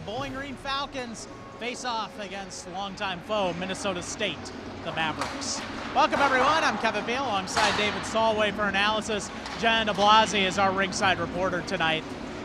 Bowling Green Falcons face off against longtime foe Minnesota State, the Mavericks. Welcome everyone, I'm Kevin Beal alongside David Solway for analysis. Jen DeBlasi is our ringside reporter tonight.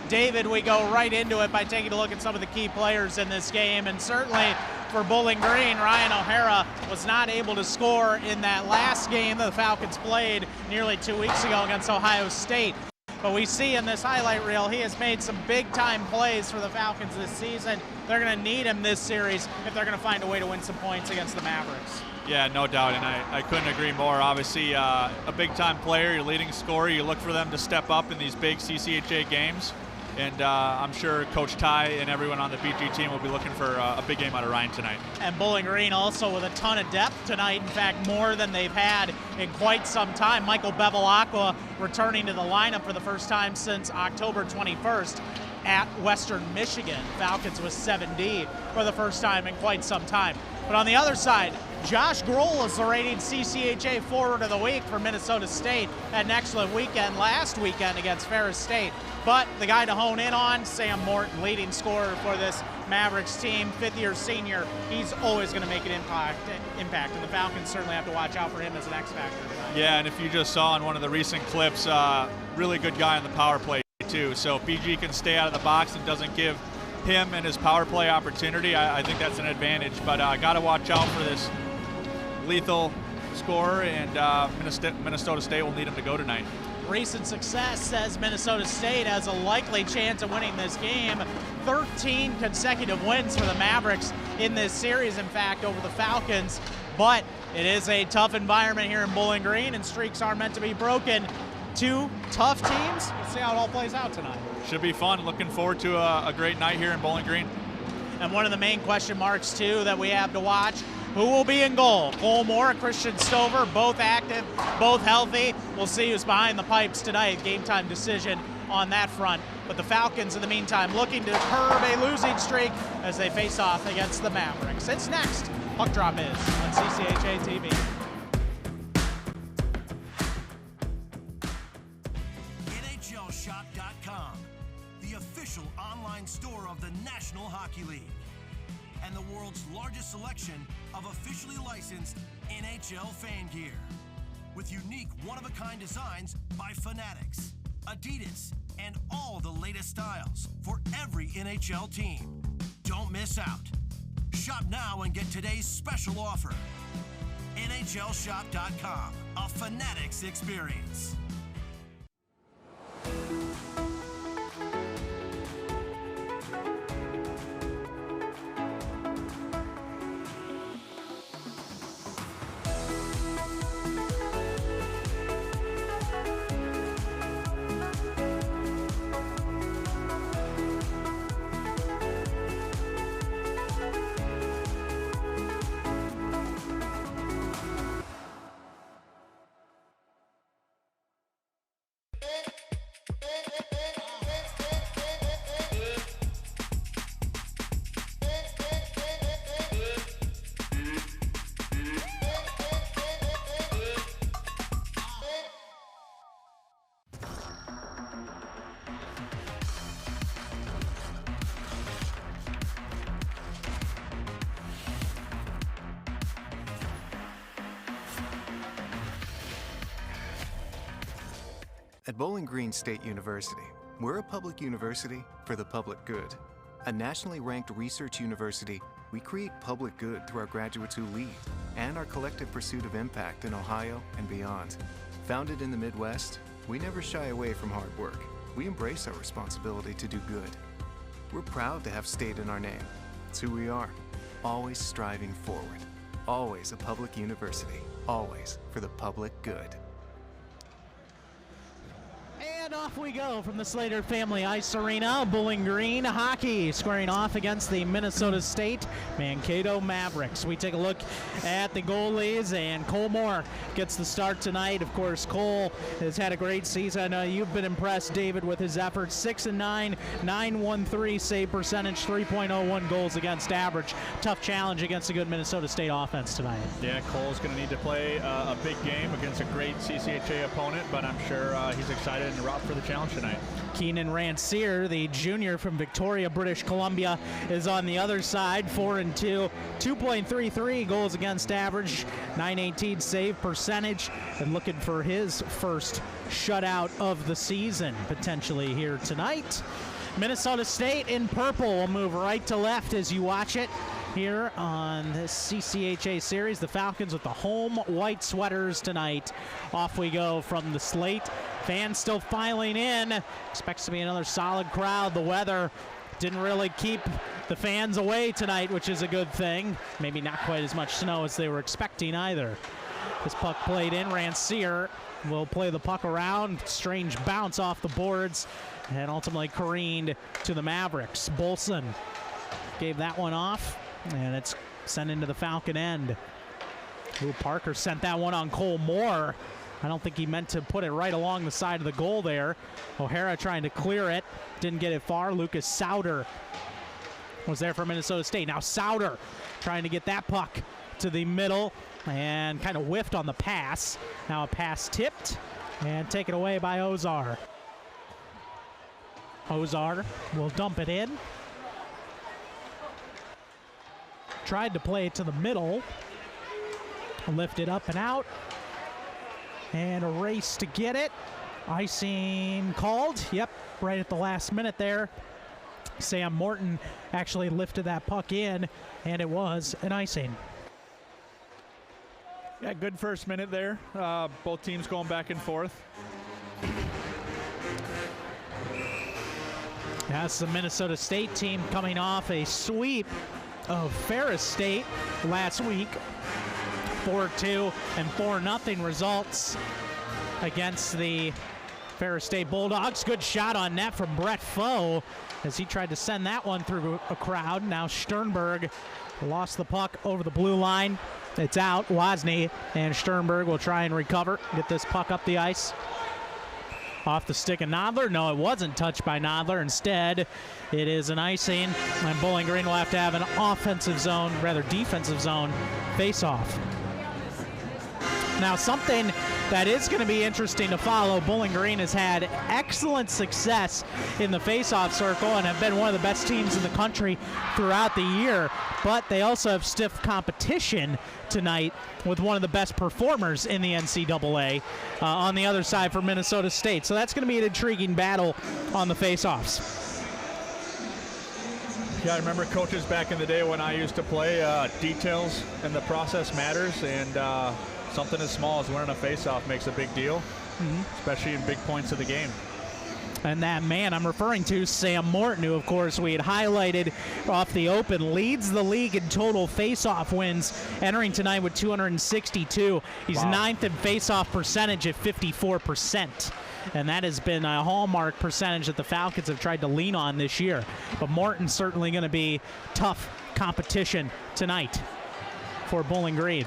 David, we go right into it by taking a look at some of the key players in this game, and certainly for Bowling Green, Ryan O'Hara was not able to score in that last game that the Falcons played nearly 2 weeks ago against Ohio State. But we see in this highlight reel, he has made some big-time plays for the Falcons this season. They're going to need him this series if they're going to find a way to win some points against the Mavericks. Yeah, no doubt, and I couldn't agree more. Obviously, a big-time player, your leading scorer, you look for them to step up in these big CCHA games. And I'm sure Coach Ty and everyone on the BG team will be looking for a big game out of Ryan tonight. And Bowling Green also with a ton of depth tonight, in fact, more than they've had in quite some time. Michael Bevilacqua returning to the lineup for the first time since October 21st at Western Michigan. Falcons with 7D for the first time in quite some time. But on the other side, Josh Grohl is the reigning CCHA Forward of the Week for Minnesota State. Had an excellent weekend last weekend against Ferris State. But the guy to hone in on, Sam Morton, leading scorer for this Mavericks team, fifth-year senior. He's always going to make an impact, and the Falcons certainly have to watch out for him as an X-factor tonight. Yeah, and if you just saw in one of the recent clips, really good guy on the power play too. So if BG can stay out of the box and doesn't give him and his power play opportunity, I think that's an advantage. But got to watch out for this lethal scorer, and Minnesota State will need him to go tonight. Recent success says Minnesota State has a likely chance of winning this game. 13 consecutive wins for the Mavericks in this series, in fact, over the Falcons. But it is a tough environment here in Bowling Green, and streaks are meant to be broken. Two tough teams. Let's see how it all plays out tonight. Should be fun. Looking forward to a great night here in Bowling Green. And one of the main question marks, too, that we have to watch, who will be in goal? Cole Moore, Christian Stover, both active, both healthy. We'll see who's behind the pipes tonight. Game time decision on that front. But the Falcons, in the meantime, looking to curb a losing streak as they face off against the Mavericks. It's next. Puck Drop is on CCHA TV. NHLShop.com, the official online store of the National Hockey League, and the world's largest selection of officially licensed NHL fan gear, with unique one-of-a-kind designs by Fanatics, Adidas, and all the latest styles for every NHL team. Don't miss out. Shop now and get today's special offer. NHLShop.com, a Fanatics experience. At Bowling Green State University, we're a public university for the public good. A nationally ranked research university, we create public good through our graduates who lead and our collective pursuit of impact in Ohio and beyond. Founded in the Midwest, we never shy away from hard work. We embrace our responsibility to do good. We're proud to have state in our name. It's who we are, always striving forward. Always a public university, always for the public good. And off we go from the Slater Family Ice Arena. Bowling Green hockey squaring off against the Minnesota State Mankato Mavericks. We take a look at the goalies, and Cole Moore gets the start tonight. Of course, Cole has had a great season. I know you've been impressed, David, with his efforts. 6-9, .913 save percentage, 3.01 goals against average. Tough challenge against a good Minnesota State offense tonight. Yeah, Cole's going to need to play a big game against a great CCHA opponent, but I'm sure he's excited and route for the challenge tonight. Keenan Ranciere, the junior from Victoria, British Columbia, is on the other side, 4-2, 2.33 goals against average, 918 save percentage, and looking for his first shutout of the season, potentially here tonight. Minnesota State in purple will move right to left as you watch it here on this CCHA series. The Falcons with the home white sweaters tonight. Off we go from the slate. Fans still filing in. Expects to be another solid crowd. The weather didn't really keep the fans away tonight, which is a good thing. Maybe not quite as much snow as they were expecting either. This puck played in. Ranciere will play the puck around. Strange bounce off the boards and ultimately careened to the Mavericks. Bolson gave that one off, and it's sent into the Falcon end. Ooh, Parker sent that one on Cole Moore. I don't think he meant to put it right along the side of the goal there. O'Hara trying to clear it. Didn't get it far. Lucas Sauter was there for Minnesota State. Now Sauter trying to get that puck to the middle and kind of whiffed on the pass. Now a pass tipped and taken away by Ozar. Ozar will dump it in. Tried to play it to the middle. Lift it up and out. And a race to get it. Icing called. Yep, right at the last minute there. Sam Morton actually lifted that puck in, and it was an icing. Yeah, good first minute there. Both teams going back and forth. That's the Minnesota State team coming off a sweep of Ferris State last week. 4-2 and 4-0 results against the Ferris State Bulldogs. Good shot on net from Brett Foe as he tried to send that one through a crowd. Now Sternberg lost the puck over the blue line. It's out. Wozni and Sternberg will try and recover, get this puck up the ice. Off the stick of Nodler. No, it wasn't touched by Nodler. Instead, it is an icing, and Bowling Green will have to have an offensive zone, rather defensive zone, face-off. Now, something that is going to be interesting to follow, Bowling Green has had excellent success in the face-off circle and have been one of the best teams in the country throughout the year, but they also have stiff competition tonight with one of the best performers in the NCAA on the other side for Minnesota State. So that's going to be an intriguing battle on the face-offs. Yeah, I remember coaches back in the day when I used to play, details in the process matters, and something as small as winning a face-off makes a big deal, especially in big points of the game. And that man I'm referring to, Sam Morton, who, of course, we had highlighted off the open, leads the league in total face-off wins, entering tonight with 262. He's ninth in face-off percentage at 54%. And that has been a hallmark percentage that the Falcons have tried to lean on this year. But Morton's certainly going to be tough competition tonight for Bowling Green.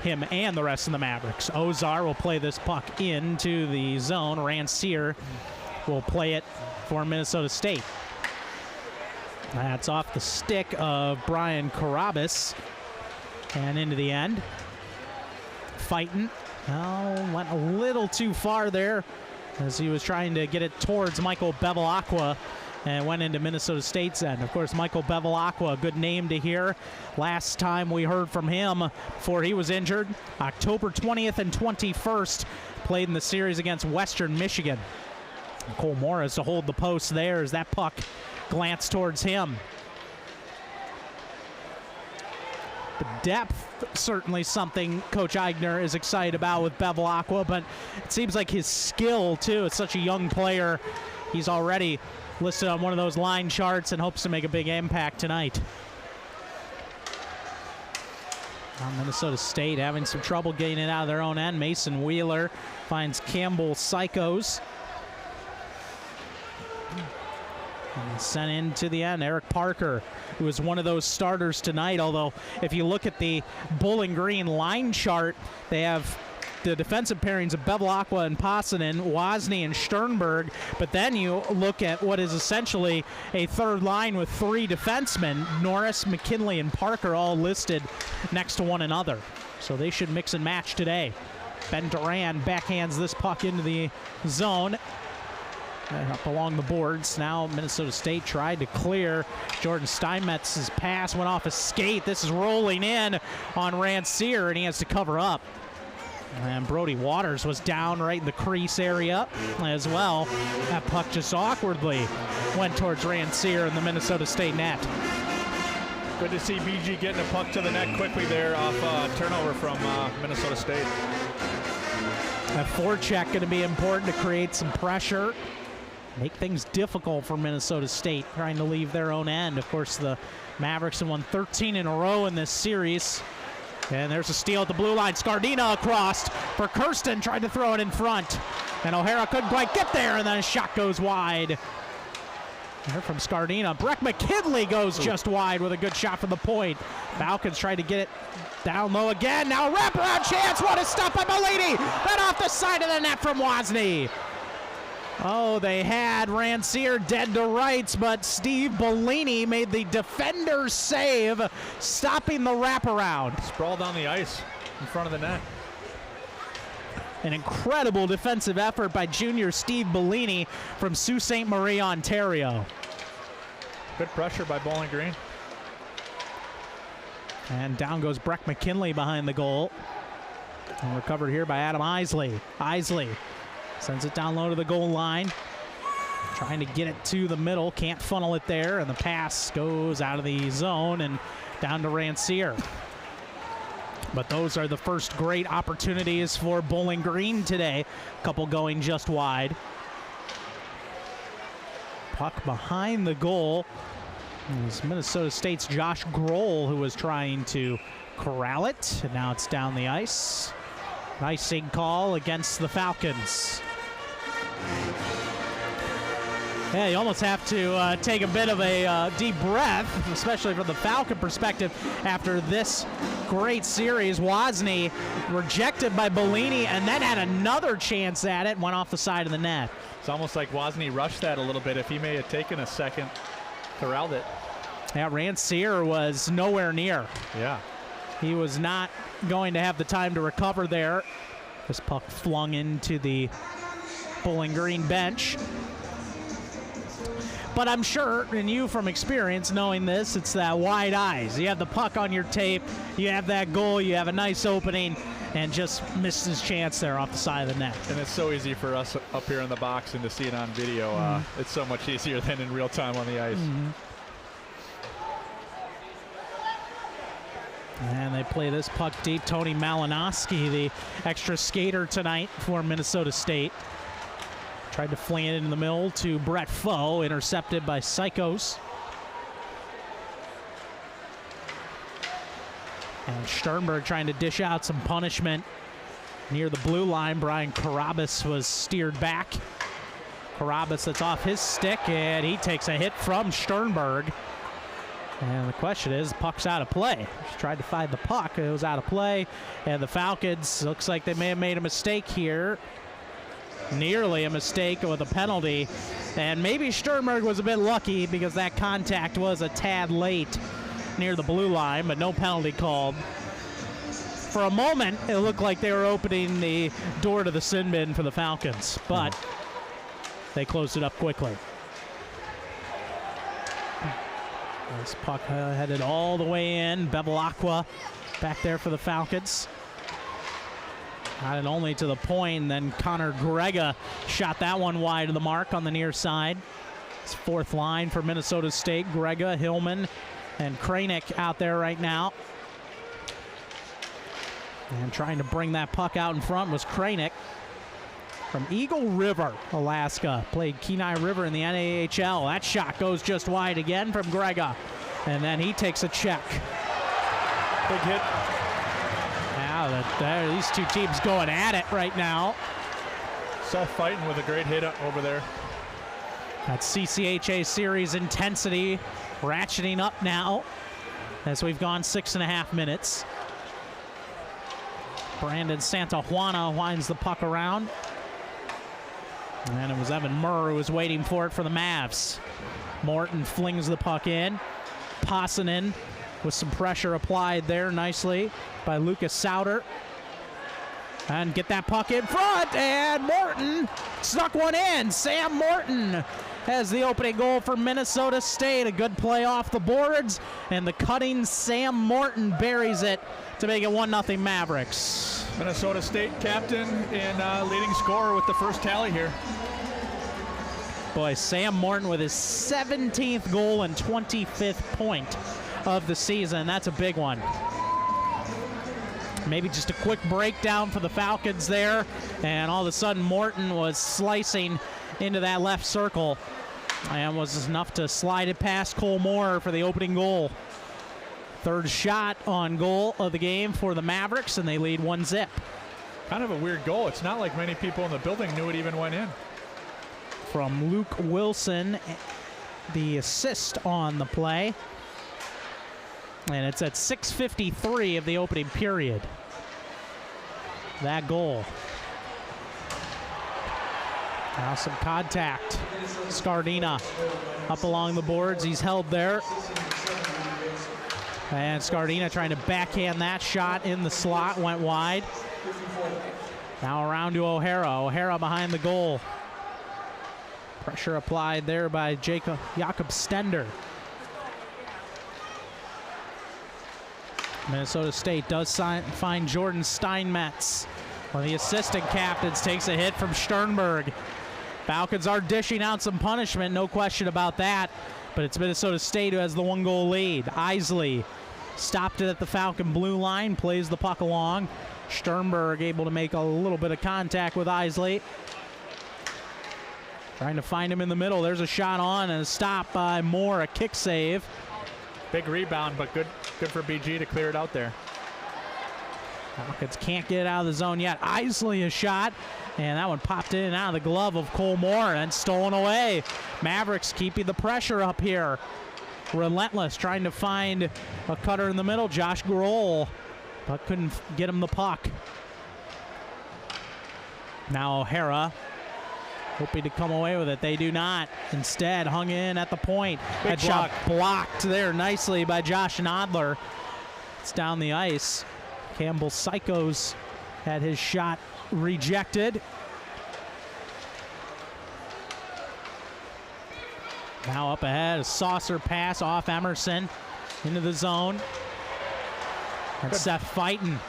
Him and the rest of the Mavericks. Ozar will play this puck into the zone. Ranciere will play it for Minnesota State. That's off the stick of Brian Carabas and into the end. Fighting. Oh, went a little too far there as he was trying to get it towards Michael Bevilacqua and went into Minnesota State's end. Of course, Michael Bevilacqua, a good name to hear. Last time we heard from him before he was injured, October 20th and 21st, played in the series against Western Michigan. Cole Morris to hold the post there as that puck glanced towards him. The depth, certainly something Coach Eigner is excited about with Bevilacqua, but it seems like his skill, too. It's such a young player. He's already listed on one of those line charts and hopes to make a big impact tonight. Minnesota State having some trouble getting it out of their own end. Mason Wheeler finds Campbell Psychos. And sent into the end, Eric Parker, who was one of those starters tonight, although if you look at the Bowling Green line chart, they have the defensive pairings of Bevilacqua and Pasanen, Wozni and Sternberg, but then you look at what is essentially a third line with three defensemen, Norris, McKinley, and Parker, all listed next to one another. So they should mix and match today. Ben Duran backhands this puck into the zone. up along the boards. Now Minnesota State tried to clear. Jordan Steinmetz's pass went off his skate. This is rolling in on Rancier, and he has to cover up. And Brody Waters was down right in the crease area as well. That puck just awkwardly went towards Rancier in the Minnesota State net. Good to see BG getting a puck to the net quickly there off turnover from Minnesota State. That forecheck going to be important to create some pressure, make things difficult for Minnesota State, trying to leave their own end. Of course, the Mavericks have won 13 in a row in this series. And there's a steal at the blue line. Scardina across for Kirsten, tried to throw it in front. And O'Hara couldn't quite get there, and then a shot goes wide. Here from Scardina. Breck McKinley goes just wide with a good shot from the point. Falcons tried to get it down low again. Now a wraparound chance. What a stop by Bellini. Then off the side of the net from Wozni. Oh, they had Rancier dead to rights, but Steve Bellini made the defender's save, stopping the wraparound. Sprawled on the ice in front of the net. An incredible defensive effort by junior Steve Bellini from Sault Ste. Marie, Ontario. Good pressure by Bowling Green. And down goes Breck McKinley behind the goal. And recovered here by Adam Isley. Isley sends it down low to the goal line. Trying to get it to the middle. Can't funnel it there. And the pass goes out of the zone and down to Rancier. But those are the first great opportunities for Bowling Green today. A couple going just wide. Puck behind the goal. It was Minnesota State's Josh Grohl who was trying to corral it. And now it's down the ice. Icing call against the Falcons. Yeah, you almost have to take a bit of a deep breath, especially from the Falcon perspective after this great series. Wozni rejected by Bellini and then had another chance at it, went off the side of the net. It's almost like Wozni rushed that a little bit. If he may have taken a second, corralled it. Yeah, Rancier was nowhere near. Yeah. He was not going to have the time to recover there. This puck flung into the Bowling Green bench. But I'm sure, and you from experience knowing this, it's that wide eyes. You have the puck on your tape, you have that goal, you have a nice opening, and just missed his chance there off the side of the net. And it's so easy for us up here in the box and to see it on video. It's so much easier than in real time on the ice. And they play this puck deep. Tony Malinowski, the extra skater tonight for Minnesota State. Tried to fling it in the middle to Brett Foe, intercepted by Psychos. And Sternberg trying to dish out some punishment near the blue line. Brian Carabas was steered back. Carabas, that's off his stick, and he takes a hit from Sternberg. And the question is, puck's out of play. Just tried to find the puck. It was out of play. And the Falcons, looks like they may have made a mistake here. Nearly a mistake with a penalty. And maybe Sternberg was a bit lucky because that contact was a tad late near the blue line, but no penalty called. For a moment, it looked like they were opening the door to the sin bin for the Falcons, but they closed it up quickly. This puck headed all the way in. Bevilacqua back there for the Falcons. Got it only to the point, and then Connor Grega shot that one wide of the mark on the near side. It's fourth line for Minnesota State. Grega, Hillman, and Kranick out there right now. And trying to bring that puck out in front was Kranick from Eagle River, Alaska. Played Kenai River in the NAHL. That shot goes just wide again from Grega. And then he takes a check. Big hit. Now these two teams going at it right now. Self-fighting with a great hit over there. That CCHA series intensity ratcheting up now as we've gone 6.5 minutes. Brandon Santajuana winds the puck around. And it was Evan Murr who was waiting for it for the Mavs. Morton flings the puck in. Passanen with some pressure applied there nicely by Lucas Sauter. And get that puck in front, and Morton snuck one in. Sam Morton has the opening goal for Minnesota State. A good play off the boards, and the cutting Sam Morton buries it to make it 1-0 Mavericks. Minnesota State captain and leading scorer with the first tally here. Boy, Sam Morton with his 17th goal and 25th point of the season. That's a big one. Maybe just a quick breakdown for the Falcons there, and all of a sudden Morton was slicing into that left circle and was enough to slide it past Cole Moore for the opening goal. Third shot on goal of the game for the Mavericks, and they lead 1-0. Kind of a weird goal. It's not like many people in the building knew it even went in. From Luke Wilson, the assist on the play. And it's at 6:53 of the opening period. That goal. Now some contact. Scardina up along the boards. He's held there. And Scardina trying to backhand that shot in the slot. Went wide. Now around to O'Hara. O'Hara behind the goal. Pressure applied there by Jakob Stender. Minnesota State does find Jordan Steinmetz. One of the assistant captains takes a hit from Sternberg. Falcons are dishing out some punishment, no question about that. But it's Minnesota State who has the 1-goal lead. Isley stopped it at the Falcon blue line, plays the puck along. Sternberg able to make a little bit of contact with Isley. Trying to find him in the middle. There's a shot on and a stop by Moore, a kick save. Big rebound, but good for BG to clear it out there. Falcons can't get it out of the zone yet. Isley a shot, and that one popped in and out of the glove of Cole Moore and stolen away. Mavericks keeping the pressure up here. Relentless, trying to find a cutter in the middle. Josh Grohl, but couldn't get him the puck. Now O'Hara hoping to come away with it. They do not. Instead, hung in at the point. That shot blocked there nicely by Josh Nodler. It's down the ice. Campbell Psychos had his shot rejected. Now up ahead, a saucer pass off Emerson into the zone. And Seth fighting.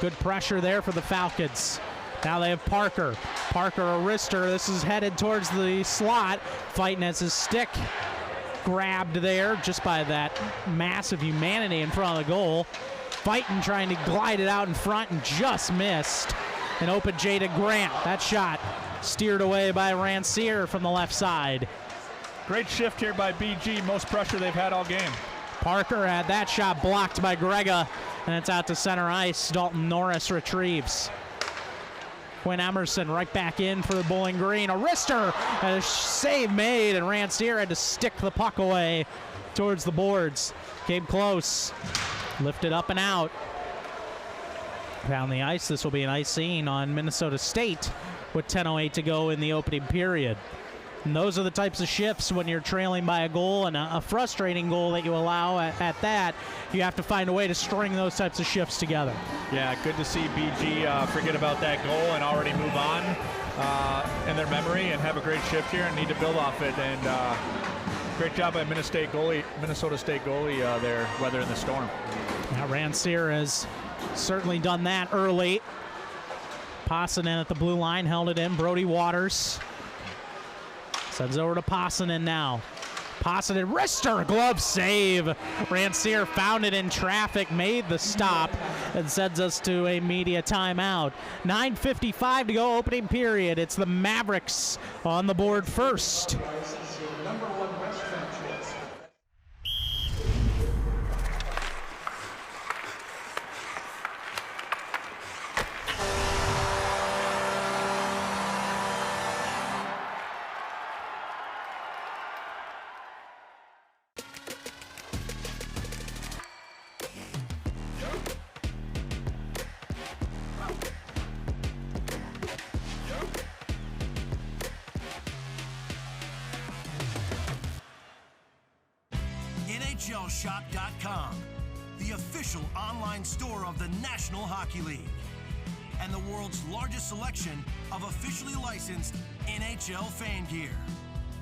Good pressure there for the Falcons. Now they have Parker. Parker, a wrister. This is headed towards the slot. Fighting as his stick grabbed there just by that massive humanity in front of the goal. Fighting, trying to glide it out in front and just missed. And open Jada Grant. That shot steered away by Rancier from the left side. Great shift here by BG. Most pressure they've had all game. Parker had that shot blocked by Grega, and it's out to center ice. Dalton Norris retrieves. Quinn Emerson right back in for the Bowling Green. A wrister and a save made, and Rancier had to stick the puck away towards the boards. Came close. Lifted up and out. Down the ice. This will be an ice scene on Minnesota State with 10:08 to go in the opening period. And those are the types of shifts when you're trailing by a goal, and a frustrating goal that you allow at that. You have to find a way to string those types of shifts together. Yeah, good to see BG forget about that goal and already move on in their memory and have a great shift here and need to build off it. And great job by Minnesota State goalie there, weathering the storm. Now Rancier has certainly done that early. Possanen at the blue line, held it in. Brody Waters sends over to Possanen now. Possanen, wrister, glove save. Rancier found it in traffic, made the stop, and sends us to a media timeout. 9:55 to go, opening period. It's the Mavericks on the board first. NHLShop.com, the official online store of the National Hockey League. and the world's largest selection of officially licensed NHL fan gear.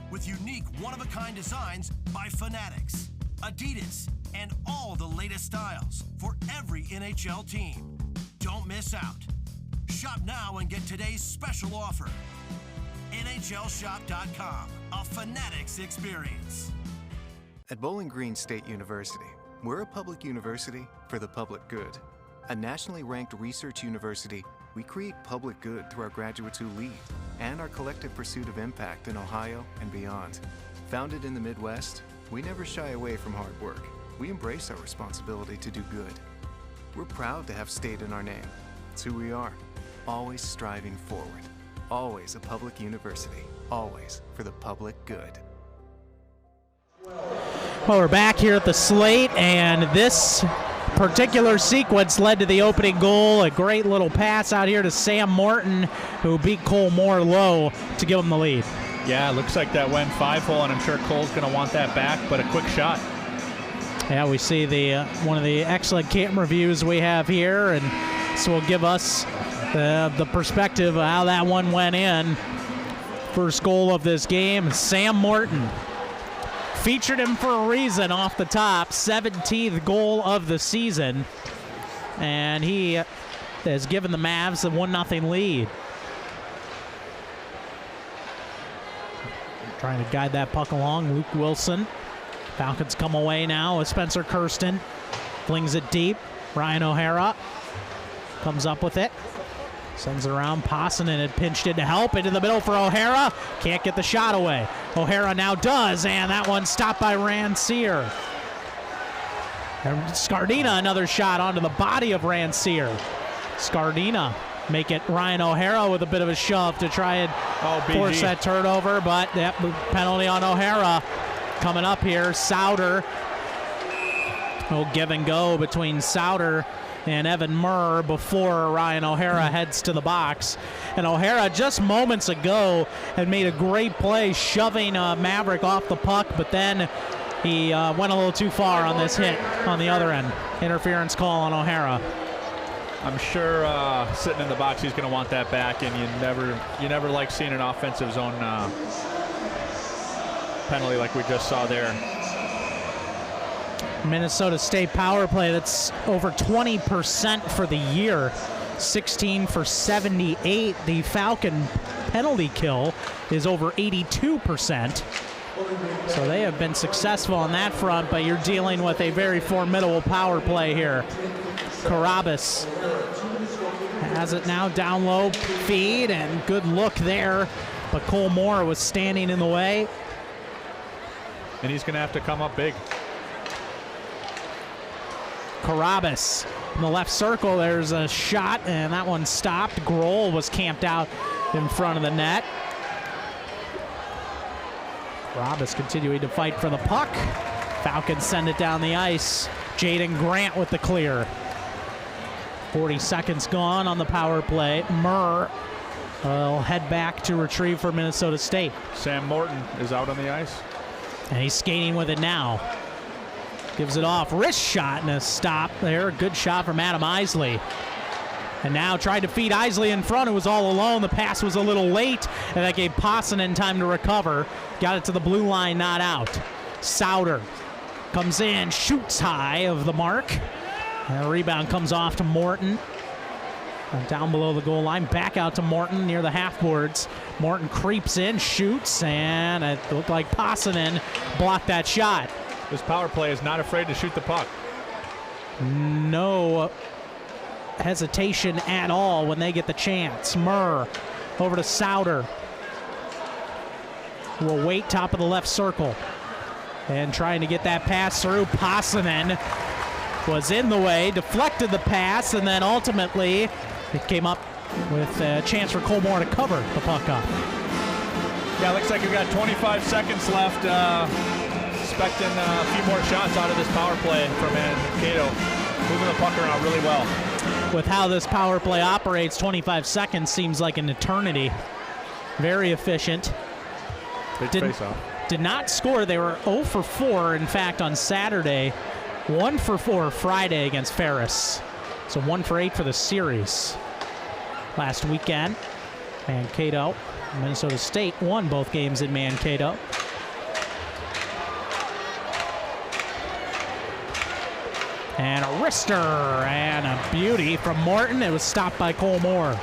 With unique one-of-a-kind designs by Fanatics, Adidas, and all the latest styles for every NHL team. Don't miss out. Shop now and get today's special offer. NHLShop.com, a Fanatics experience. At Bowling Green State University, we're a public university for the public good. A nationally ranked research university, we create public good through our graduates who lead and our collective pursuit of impact in Ohio and beyond. Founded in the Midwest, we never shy away from hard work. We embrace our responsibility to do good. We're proud to have state in our name. It's who we are, always striving forward. Always a public university, always for the public good. Well, we're back here at the slate, and this particular sequence led to the opening goal. A great little pass out here to Sam Morton, who beat Cole Moore low to give him the lead. Yeah, it looks like that went 5-hole, and I'm sure Cole's going to want that back, but a quick shot. Yeah, we see the one of the excellent camera views we have here, and this will give us the perspective of how that one went in. First goal of this game, Sam Morton. Featured him for a reason off the top, 17th goal of the season, and he has given the Mavs a 1-0 lead. Trying to guide that puck along, Luke Wilson. Falcons come away now with Spencer Kirsten. Flings it deep. Ryan O'Hara comes up with it. Sends it around. Possonen had pinched in to help. Into the middle for O'Hara. Can't get the shot away. O'Hara now does, and that one stopped by Rancier. Scardina, another shot onto the body of Rancier. Scardina make it Ryan O'Hara with a bit of a shove to try and force that turnover, but that penalty on O'Hara. Coming up here, Souter. Give and go between Souter and Evan Murr before Ryan O'Hara heads to the box. And O'Hara just moments ago had made a great play shoving Maverick off the puck, but then he went a little too far on this hit on the other end. Interference call on O'Hara. I'm sure sitting in the box he's going to want that back, and you never like seeing an offensive zone penalty like we just saw there. Minnesota State power play that's over 20% for the year, 16 for 78. The Falcon penalty kill is over 82%. So they have been successful on that front, but you're dealing with a very formidable power play here. Carabas has it now down low, feed, and good look there, but Cole Moore was standing in the way. And he's going to have to come up big. Carabas in the left circle, there's a shot, and that one stopped. Grohl was camped out in front of the net. Carabas continuing to fight for the puck. Falcons send it down the ice. Jaden Grant with the clear. 40 seconds gone on the power play. Murr will head back to retrieve for Minnesota State. Sam Morton is out on the ice. And he's skating with it now. Gives it off. Wrist shot and a stop there. Good shot from Adam Isley. And now tried to feed Isley in front. It was all alone. The pass was a little late, and that gave Possonen time to recover. Got it to the blue line, not out. Souter comes in, shoots high of the mark. And the rebound comes off to Morton. And down below the goal line, back out to Morton near the half boards. Morton creeps in, shoots, and it looked like Possonen blocked that shot. This power play is not afraid to shoot the puck. No hesitation at all when they get the chance. Murr over to Souter. Will wait top of the left circle. And trying to get that pass through. Possonen was in the way, deflected the pass, and then ultimately it came up with a chance for Cole Moore to cover the puck up. Yeah, looks like we've got 25 seconds left. Expecting a few more shots out of this power play from Mankato. Moving the puck around really well. With how this power play operates, 25 seconds seems like an eternity. Very efficient. Big face-off. Did not score. They were 0 for 4, in fact, on Saturday. 1 for 4 Friday against Ferris. So 1 for 8 for the series. last weekend. Mankato, Minnesota State won both games in Mankato. And a wrister and a beauty from Morton. It was stopped by Cole Moore.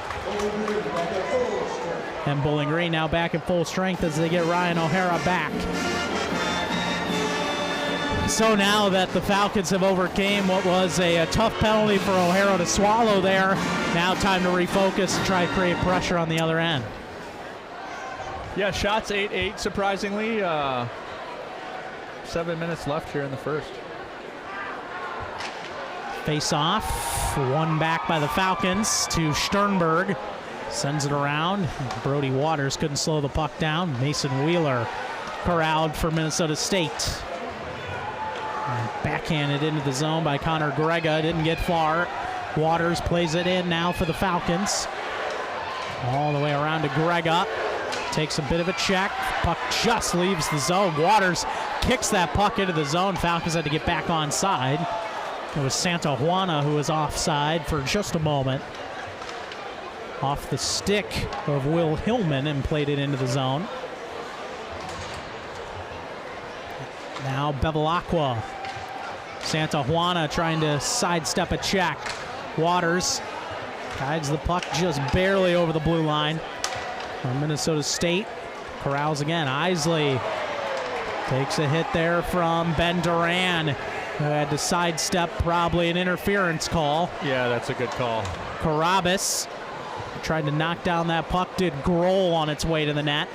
And Bowling Green now back at full strength as they get Ryan O'Hara back. So now that the Falcons have overcame what was a tough penalty for O'Hara to swallow there, now time to refocus and try to create pressure on the other end. Yeah, shots 8-8 surprisingly. 7 minutes left here in the first. Face off, one back by the Falcons to Sternberg. Sends it around. Brody Waters couldn't slow the puck down. Mason Wheeler corralled for Minnesota State. Backhanded into the zone by Connor Grega. Didn't get far. Waters plays it in now for the Falcons. All the way around to Grega. Takes a bit of a check. Puck just leaves the zone. Waters kicks that puck into the zone. Falcons had to get back onside. It was Santa Juana who was offside for just a moment. Off the stick of Will Hillman and played it into the zone. Now Bevilacqua. Santa Juana trying to sidestep a check. Waters guides the puck just barely over the blue line. From Minnesota State. Corrals again. Isley takes a hit there from Ben Duran, who had to sidestep probably an interference call. Yeah, that's a good call. Carabas tried to knock down that puck. Did Grohl on its way to the net.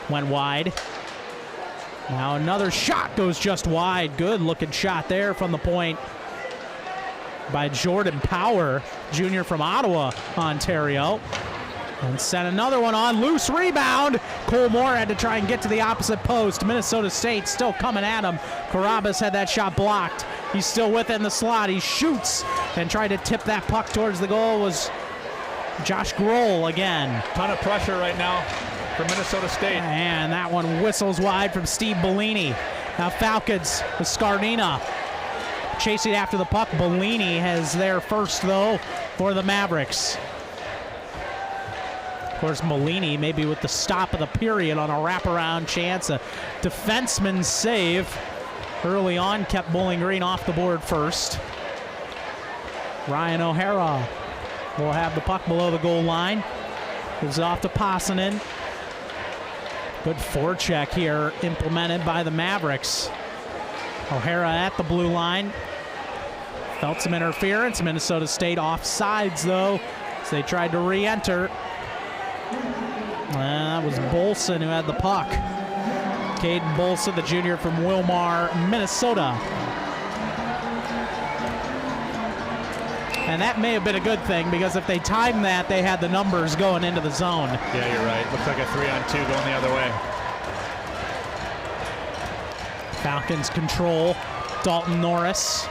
Went wide. Now another shot goes just wide. Good looking shot there from the point by Jordan Power, junior from Ottawa, Ontario. And sent another one on. Loose rebound. Cole Moore had to try and get to the opposite post. Minnesota State still coming at him. Carabas had that shot blocked. He's still within the slot. He shoots and tried to tip that puck towards the goal. Was Josh Grohl again. Ton of pressure right now for Minnesota State. And that one whistles wide from Steve Bellini. Now Falcons with Scardina chasing after the puck. Bellini has their first, though, for the Mavericks. Of course, Bellini maybe with the stop of the period on a wraparound chance. A defenseman's save early on kept Bowling Green off the board first. Ryan O'Hara will have the puck below the goal line. Gives it off to Pasanen. Good forecheck here implemented by the Mavericks. O'Hara at the blue line. Felt some interference. Minnesota State offsides, though, as they tried to re-enter. That was Bolson who had the puck. Caden Bolson, the junior from Wilmar, Minnesota. And that may have been a good thing, because if they timed that, they had the numbers going into the zone. Yeah, you're right. Looks like a 3-on-2 going the other way. Falcons control. Dalton Norris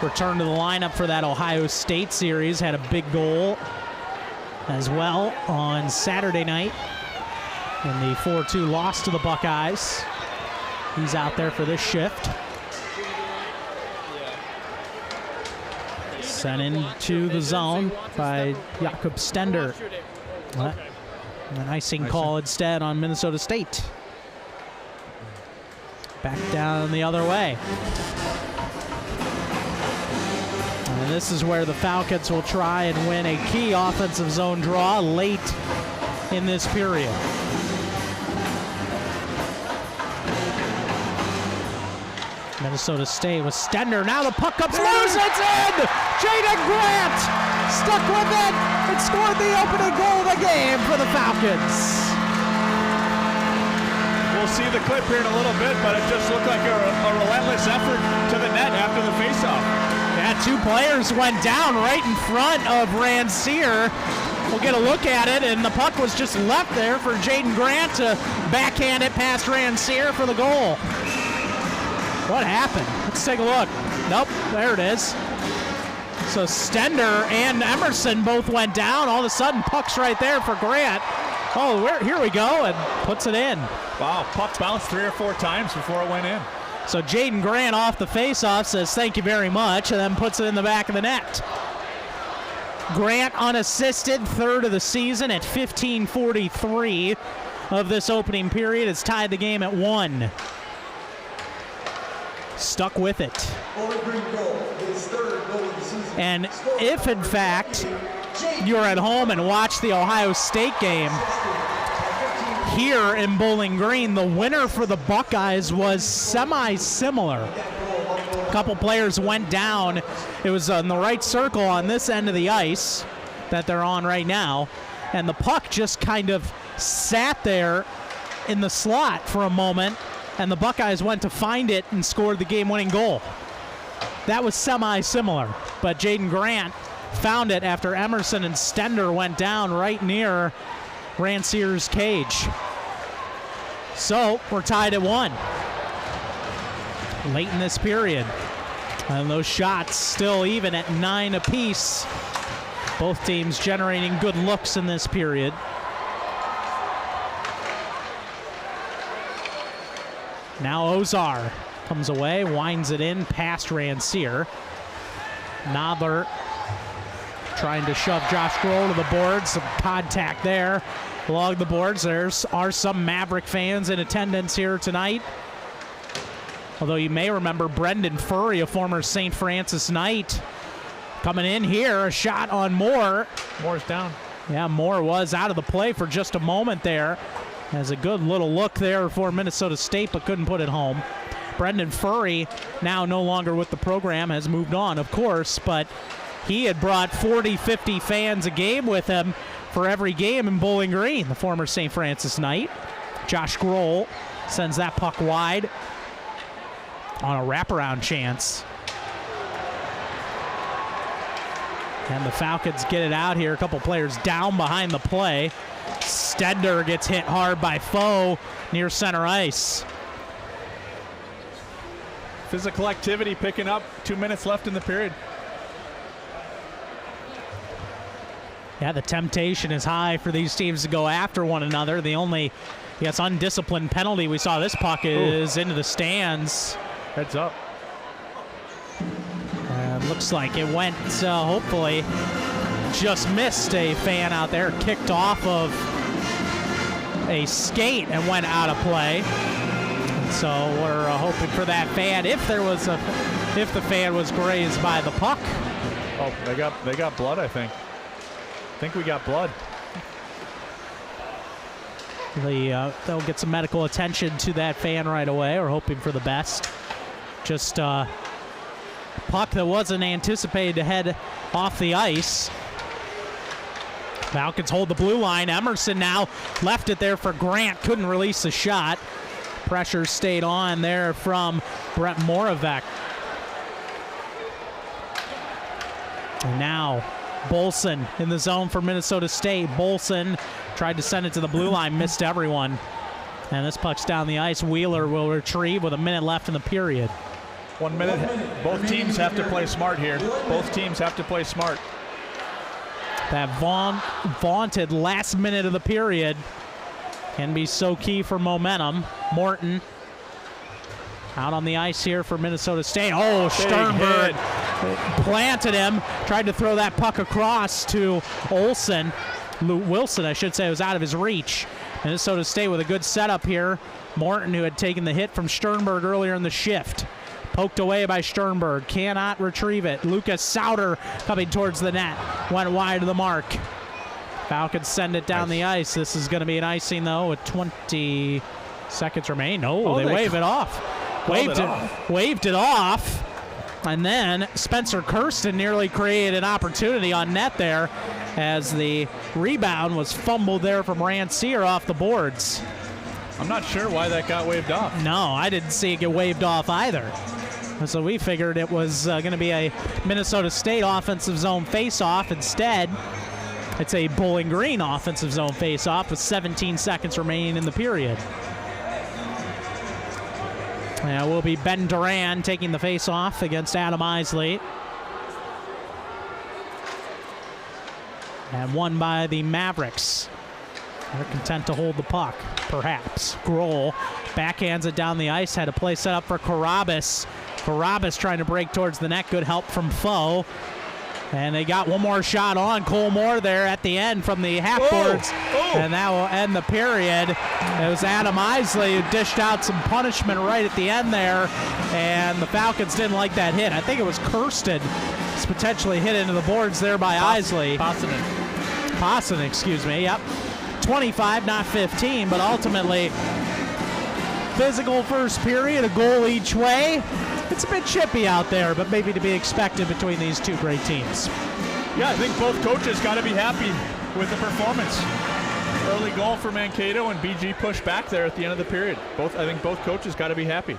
returned to the lineup for that Ohio State series. Had a big goal as well on Saturday night in the 4-2 loss to the Buckeyes. He's out there for this shift. Sent into the zone by Jakob Stender. An icing call instead on Minnesota State. Back down the other way. And this is where the Falcons will try and win a key offensive zone draw late in this period. Minnesota State with Stender. Now the puck comes loose. It's in! Jaden Grant stuck with it and scored the opening goal of the game for the Falcons. We'll see the clip here in a little bit, but it just looked like a relentless effort to the net after the faceoff. Yeah, two players went down right in front of Rancier. We'll get a look at it, and the puck was just left there for Jaden Grant to backhand it past Rancier for the goal. What happened? Let's take a look. Nope, there it is. So Stender and Emerson both went down. All of a sudden, puck's right there for Grant. Oh, here we go, and puts it in. Wow, puck bounced 3 or 4 times before it went in. So Jaden Grant off the faceoff says thank you very much, and then puts it in the back of the net. Grant unassisted, third of the season at 15:43 of this opening period. It's tied the game at 1. Stuck with it. And if, in fact, you're at home and watch the Ohio State game here in Bowling Green, the winner for the Buckeyes was semi-similar. A couple players went down. It was in the right circle on this end of the ice that they're on right now, and the puck just kind of sat there in the slot for a moment, and the Buckeyes went to find it and scored the game-winning goal. That was semi-similar, but Jaden Grant found it after Emerson and Stender went down right near Rancier's cage. So we're tied at 1 late in this period, and those shots still even at 9 apiece. Both teams generating good looks in this period. Now Ozar comes away, winds it in past Rancier. Nodler trying to shove Josh Grohl to the boards. Some contact there along the boards. There are some Maverick fans in attendance here tonight. Although you may remember Brendan Furry, a former St. Francis Knight, coming in here. A shot on Moore. Moore's down. Yeah, Moore was out of the play for just a moment there. Has a good little look there for Minnesota State, but couldn't put it home. Brendan Furry, now no longer with the program, has moved on, of course, but he had brought 40, 50 fans a game with him for every game in Bowling Green, the former St. Francis Knight. Josh Grohl sends that puck wide on a wraparound chance. And the Falcons get it out here. A couple players down behind the play. Stender gets hit hard by Foe near center ice. Physical activity picking up. 2 minutes left in the period. Yeah, the temptation is high for these teams to go after one another. The only, undisciplined penalty we saw this puck is into the stands. Heads up. Looks like it went, hopefully, just missed a fan out there, kicked off of a skate and went out of play. So we're hoping for that fan. If the fan was grazed by the puck. Oh, they got blood, I think. I think we got blood. They'll get some medical attention to that fan right away. We're hoping for the best. Just puck that wasn't anticipated to head off the ice. Falcons hold the blue line. Emerson now left it there for Grant. Couldn't release the shot. Pressure stayed on there from Brett Moravec. And now Bolson in the zone for Minnesota State. Bolson tried to send it to the blue line, missed everyone. And this puck's down the ice. Wheeler will retrieve with a minute left in the period. 1 minute. Both teams have to play smart here. Both teams have to play smart. That vaunted last minute of the period can be so key for momentum. Morton out on the ice here for Minnesota State. Oh, Sternberg planted him. Tried to throw that puck across to Wilson, I should say, was out of his reach. Minnesota State with a good setup here. Morton, who had taken the hit from Sternberg earlier in the shift. Poked away by Sternberg. Cannot retrieve it. Lucas Sauter coming towards the net. Went wide of the mark. Falcons send it down the ice. This is going to be an icing, though, with 20 seconds remaining. No, they wave it off. Waved it off. And then Spencer Kirsten nearly created an opportunity on net there as the rebound was fumbled there from Rancier off the boards. I'm not sure why that got waved off. No, I didn't see it get waved off either. So we figured it was going to be a Minnesota State offensive zone face-off. Instead, it's a Bowling Green offensive zone face-off with 17 seconds remaining in the period. And it will be Ben Duran taking the face-off against Adam Isley. And won by the Mavericks. They're content to hold the puck, perhaps. Grohl backhands it down the ice. Had a play set up for Carabas. Carabas trying to break towards the net. Good help from Foe. And they got one more shot on Cole Moore there at the end from the half boards. And that will end the period. It was Adam Isley who dished out some punishment right at the end there. And the Falcons didn't like that hit. I think it was Kirsten potentially hit into the boards there by Isley. Posson, excuse me. Yep. 25, not 15, but ultimately physical first period, a goal each way. It's a bit chippy out there, but maybe to be expected between these two great teams. Yeah, I think both coaches got to be happy with the performance. Early goal for Mankato, and BG pushed back there at the end of the period. I think both coaches got to be happy.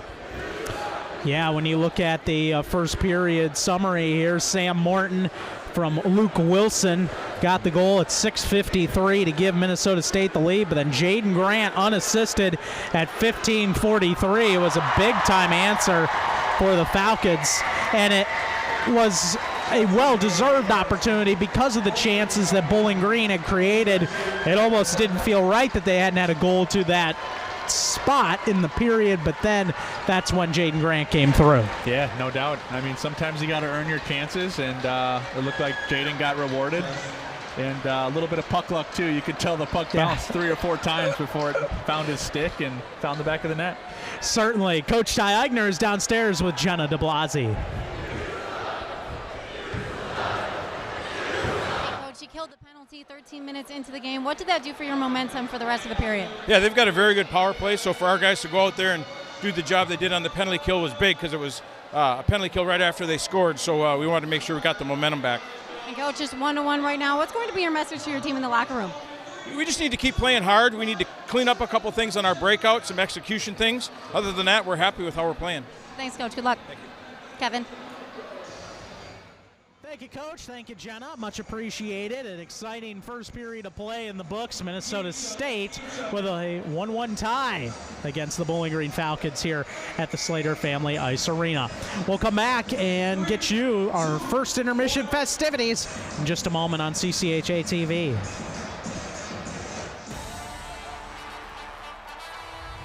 Yeah, when you look at the first period summary here, Sam Morton from Luke Wilson got the goal at 6:53 to give Minnesota State the lead, but then Jaden Grant unassisted at 15:43. It was a big-time answer for the Falcons, and it was a well-deserved opportunity because of the chances that Bowling Green had created. It almost didn't feel right that they hadn't had a goal to that spot in the period, but then that's when Jaden Grant came through. Yeah, no doubt. I mean, sometimes you got to earn your chances, and it looked like Jaden got rewarded. And a little bit of puck luck, too. You could tell the puck bounced 3 or 4 times before it found his stick and found the back of the net. Certainly. Coach Ty Eigner is downstairs with Jenna DeBlasi. Coach, you killed the penalty 13 minutes into the game. What did that do for your momentum for the rest of the period? Yeah, they've got a very good power play, so for our guys to go out there and do the job they did on the penalty kill was big because it was a penalty kill right after they scored, so we wanted to make sure we got the momentum back. And Coach, just 1-1 right now. What's going to be your message to your team in the locker room? We just need to keep playing hard. We need to clean up a couple things on our breakout, some execution things. Other than that, we're happy with how we're playing. Thanks, Coach. Good luck. Thank you. Kevin. Thank you, Coach. Thank you, Jenna. Much appreciated. An exciting first period of play in the books. Minnesota State with a 1-1 tie against the Bowling Green Falcons here at the Slater Family Ice Arena. We'll come back and get you our first intermission festivities in just a moment on CCHA TV.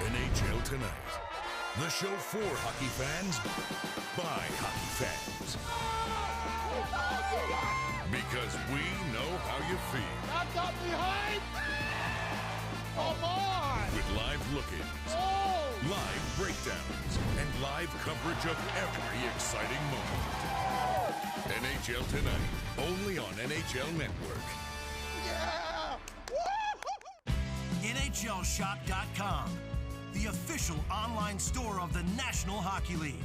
NHL Tonight, the show for hockey fans by hockey fans. Because we know how you feel. That's up behind! Come on! With live look-ins, live breakdowns, and live coverage of every exciting moment. NHL Tonight, only on NHL Network. Yeah! NHLShop.com, the official online store of the National Hockey League.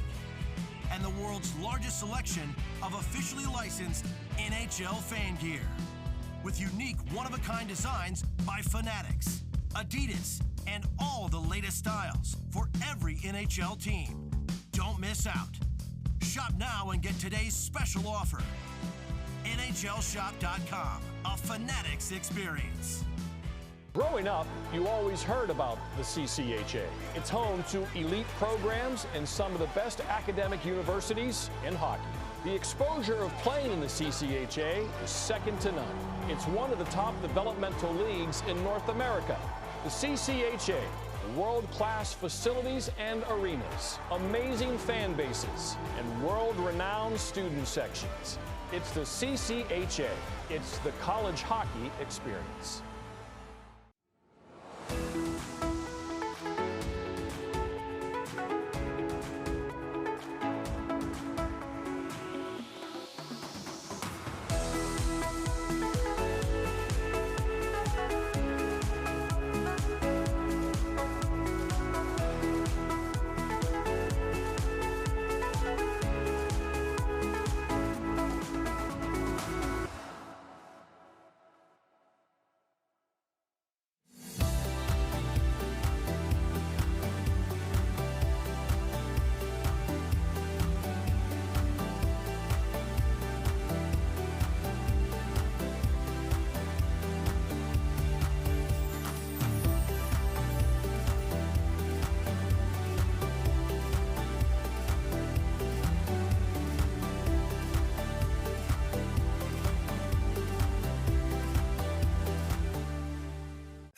And the world's largest selection of officially licensed NHL fan gear. With unique one-of-a-kind designs by Fanatics, Adidas, and all the latest styles for every NHL team. Don't miss out. Shop now and get today's special offer. NHLShop.com, a Fanatics experience. Growing up, you always heard about the CCHA. It's home to elite programs and some of the best academic universities in hockey. The exposure of playing in the CCHA is second to none. It's one of the top developmental leagues in North America. The CCHA, world-class facilities and arenas, amazing fan bases, and world-renowned student sections. It's the CCHA. It's the college hockey experience.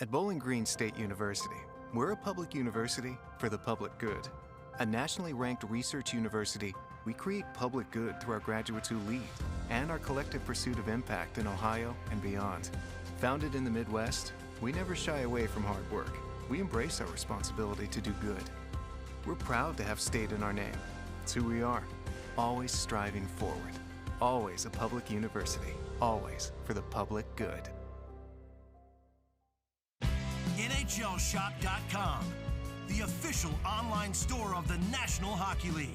At Bowling Green State University, we're a public university for the public good. A nationally ranked research university, we create public good through our graduates who lead and our collective pursuit of impact in Ohio and beyond. Founded in the Midwest, we never shy away from hard work. We embrace our responsibility to do good. We're proud to have state in our name. It's who we are, always striving forward, always a public university, always for the public good. NHLShop.com, the official online store of the National Hockey League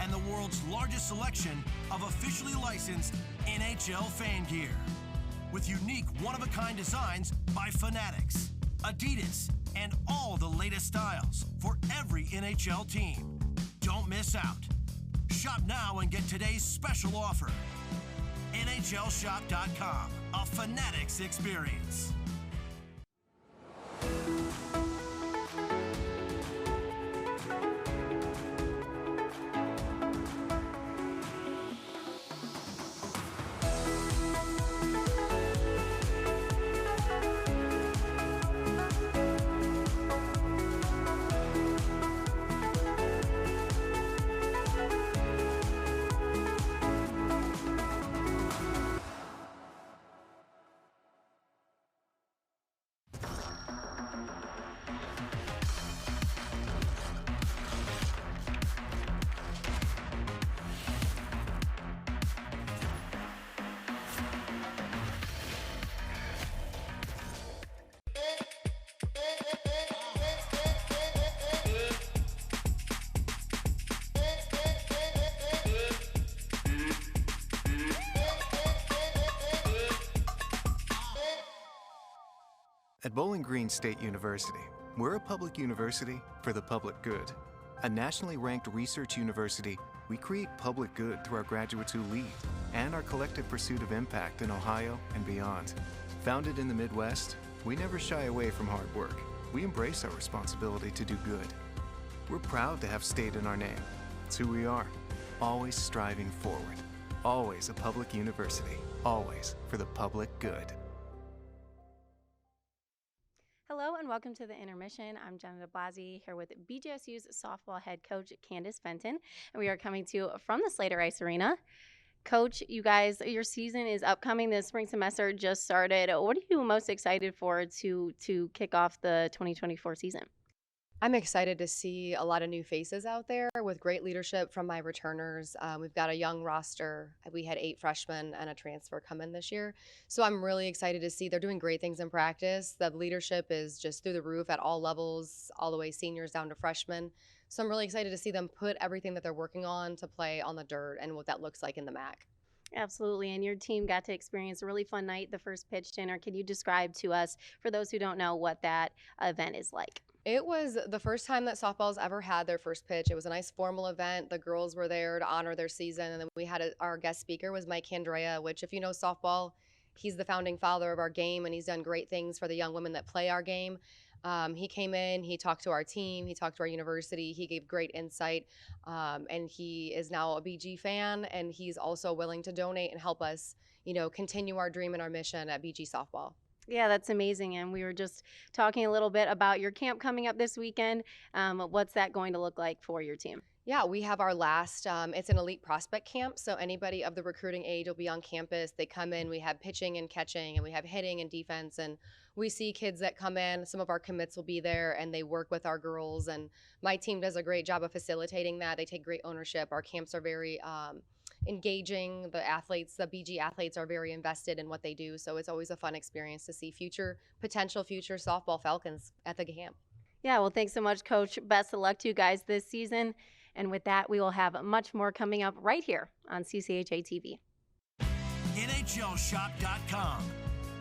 and the world's largest selection of officially licensed NHL fan gear with unique one-of-a-kind designs by Fanatics, Adidas, and all the latest styles for every NHL team. Don't miss out. Shop now and get today's special offer. NHLShop.com, a Fanatics experience. At Bowling Green State University, we're a public university for the public good. A nationally ranked research university, we create public good through our graduates who lead and our collective pursuit of impact in Ohio and beyond. Founded in the Midwest, we never shy away from hard work. We embrace our responsibility to do good. We're proud to have state in our name. It's who we are, always striving forward, always a public university, always for the public good. Hello and welcome to the intermission. I'm Jenna DeBlasi here with BGSU's softball head coach Candace Fenton, and we are coming to you from the Slater Ice Arena. Coach, you guys, your season is upcoming. The spring semester just started. What are you most excited for to kick off the 2024 season? I'm excited to see a lot of new faces out there with great leadership from my returners. We've got a young roster. We had 8 freshmen and a transfer come in this year. So I'm really excited to see they're doing great things in practice. The leadership is just through the roof at all levels, all the way seniors down to freshmen. So I'm really excited to see them put everything that they're working on to play on the dirt and what that looks like in the MAC. Absolutely. And your team got to experience a really fun night, the first pitch dinner. Can you describe to us, for those who don't know, what that event is like? It was the first time that softball's ever had their first pitch. It was a nice formal event. The girls were there to honor their season. And then we had our guest speaker was Mike Candrea, which if you know softball, he's the founding father of our game, and he's done great things for the young women that play our game. He came in, he talked to our team, he talked to our university, he gave great insight, and he is now a BG fan, and he's also willing to donate and help us, continue our dream and our mission at BG Softball. Yeah, that's amazing. And we were just talking a little bit about your camp coming up this weekend. What's that going to look like for your team? Yeah, we have our last, it's an elite prospect camp. So anybody of the recruiting age will be on campus. They come in, we have pitching and catching, and we have hitting and defense. And we see kids that come in, some of our commits will be there, and they work with our girls. And my team does a great job of facilitating that. They take great ownership. Our camps are very engaging. The athletes, the BG athletes are very invested in what they do. So it's always a fun experience to see potential future softball Falcons at the camp. Yeah, well, thanks so much, Coach. Best of luck to you guys this season. And with that, we will have much more coming up right here on CCHA TV. NHLShop.com,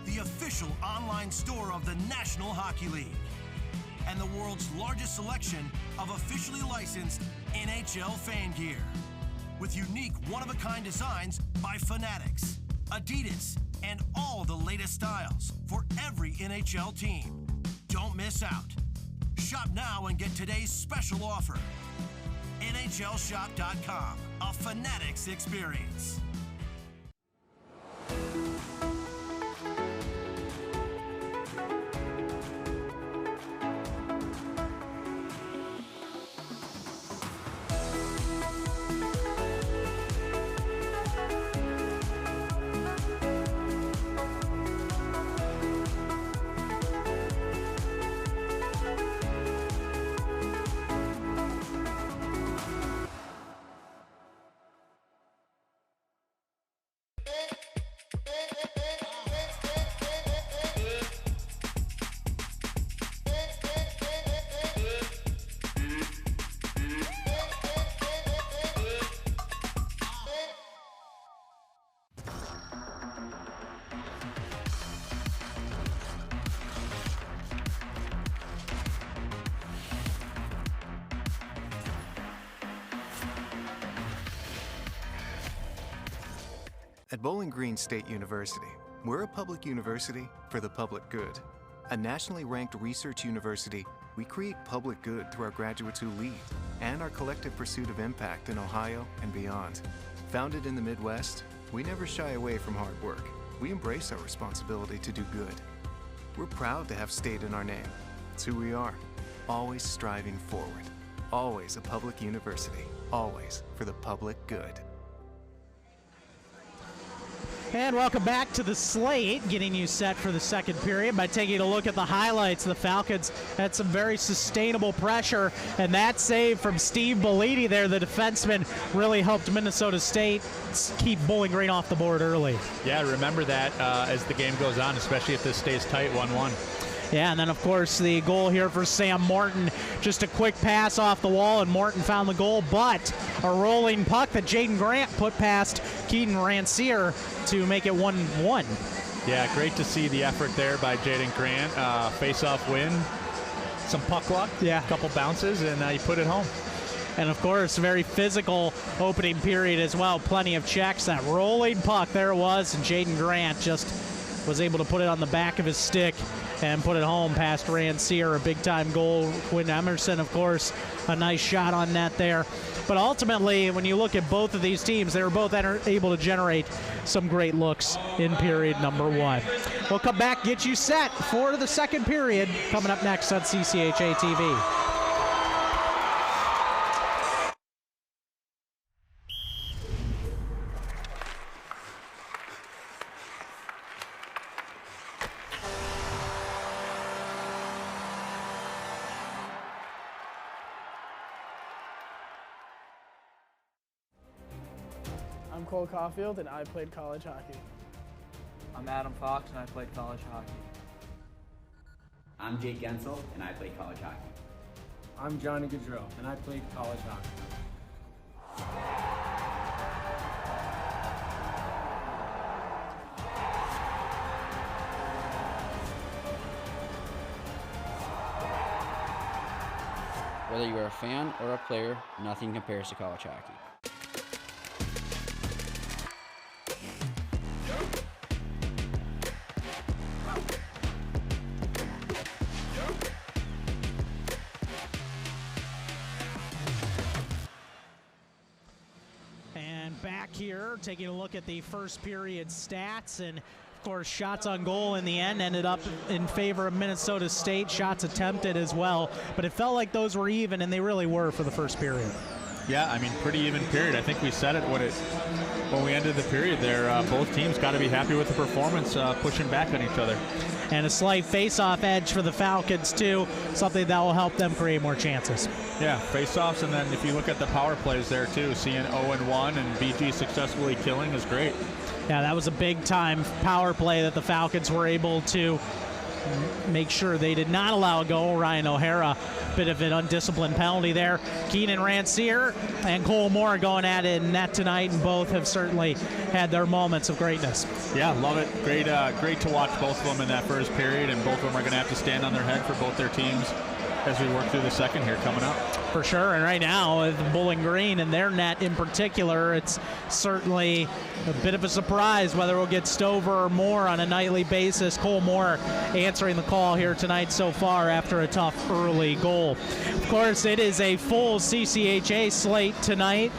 the official online store of the National Hockey League and the world's largest selection of officially licensed NHL fan gear with unique one-of-a-kind designs by Fanatics, Adidas, and all the latest styles for every NHL team. Don't miss out. Shop now and get today's special offer. NHLShop.com, a Fanatics experience. At Bowling Green State University, we're a public university for the public good. A nationally ranked research university, we create public good through our graduates who lead and our collective pursuit of impact in Ohio and beyond. Founded in the Midwest, we never shy away from hard work. We embrace our responsibility to do good. We're proud to have state in our name. It's who we are, always striving forward. Always a public university, always for the public good. And welcome back to the slate, getting you set for the second period by taking a look at the highlights. The Falcons had some very sustainable pressure, and that save from Steve Belidi there, the defenseman, really helped Minnesota State keep Bowling Green off the board early. Yeah, remember that as the game goes on, especially if this stays tight 1-1. Yeah, and then, of course, the goal here for Sam Morton. Just a quick pass off the wall, and Morton found the goal, but a rolling puck that Jaden Grant put past Keaton Rancier to make it 1-1. Yeah, great to see the effort there by Jaden Grant. Face-off win, some puck luck, a couple bounces, and he put it home. And, of course, very physical opening period as well. Plenty of checks. That rolling puck, there it was, and Jaden Grant just was able to put it on the back of his stick and put it home past Rancier. A big-time goal. Quinn Emerson, of course, a nice shot on net there. But ultimately, when you look at both of these teams, they were both able to generate some great looks in period number one. We'll come back, get you set for the second period, coming up next on CCHA TV. I'm Cole Caulfield, and I played college hockey. I'm Adam Fox, and I played college hockey. I'm Jake Gensel, and I played college hockey. I'm Johnny Gaudreau, and I played college hockey. Whether you are a fan or a player, nothing compares to college hockey. Back here, taking a look at the first period stats, and of course shots on goal in the end ended up in favor of Minnesota State. Shots attempted as well, but it felt like those were even, and they really were for the first period. Yeah, I mean, pretty even period. I think we said it when we ended the period there. Both teams got to be happy with the performance, pushing back on each other. And a slight face-off edge for the Falcons, too, something that will help them create more chances. Yeah, face-offs, and then if you look at the power plays there, too, seeing 0-1 and BG successfully killing is great. Yeah, that was a big-time power play that the Falcons were able to make sure they did not allow a goal. Ryan O'Hara, bit of an undisciplined penalty there. Keenan Rancier and Cole Moore going at it in net tonight, and both have certainly had their moments of greatness. Yeah, love it. Great to watch both of them in that first period, and both of them are going to have to stand on their head for both their teams as we work through the second here coming up. For sure, and right now with Bowling Green and their net in particular, it's certainly a bit of a surprise whether we'll get Stover or Moore on a nightly basis. Cole Moore answering the call here tonight so far after a tough early goal. Of course, it is a full CCHA slate tonight,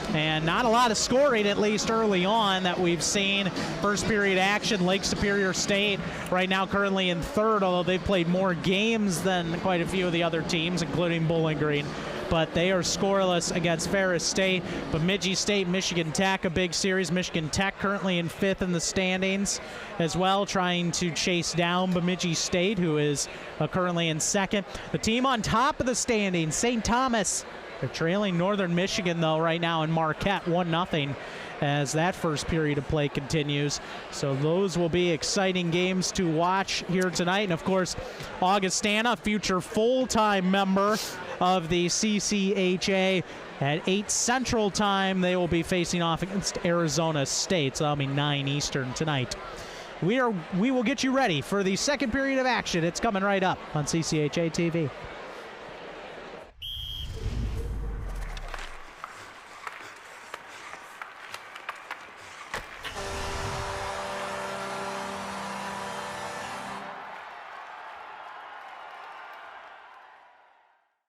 and not a lot of scoring, at least early on, that we've seen. First period action, Lake Superior State right now currently in third, although they've played more games than quite a few of the other teams, including Bowling Green. But they are scoreless against Ferris State. Bemidji State, Michigan Tech, a big series. Michigan Tech currently in fifth in the standings as well, trying to chase down Bemidji State, who is currently in second. The team on top of the standings, St. Thomas, They're trailing Northern Michigan, though, right now in Marquette, 1-0, as that first period of play continues. So those will be exciting games to watch here tonight. And, of course, Augustana, future full-time member of the CCHA, at 8 Central Time, they will be facing off against Arizona State. So that'll be 9 Eastern tonight. We will get you ready for the second period of action. It's coming right up on CCHA TV.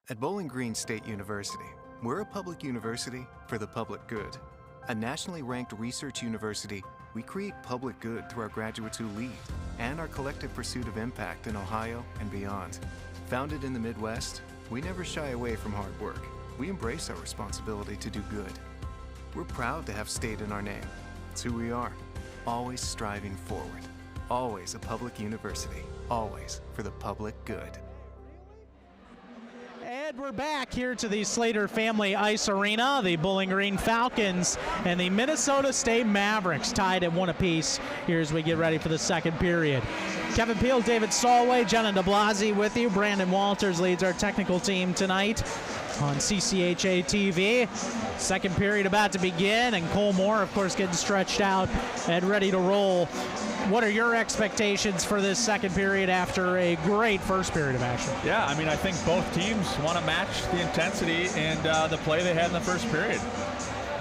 At Bowling Green State University, we're a public university for the public good. A nationally ranked research university, we create public good through our graduates who lead and our collective pursuit of impact in Ohio and beyond. Founded in the Midwest, we never shy away from hard work. We embrace our responsibility to do good. We're proud to have state in our name. It's who we are, always striving forward. Always a public university, always for the public good. And we're back here to the Slater Family Ice Arena. The Bowling Green Falcons and the Minnesota State Mavericks tied at 1 apiece here as we get ready for the second period. Kevin Peel, David Solway, Jenna DeBlasi with you. Brandon Walters leads our technical team tonight on CCHA TV. Second period about to begin, and Cole Moore, of course, getting stretched out and ready to roll. What are your expectations for this second period after a great first period of action? Yeah, I mean, I think both teams want to match the intensity and the play they had in the first period.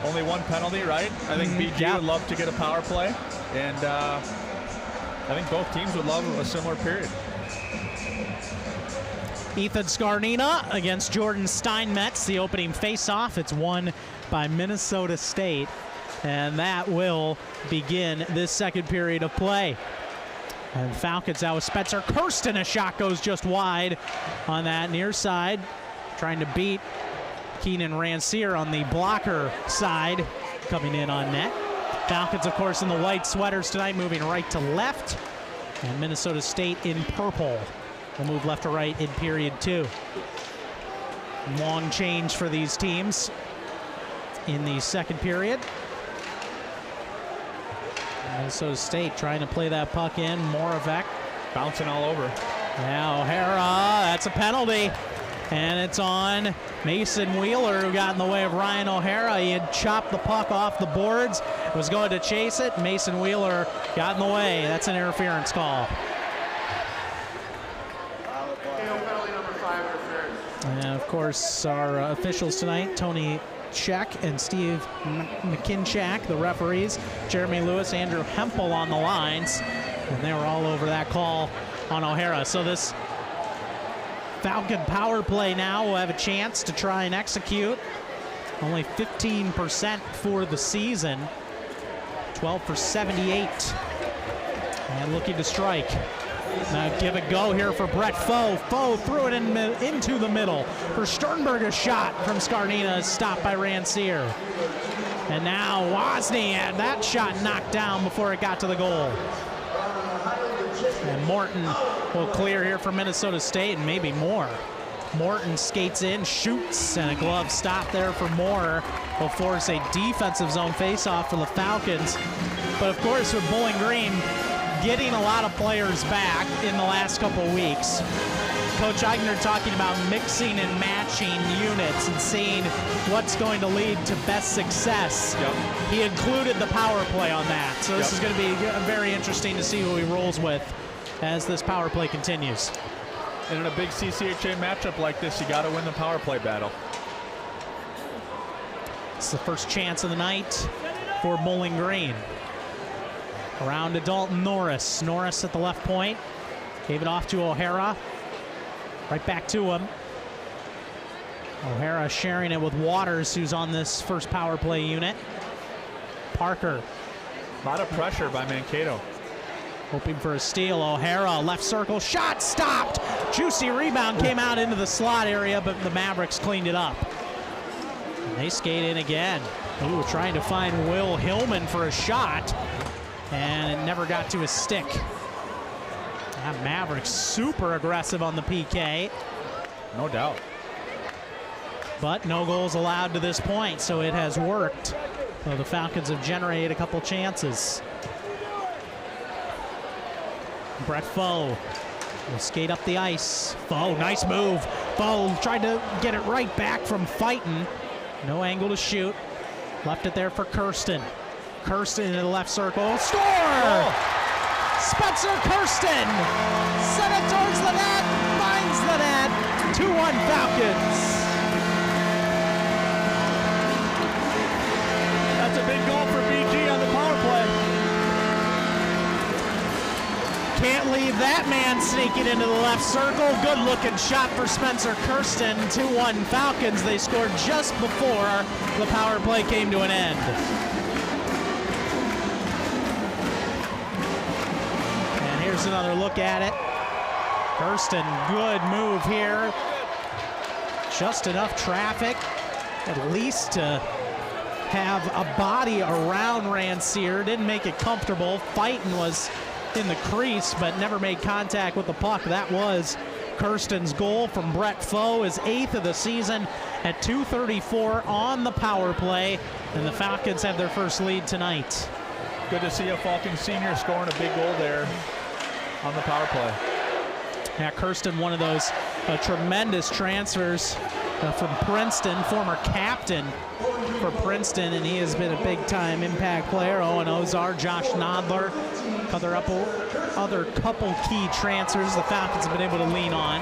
Only one penalty, right? I think BG would love to get a power play, and I think both teams would love a similar period. Ethan Skarnina against Jordan Steinmetz, the opening face-off. It's won by Minnesota State, and that will begin this second period of play. And Falcons out with Spencer Kirsten. A shot goes just wide on that near side, trying to beat Keenan Rancier on the blocker side, coming in on net. Falcons, of course, in the white sweaters tonight, moving right to left, and Minnesota State in purple will move left to right in period 2. Long change for these teams in the second period. Minnesota State trying to play that puck in. Moravec bouncing all over. Now O'Hara, that's a penalty. And it's on Mason Wheeler, who got in the way of Ryan O'Hara. He had chopped the puck off the boards, was going to chase it. Mason Wheeler got in the way. That's an interference call. And of course, our officials tonight, Tony Check and Steve McKinchak, the referees, Jeremy Lewis, Andrew Hempel on the lines, and they were all over that call on O'Hara. So this Falcon power play now will have a chance to try and execute. Only 15% for the season, 12 for 78, and looking to strike. Now give it go here for Brett Foe. Foe threw it into the middle. For Sternberg, a shot from Skarnina is stopped by Rancier. And now Wozni had that shot knocked down before it got to the goal. And Morton will clear here for Minnesota State, and maybe more. Morton skates in, shoots, and a glove stop there for Moore. Will force a defensive zone faceoff for the Falcons. But of course, with Bowling Green getting a lot of players back in the last couple weeks, Coach Eigner talking about mixing and matching units and seeing what's going to lead to best success. He included the power play on that. So this is going to be very interesting to see who he rolls with as this power play continues. And in a big CCHA matchup like this, you got to win the power play battle. It's the first chance of the night for Bowling Green. Around to Dalton Norris. Norris at the left point. Gave it off to O'Hara. Right back to him. O'Hara sharing it with Waters, who's on this first power play unit. Parker. A lot of pressure by Mankato. Hoping for a steal. O'Hara, left circle, shot stopped. Juicy rebound came out into the slot area, but the Mavericks cleaned it up. And they skate in again. Ooh, trying to find Will Hillman for a shot, and it never got to his stick. That Mavericks super aggressive on the PK. No doubt. but no goals allowed to this point, so it has worked. So the Falcons have generated a couple chances. Brett Foe will skate up the ice. Foe, nice move. Foe tried to get it right back from fighting. No angle to shoot. Left it there for Kirsten. Kirsten into the left circle. Score! Oh. Spencer Kirsten sent it towards the net. Finds the net. 2-1 Falcons. That's a big goal for BG on the power play. Can't leave that man sneaking into the left circle. Good looking shot for Spencer Kirsten. 2-1 Falcons. They scored just before the power play came to an end. And here's another look at it. Kirsten, good move here. Just enough traffic, at least to have a body around Rancier. Didn't make it comfortable. Fighting was in the crease, but never made contact with the puck. That was Kirsten's goal from Brett Foe, his 8th of the season at 2:34 on the power play, and the Falcons have their first lead tonight. Good to see a Falcons senior scoring a big goal there on the power play. Yeah, Kirsten, one of those tremendous transfers from Princeton, former captain for Princeton, and he has been a big-time impact player. Owen Ozar, Josh Nodler, other couple key transfers the Falcons have been able to lean on.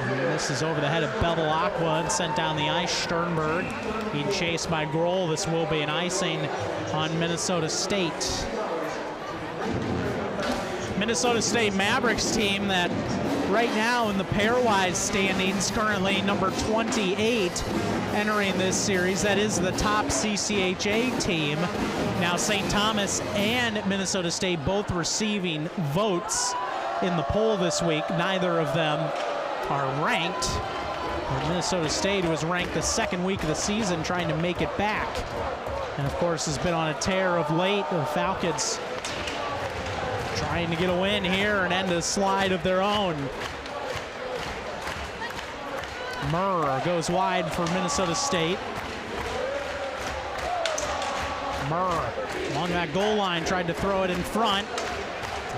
And this is over the head of Bevel Aqua and sent down the ice. Sternberg being chased by Grohl. This will be an icing on Minnesota State. Minnesota State Mavericks team that right now in the pairwise standings, currently number 28 entering this series. That is the top CCHA team. Now St. Thomas and Minnesota State both receiving votes in the poll this week. Neither of them are ranked. And Minnesota State was ranked the second week of the season, trying to make it back. And of course has been on a tear of late. The Falcons trying to get a win here and end a slide of their own. Murr goes wide for Minnesota State. Murr along that goal line tried to throw it in front,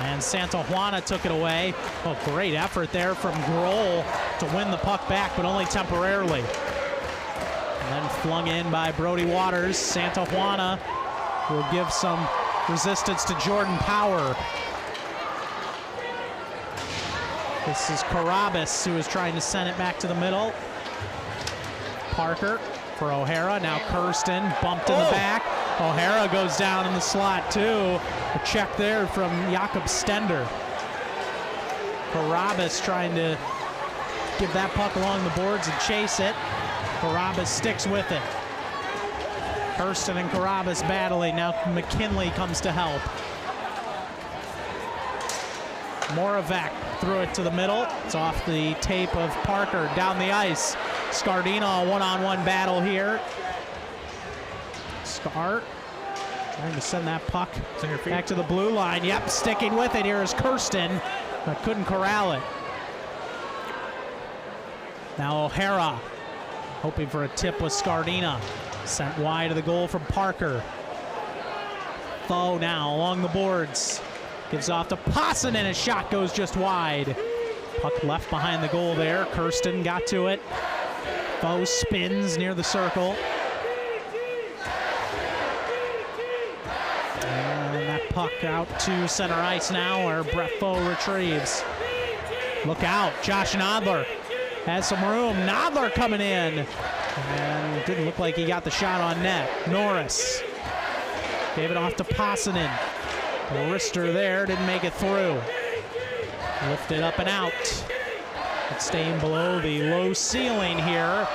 and Santa Juana took it away. Oh, great effort there from Grohl to win the puck back, but only temporarily. And then flung in by Brody Waters. Santa Juana will give some resistance to Jordan Power. This is Carabas, who is trying to send it back to the middle. Parker for O'Hara. Now Kirsten bumped in the back. O'Hara goes down in the slot too. A check there from Jakob Stender. Carabas trying to give that puck along the boards and chase it. Carabas sticks with it. Kirsten and Carabas battling. Now McKinley comes to help. Moravec threw it to the middle. It's off the tape of Parker down the ice. Scardino, a one-on-one battle here. Scar trying to send that puck back to the blue line. Yep, sticking with it here is Kirsten, but couldn't corral it. Now O'Hara hoping for a tip with Scardina. Sent wide of the goal from Parker. Foe now along the boards. Gives off to Posson, and his shot goes just wide. Puck left behind the goal there. Kirsten got to it. Foe spins near the circle. And that puck out to center ice now, where Brett Foe retrieves. Look out, Josh Nodler has some room. Nodler coming in. And didn't look like he got the shot on net. Norris gave it off to Possonen. Wrister there, didn't make it through. Lifted up and out. It's staying below the low ceiling here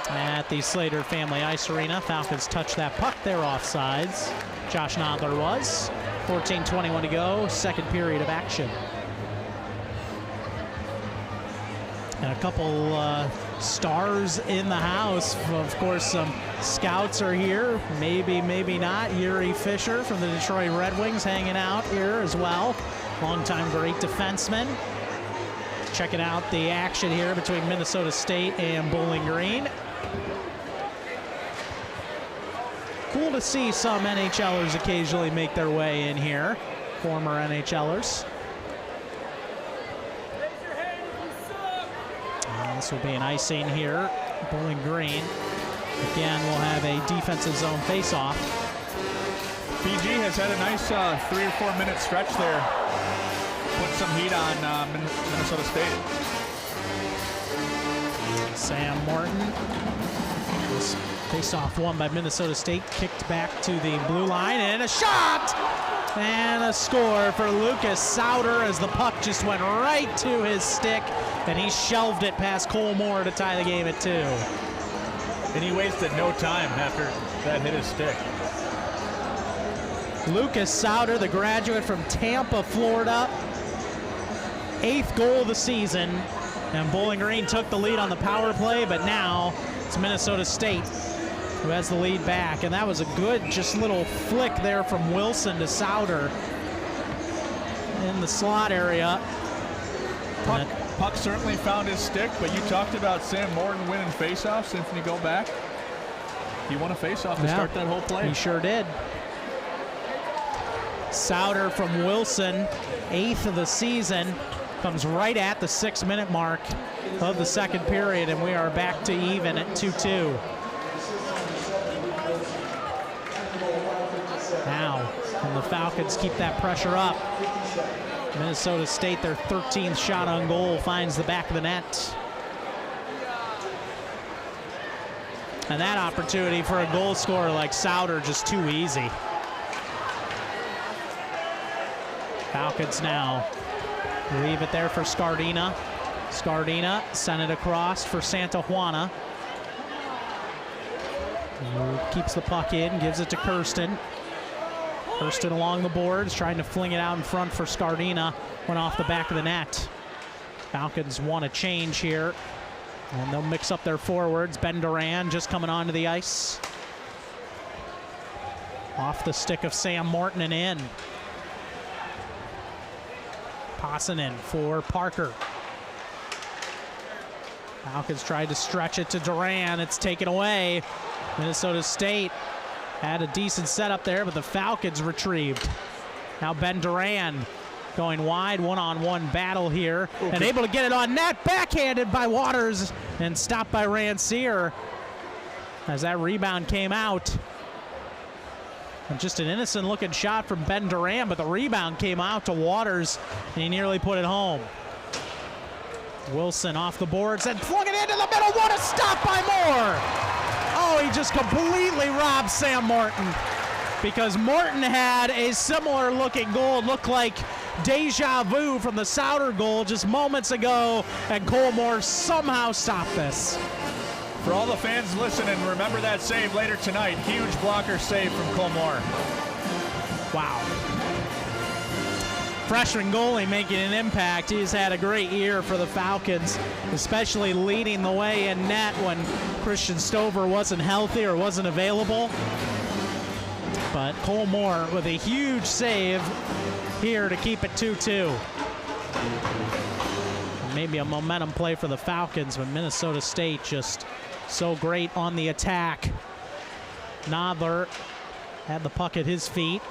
at the Slater Family Ice Arena. Falcons touched that puck there offsides. Josh Nodler was. 14:21 to go, second period of action. And a couple stars in the house. Of course, some scouts are here. Maybe, maybe not. Yuri Fisher from the Detroit Red Wings hanging out here as well. Longtime great defenseman. checking out the action here between Minnesota State and Bowling Green. Cool to see some NHLers occasionally make their way in here, former NHLers. This will be an icing here. Bowling Green, again, will have a defensive zone face-off. BG has had a nice 3 or 4 minute stretch there. Put some heat on Minnesota State. Sam Morton. This face-off won by Minnesota State, kicked back to the blue line, and a shot! And a score for Lucas Sauter as the puck just went right to his stick, and he shelved it past Cole Moore to tie the game at 2. And he wasted no time after that hit his stick. Lucas Sauter, the graduate from Tampa, Florida. 8th goal of the season. And Bowling Green took the lead on the power play, but now it's Minnesota State who has the lead back. And that was a good just little flick there from Wilson to Sauter in the slot area. Puck certainly found his stick, but you talked about Sam Morton winning faceoffs. If you go back, he won a faceoff to start that whole play. He sure did. Sauter from Wilson, 8th of the season, comes right at the 6-minute mark of the second period, and we are back to even at 2-2. Now, can the Falcons keep that pressure up? Minnesota State, their 13th shot on goal, finds the back of the net. And that opportunity for a goal scorer like Sauter just too easy. Falcons now leave it there for Scardina. Scardina sent it across for Santa Juana. Keeps the puck in, gives it to Kirsten. Kirsten along the boards, trying to fling it out in front for Scardina. Went off the back of the net. Falcons want a change here, and they'll mix up their forwards. Ben Duran just coming onto the ice. Off the stick of Sam Morton and in. Passanen for Parker. Falcons tried to stretch it to Duran. It's taken away. Minnesota State had a decent setup there, but the Falcons retrieved. Now Ben Duran going wide, one-on-one battle here, and able to get it on net, backhanded by Waters, and stopped by Rancier as that rebound came out. And just an innocent-looking shot from Ben Duran, but the rebound came out to Waters, and he nearly put it home. Wilson off the boards and flung it into the middle. What a stop by Moore! Oh, he just completely robbed Sam Morton, because Morton had a similar looking goal. It looked like deja vu from the Sauter goal just moments ago, and Cole Moore somehow stopped this. For all the fans listening, remember that save later tonight. Huge blocker save from Cole Moore. Wow. Freshman goalie making an impact. He's had a great year for the Falcons, especially leading the way in net when Christian Stover wasn't healthy or wasn't available. But Cole Moore with a huge save here to keep it 2-2. Maybe a momentum play for the Falcons, but Minnesota State just so great on the attack. Nodler had the puck at his feet.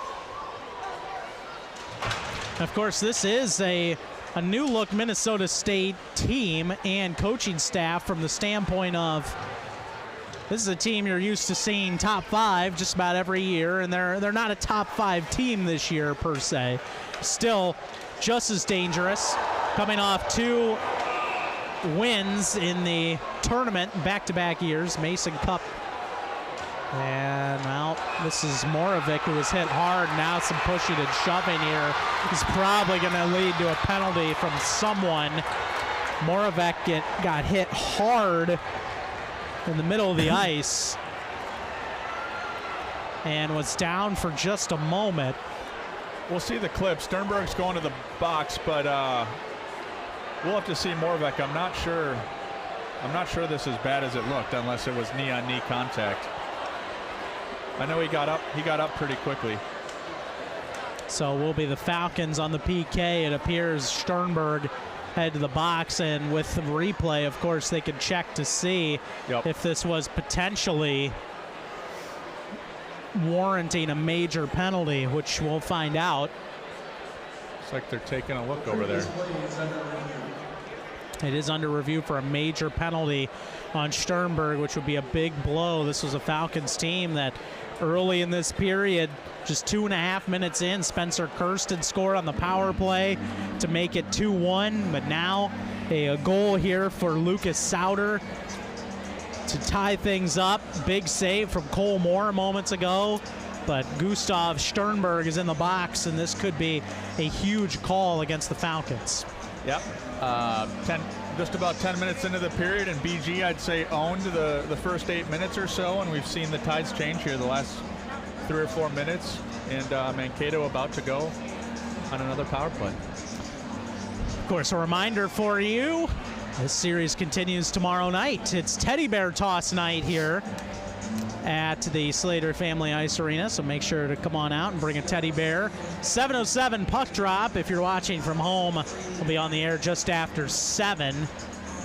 Of course, this is a new look Minnesota State team and coaching staff from the standpoint of this is a team you're used to seeing top 5 just about every year, and they're not a top 5 team this year per se. Still just as dangerous, coming off 2 wins in the tournament back-to-back years, Mason Cup. And now this is Moravec, who was hit hard. Now some pushing and shoving here is probably going to lead to a penalty from someone. Moravec got hit hard in the middle of the ice and was down for just a moment. We'll see the clip. Sternberg's going to the box, but we'll have to see Moravec. I'm not sure this is as bad as it looked, unless it was knee-on-knee contact. I know he got up pretty quickly. So will be the Falcons on the PK. It appears Sternberg head to the box, and with the replay, of course, they could check to see if this was potentially warranting a major penalty, which we'll find out. Looks like they're taking a look over there. It is under review for a major penalty on Sternberg, which would be a big blow. This was a Falcons team that early in this period, just 2.5 minutes in, Spencer Kirsten scored on the power play to make it 2-1. But now a goal here for Lucas Sauter to tie things up. Big save from Cole Moore moments ago. But Gustav Sternberg is in the box, and this could be a huge call against the Falcons. Yep. Just about 10 minutes into the period, and BG, I'd say, owned the first 8 minutes or so, and we've seen the tides change here the last 3 or 4 minutes, and Mankato about to go on another power play. Of course, a reminder for you, this series continues tomorrow night. It's teddy bear toss night here at the Slater Family Ice Arena, so make sure to come on out and bring a teddy bear. 7:07 puck drop. If you're watching from home, we'll be on the air just after 7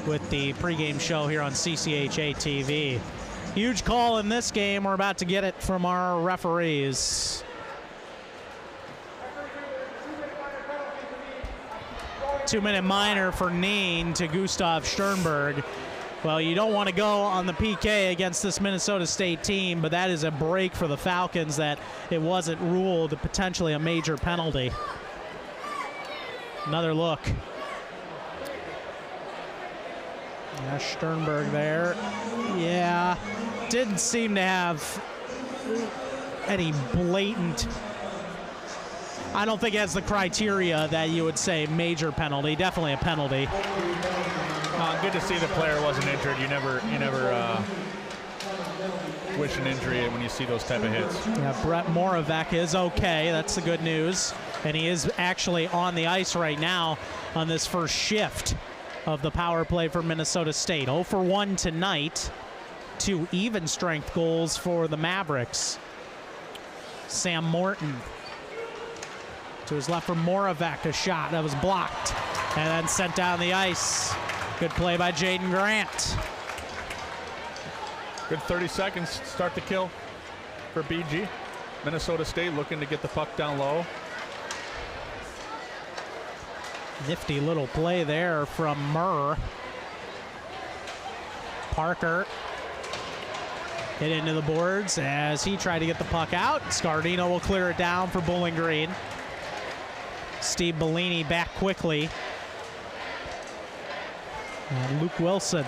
with the pregame show here on CCHA TV. Huge call in this game. We're about to get it from our referees. Two-minute minor for Neen to Gustav Sternberg. Well, you don't want to go on the PK against this Minnesota State team, but that is a break for the Falcons that it wasn't ruled potentially a major penalty. Another look. Yeah, Sternberg there. Yeah, didn't seem to have any blatant. I don't think it has the criteria that you would say major penalty. Definitely a penalty. Good to see the player wasn't injured. You never wish an injury when you see those type of hits. Yeah, Brett Moravec is okay. That's the good news. And he is actually on the ice right now on this first shift of the power play for Minnesota State. 0 for 1 tonight. 2 even strength goals for the Mavericks. Sam Morton to his left for Moravec. A shot that was blocked and then sent down the ice. Good play by Jaden Grant. Good 30 seconds to start the kill for BG. Minnesota State looking to get the puck down low. Nifty little play there from Murr. Parker hit into the boards as he tried to get the puck out. Scardino will clear it down for Bowling Green. Steve Bellini back quickly. And Luke Wilson.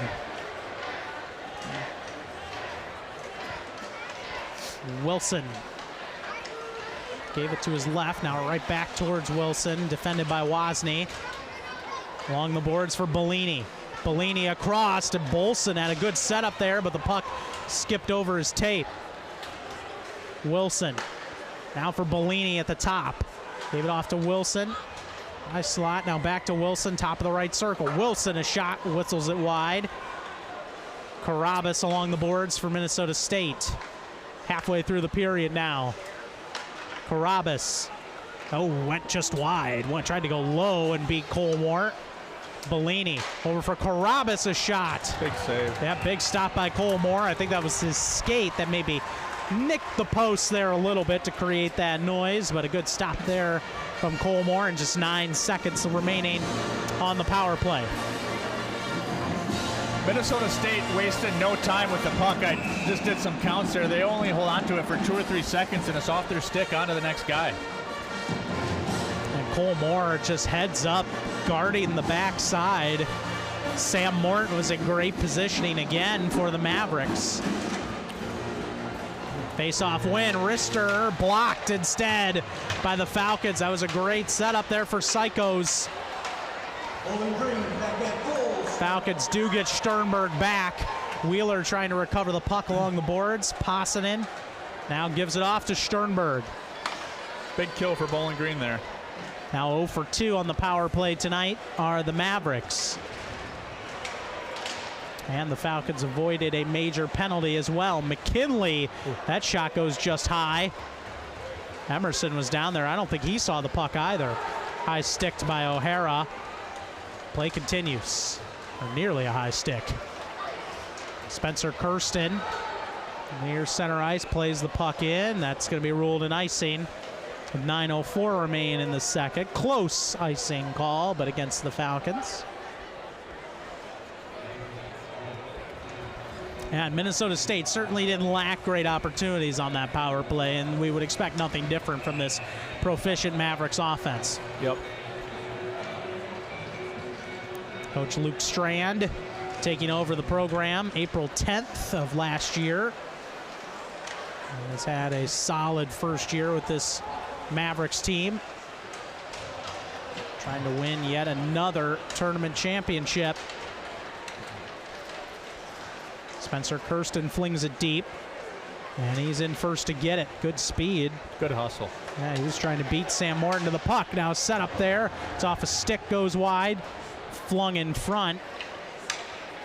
Wilson gave it to his left, now right back towards Wilson, defended by Wozni. Along the boards for Bellini. Bellini across to Bolson, had a good setup there, but the puck skipped over his tape. Wilson, now for Bellini at the top. Gave it off to Wilson. Nice slot, now back to Wilson, top of the right circle. Wilson, a shot, whistles it wide. Carabas along the boards for Minnesota State. Halfway through the period now. Carabas, went just wide. Tried to go low and beat Cole Moore. Bellini over for Carabas, a shot. Big save. Yeah, big stop by Cole Moore. I think that was his skate that maybe nicked the post there a little bit to create that noise, but a good stop there from Cole Moore, and just 9 seconds remaining on the power play. Minnesota State wasted no time with the puck. I just did some counts there. They only hold on to it for 2 or 3 seconds, and it's off their stick onto the next guy. And Cole Moore just heads up, guarding the backside. Sam Morton was in great positioning again for the Mavericks. Face-off win. Rister blocked instead by the Falcons. That was a great setup there for Psychos. Falcons do get Sternberg back. Wheeler trying to recover the puck along the boards. Passanen now gives it off to Sternberg. Big kill for Bowling Green there. Now 0 for 2 on the power play tonight are the Mavericks. And the Falcons avoided a major penalty as well. McKinley, that shot goes just high. Emerson was down there. I don't think he saw the puck either. High sticked by O'Hara. Play continues. Or nearly a high stick. Spencer Kirsten near center ice plays the puck in. That's going to be ruled an icing. With 9:04 remain in the second. Close icing call, but against the Falcons. And Minnesota State certainly didn't lack great opportunities on that power play, and we would expect nothing different from this proficient Mavericks offense. Yep. Coach Luke Strand taking over the program April 10th of last year. And has had a solid first year with this Mavericks team. Trying to win yet another tournament championship. Spencer Kirsten flings it deep, and he's in first to get it. Good speed. Good hustle. Yeah, he was trying to beat Sam Morton to the puck. Now set up there. It's off a stick, goes wide. Flung in front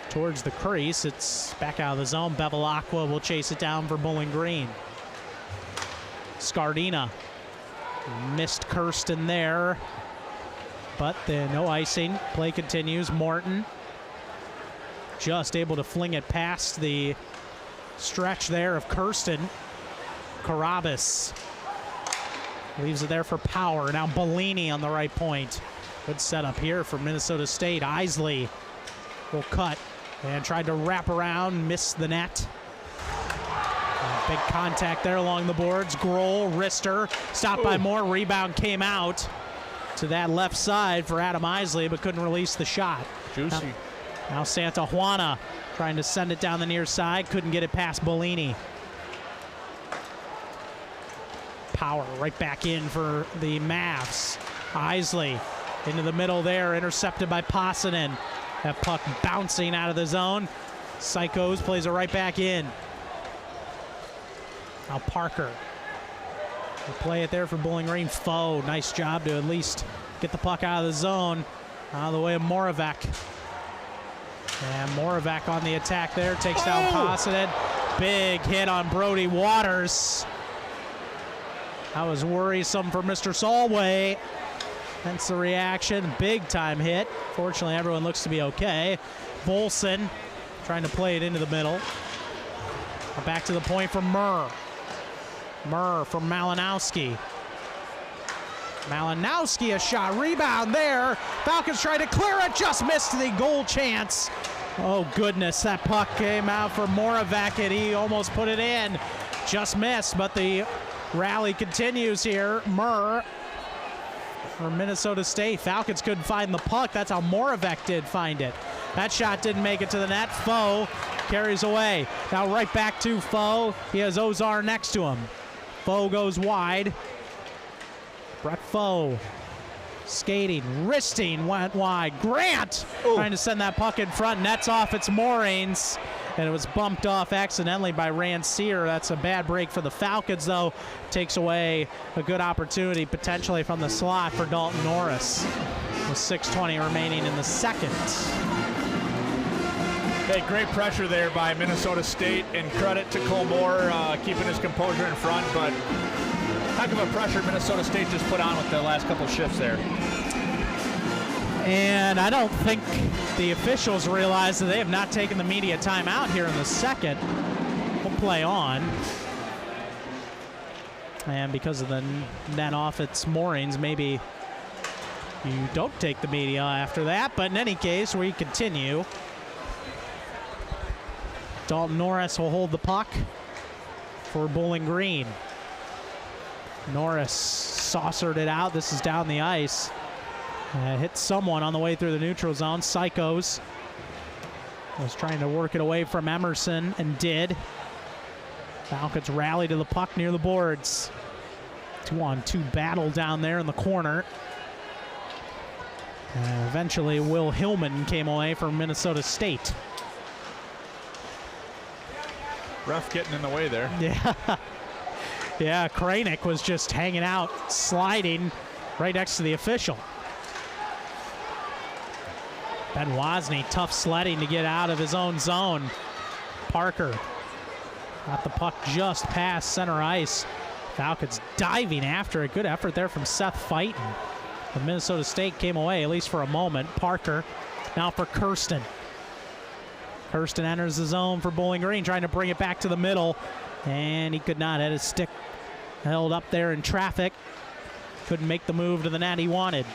towards the crease. It's back out of the zone. Bevilacqua will chase it down for Bowling Green. Scardina missed Kirsten there, but no icing. Play continues. Morton just able to fling it past the stretch there of Kirsten. Carabas leaves it there for Power. Now Bellini on the right point. Good setup here for Minnesota State. Isley will cut and tried to wrap around, missed the net. Big contact there along the boards. Grohl, wrister, stopped by Moore. Rebound came out to that left side for Adam Isley, but couldn't release the shot. Juicy. Now Santa Juana trying to send it down the near side. Couldn't get it past Bellini. Power right back in for the Mavs. Isley into the middle there, intercepted by Possanen. That puck bouncing out of the zone. Psychos plays it right back in. Now Parker will play it there for Bowling Green. Foe, nice job to at least get the puck out of the zone. Out of the way of Moravec. And Moravec on the attack there, takes down Possanen. Big hit on Brody Waters. That was worrisome for Mr. Solway. Hence the reaction, big time hit. Fortunately, everyone looks to be okay. Bolson trying to play it into the middle. Back to the point for Murr. Murr from Malinowski. Malinowski, a shot, rebound there. Falcons trying to clear it, just missed the goal chance. Oh goodness, that puck came out for Moravec and he almost put it in. Just missed, but the rally continues here. Murr for Minnesota State. Falcons couldn't find the puck. That's how Moravec did find it. That shot didn't make it to the net. Foe carries away. Now right back to Foe. He has Ozar next to him. Foe goes wide. Brett Foe skating, wristing, went wide. Grant trying to send that puck in front. Nets off its moorings. And it was bumped off accidentally by Rancier. That's a bad break for the Falcons, though. Takes away a good opportunity potentially from the slot for Dalton Norris. With 6:20 remaining in the second. Hey, great pressure there by Minnesota State, and credit to Cole Moore keeping his composure in front, but heck of a pressure Minnesota State just put on with the last couple shifts there. And I don't think the officials realize that they have not taken the media timeout here in the second. We'll play on. And because of the net off its moorings, maybe you don't take the media after that. But in any case, we continue. Dalton Norris will hold the puck for Bowling Green. Norris saucered it out. This is down the ice. Hit someone on the way through the neutral zone. Psychos was trying to work it away from Emerson and did. Falcons rally to the puck near the boards. 2-on-2 battle down there in the corner. Eventually, Will Hillman came away from Minnesota State. Ref getting in the way there. Yeah. Yeah, Kranick was just hanging out, sliding right next to the official. Ben Wozni, tough sledding to get out of his own zone. Parker got the puck just past center ice. Falcons diving after it. Good effort there from Seth Fighton. But Minnesota State came away, at least for a moment. Parker now for Kirsten. Kirsten enters the zone for Bowling Green, trying to bring it back to the middle, and he could not. Had his stick held up there in traffic. Couldn't make the move to the net he wanted.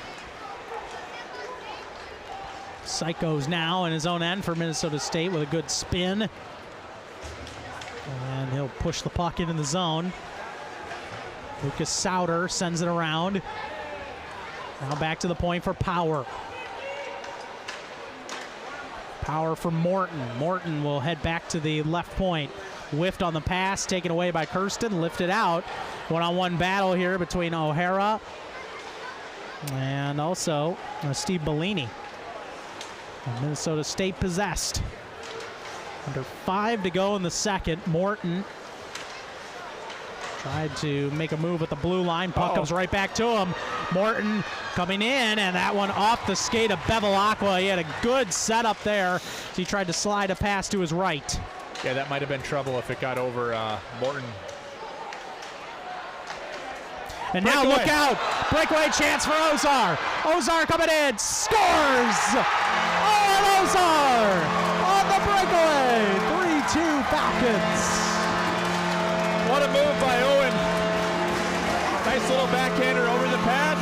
Psychos now in his own end for Minnesota State with a good spin. And he'll push the puck into the zone. Lucas Sauter sends it around. Now back to the point for Power. Power for Morton. Morton will head back to the left point. Whiffed on the pass, taken away by Kirsten, lifted out. One-on-one battle here between O'Hara and also Steve Bellini. And Minnesota State possessed. Under 5 to go in the second. Morton tried to make a move at the blue line. Puck comes right back to him. Morton coming in, and that one off the skate of Bevilacqua. He had a good setup there. He tried to slide a pass to his right. Yeah, that might have been trouble if it got over Morton. And now look out! Breakaway chance for Ozar. Ozar coming in, scores! Owen Ozar on the breakaway. 3-2 Falcons. What a move by Owen. Nice little backhander over the pad.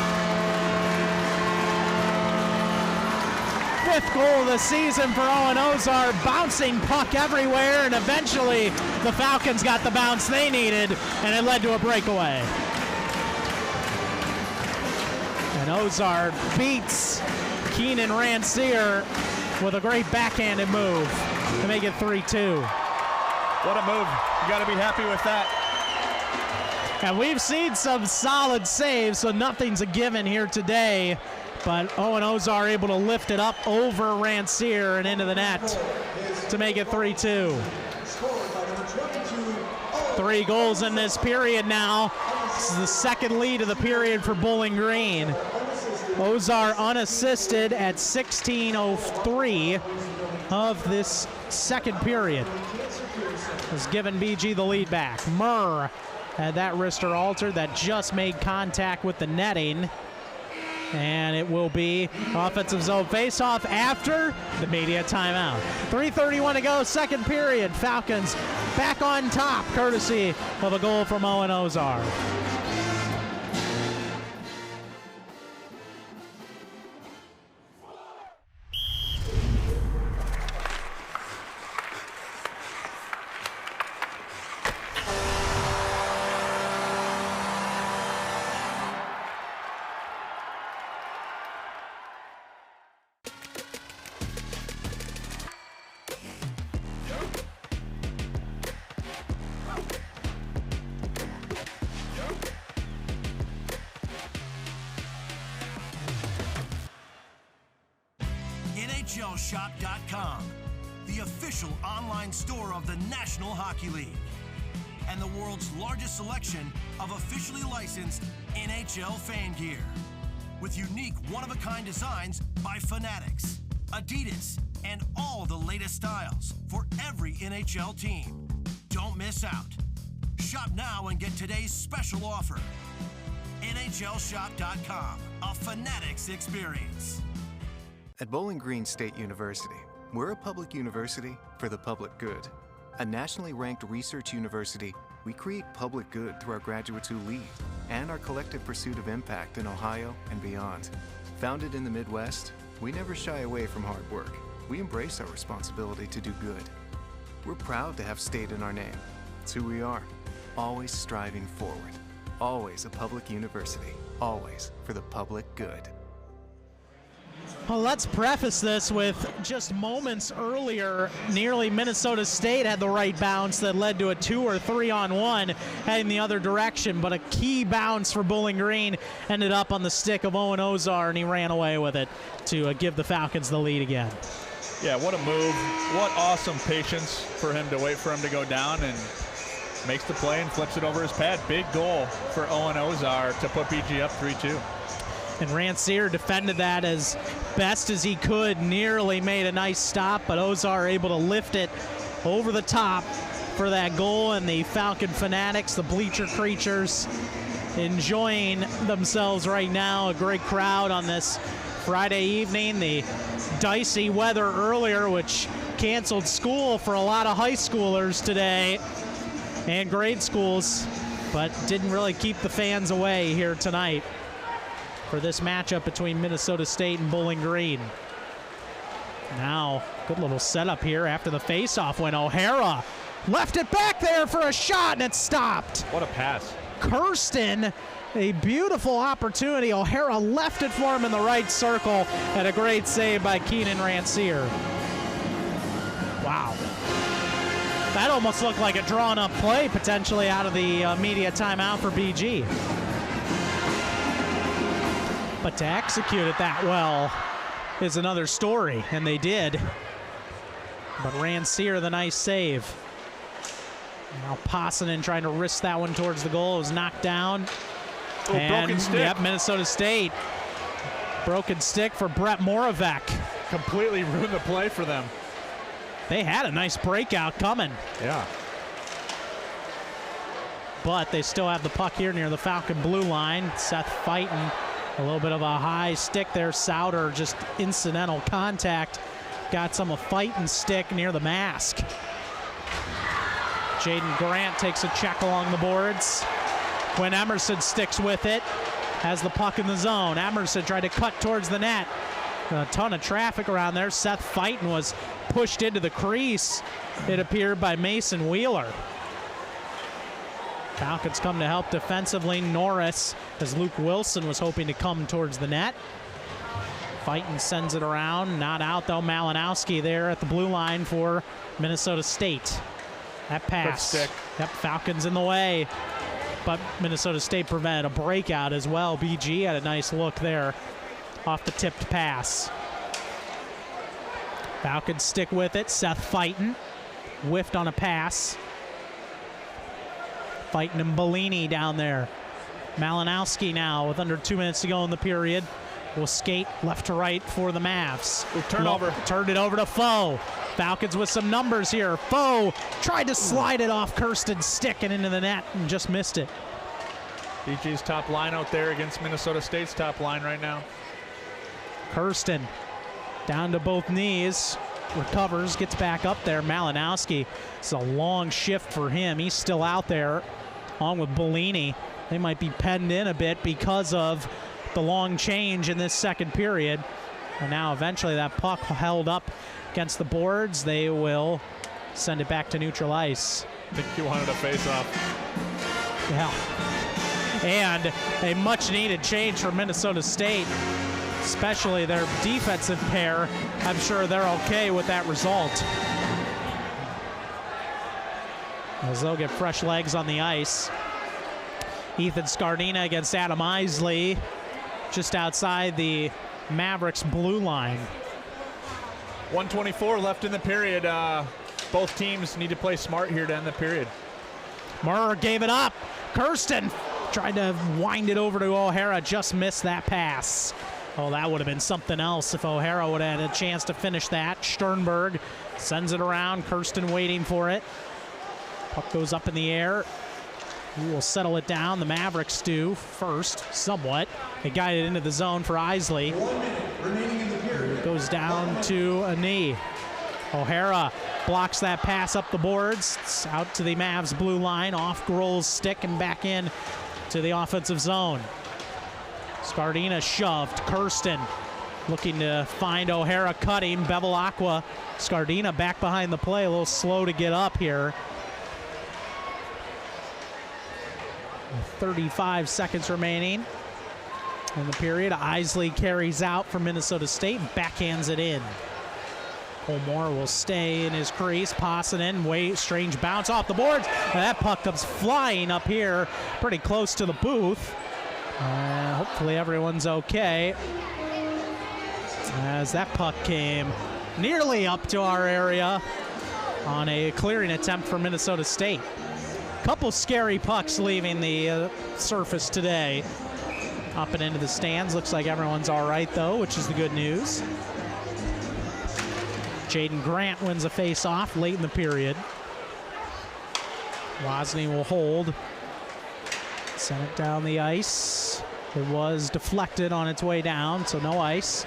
5th goal of the season for Owen Ozar. Bouncing puck everywhere, and eventually the Falcons got the bounce they needed, and it led to a breakaway. And Ozar beats Keenan Rancier with a great backhanded move to make it 3-2. What a move. You got to be happy with that. And we've seen some solid saves, so nothing's a given here today. But Owen Ozar able to lift it up over Rancier and into the net to make it 3-2. 3 goals in this period now. This is the second lead of the period for Bowling Green. Ozar unassisted at 16:03 of this second period. Has given BG the lead back. Murr had that wrister altered that just made contact with the netting. And it will be offensive zone faceoff after the media timeout. 3:31 to go, second period. Falcons back on top, courtesy of a goal from Owen Ozar. NHLShop.com, the official online store of the National Hockey League, and the world's largest selection of officially licensed NHL fan gear, with unique one-of-a-kind designs by Fanatics, Adidas, and all the latest styles for every NHL team. Don't miss out. Shop now and get today's special offer. NHLShop.com, a Fanatics experience. At Bowling Green State University, we're a public university for the public good. A nationally ranked research university, we create public good through our graduates who lead and our collective pursuit of impact in Ohio and beyond. Founded in the Midwest, we never shy away from hard work. We embrace our responsibility to do good. We're proud to have state in our name. It's who we are, always striving forward. Always a public university, always for the public good. Well, let's preface this with just moments earlier, nearly Minnesota State had the right bounce that led to a 2 or 3-on-1 heading the other direction, but a key bounce for Bowling Green ended up on the stick of Owen Ozar, and he ran away with it to give the Falcons the lead again. Yeah, what a move. What awesome patience for him to wait for him to go down, and makes the play and flips it over his pad. Big goal for Owen Ozar to put BG up 3-2. And Rancier defended that as best as he could, nearly made a nice stop, but Ozar able to lift it over the top for that goal, and the Falcon Fanatics, the bleacher creatures, enjoying themselves right now. A great crowd on this Friday evening. The dicey weather earlier, which canceled school for a lot of high schoolers today and grade schools, but didn't really keep the fans away here tonight for this matchup between Minnesota State and Bowling Green. Now, good little setup here after the faceoff when O'Hara left it back there for a shot and it stopped. What a pass. Kirsten, a beautiful opportunity. O'Hara left it for him in the right circle, and a great save by Keenan Rancier. Wow. That almost looked like a drawn-up play, potentially out of the media timeout for BG. But to execute it that well is another story, and they did. But Rancier, the nice save. Now Possanen trying to risk that one towards the goal. It was knocked down. Broken stick. Yep, Minnesota State. Broken stick for Brett Moravec. Completely ruined the play for them. They had a nice breakout coming. Yeah. But they still have the puck here near the Falcon blue line. Seth fighting. A little bit of a high stick there. Souter, just incidental contact. Got some of fighting stick near the mask. Jaden Grant takes a check along the boards. Quinn Emerson sticks with it. Has the puck in the zone. Emerson tried to cut towards the net. A ton of traffic around there. Seth Fighton was pushed into the crease, it appeared, by Mason Wheeler. Falcons come to help defensively. Norris, as Luke Wilson was hoping to come towards the net. Fighton sends it around. Not out, though. Malinowski there at the blue line for Minnesota State. That pass. Good stick. Yep, Falcons in the way. But Minnesota State prevented a breakout as well. BG had a nice look there off the tipped pass. Falcons stick with it. Seth Fighton whiffed on a pass. Fighton and Bellini down there. Malinowski now with under 2 minutes to go in the period will skate left to right for the Mavs. Turnover. Turned it over to Foe. Falcons with some numbers here. Foe tried to slide it off Kirsten's stick and into the net and just missed it. BG's top line out there against Minnesota State's top line right now. Kirsten down to both knees. Recovers, gets back up there. Malinowski, it's a long shift for him. He's still out there along with Bellini. They might be penned in a bit because of the long change in this second period. And now eventually that puck held up against the boards. They will send it back to neutral ice. I think you wanted a face-off. Yeah. And a much-needed change for Minnesota State, especially their defensive pair. I'm sure they're okay with that result, as they'll get fresh legs on the ice. Ethan Scardina against Adam Isley, just outside the Mavericks blue line. 1:24 left in the period. Both teams need to play smart here to end the period. Murr gave it up. Kirsten tried to wind it over to O'Hara, just missed that pass. Oh, that would have been something else if O'Hara would have had a chance to finish that. Sternberg sends it around. Kirsten waiting for it. Puck goes up in the air. Who will settle it down? The Mavericks do first, somewhat. They guide it into the zone for Isley. 1 minute remaining in the period. It goes down to a knee. O'Hara blocks that pass up the boards. It's out to the Mavs blue line, off Grohl's stick and back in to the offensive zone. Scardina shoved. Kirsten looking to find O'Hara cutting. Bevilacqua. Scardina back behind the play, a little slow to get up here. 35 seconds remaining in the period. Isley carries out for Minnesota State, backhands it in. Colmore will stay in his crease. Possanen, strange bounce off the boards. And that puck comes flying up here pretty close to the booth. Hopefully everyone's okay, as that puck came nearly up to our area on a clearing attempt for Minnesota State. Couple scary pucks leaving the surface today. Up and into the stands. Looks like everyone's all right, though, which is the good news. Jaden Grant wins a face-off late in the period. Wozni will hold. Sent it down the ice. It was deflected on its way down, so no ice.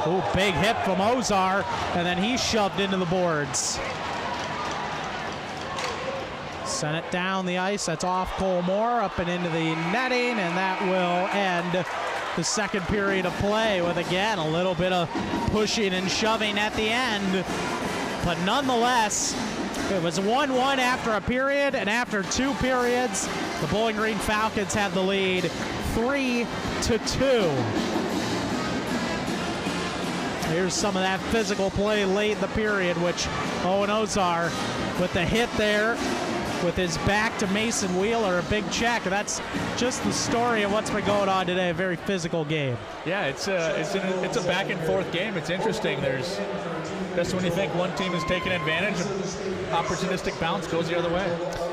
Oh, big hit from Ozar, and then he's shoved into the boards. Sent it down the ice. That's off Cole Moore, up and into the netting, and that will end the second period of play with, again, a little bit of pushing and shoving at the end. But nonetheless, it was 1-1 after a period, and after 2 periods, the Bowling Green Falcons had the lead 3-2. Here's some of that physical play late in the period, which Owen Ozar with the hit there, with his back to Mason Wheeler, a big check. That's just the story of what's been going on today, a very physical game. Yeah, it's a back and forth game. It's interesting. There's just when you think one team is taking advantage, opportunistic bounce goes the other way.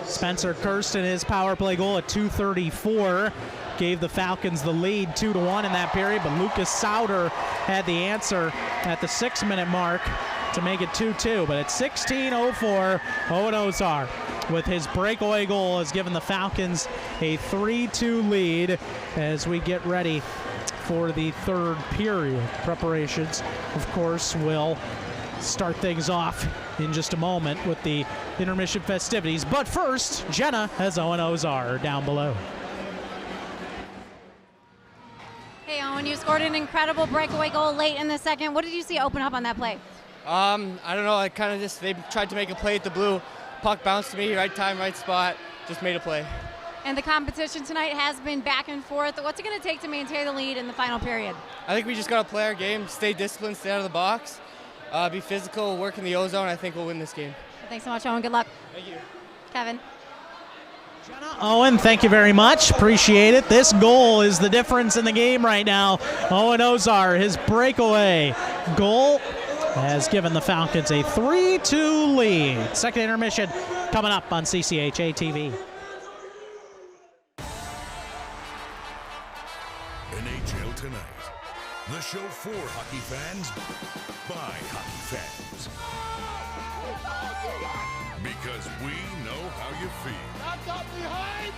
Spencer Kirsten, his power play goal at 2:34, gave the Falcons the lead 2-1 in that period, but Lucas Sauter had the answer at the 6-minute mark to make it 2-2. But at 16:04, Owen Ozar with his breakaway goal has given the Falcons a 3-2 lead as we get ready for the third period. Preparations, of course, will start things off in just a moment with the intermission festivities. But first, Jenna has Owen Ozar down below. Hey, Owen, you scored an incredible breakaway goal late in the second. What did you see open up on that play? I don't know. I kind of just, they tried to make a play at the blue. Puck bounced to me, right time, right spot. Just made a play. And the competition tonight has been back and forth. What's it going to take to maintain the lead in the final period? I think we just got to play our game, stay disciplined, stay out of the box, be physical, work in the O-zone. I think we'll win this game. Thanks so much, Owen. Good luck. Thank you. Kevin. Owen, thank you very much. Appreciate it. This goal is the difference in the game right now. Owen Ozar, his breakaway goal has given the Falcons a 3-2 lead. Second intermission coming up on CCHA TV. NHL Tonight, the show for hockey fans by hockey fans. Because we know how you feel. That's up behind!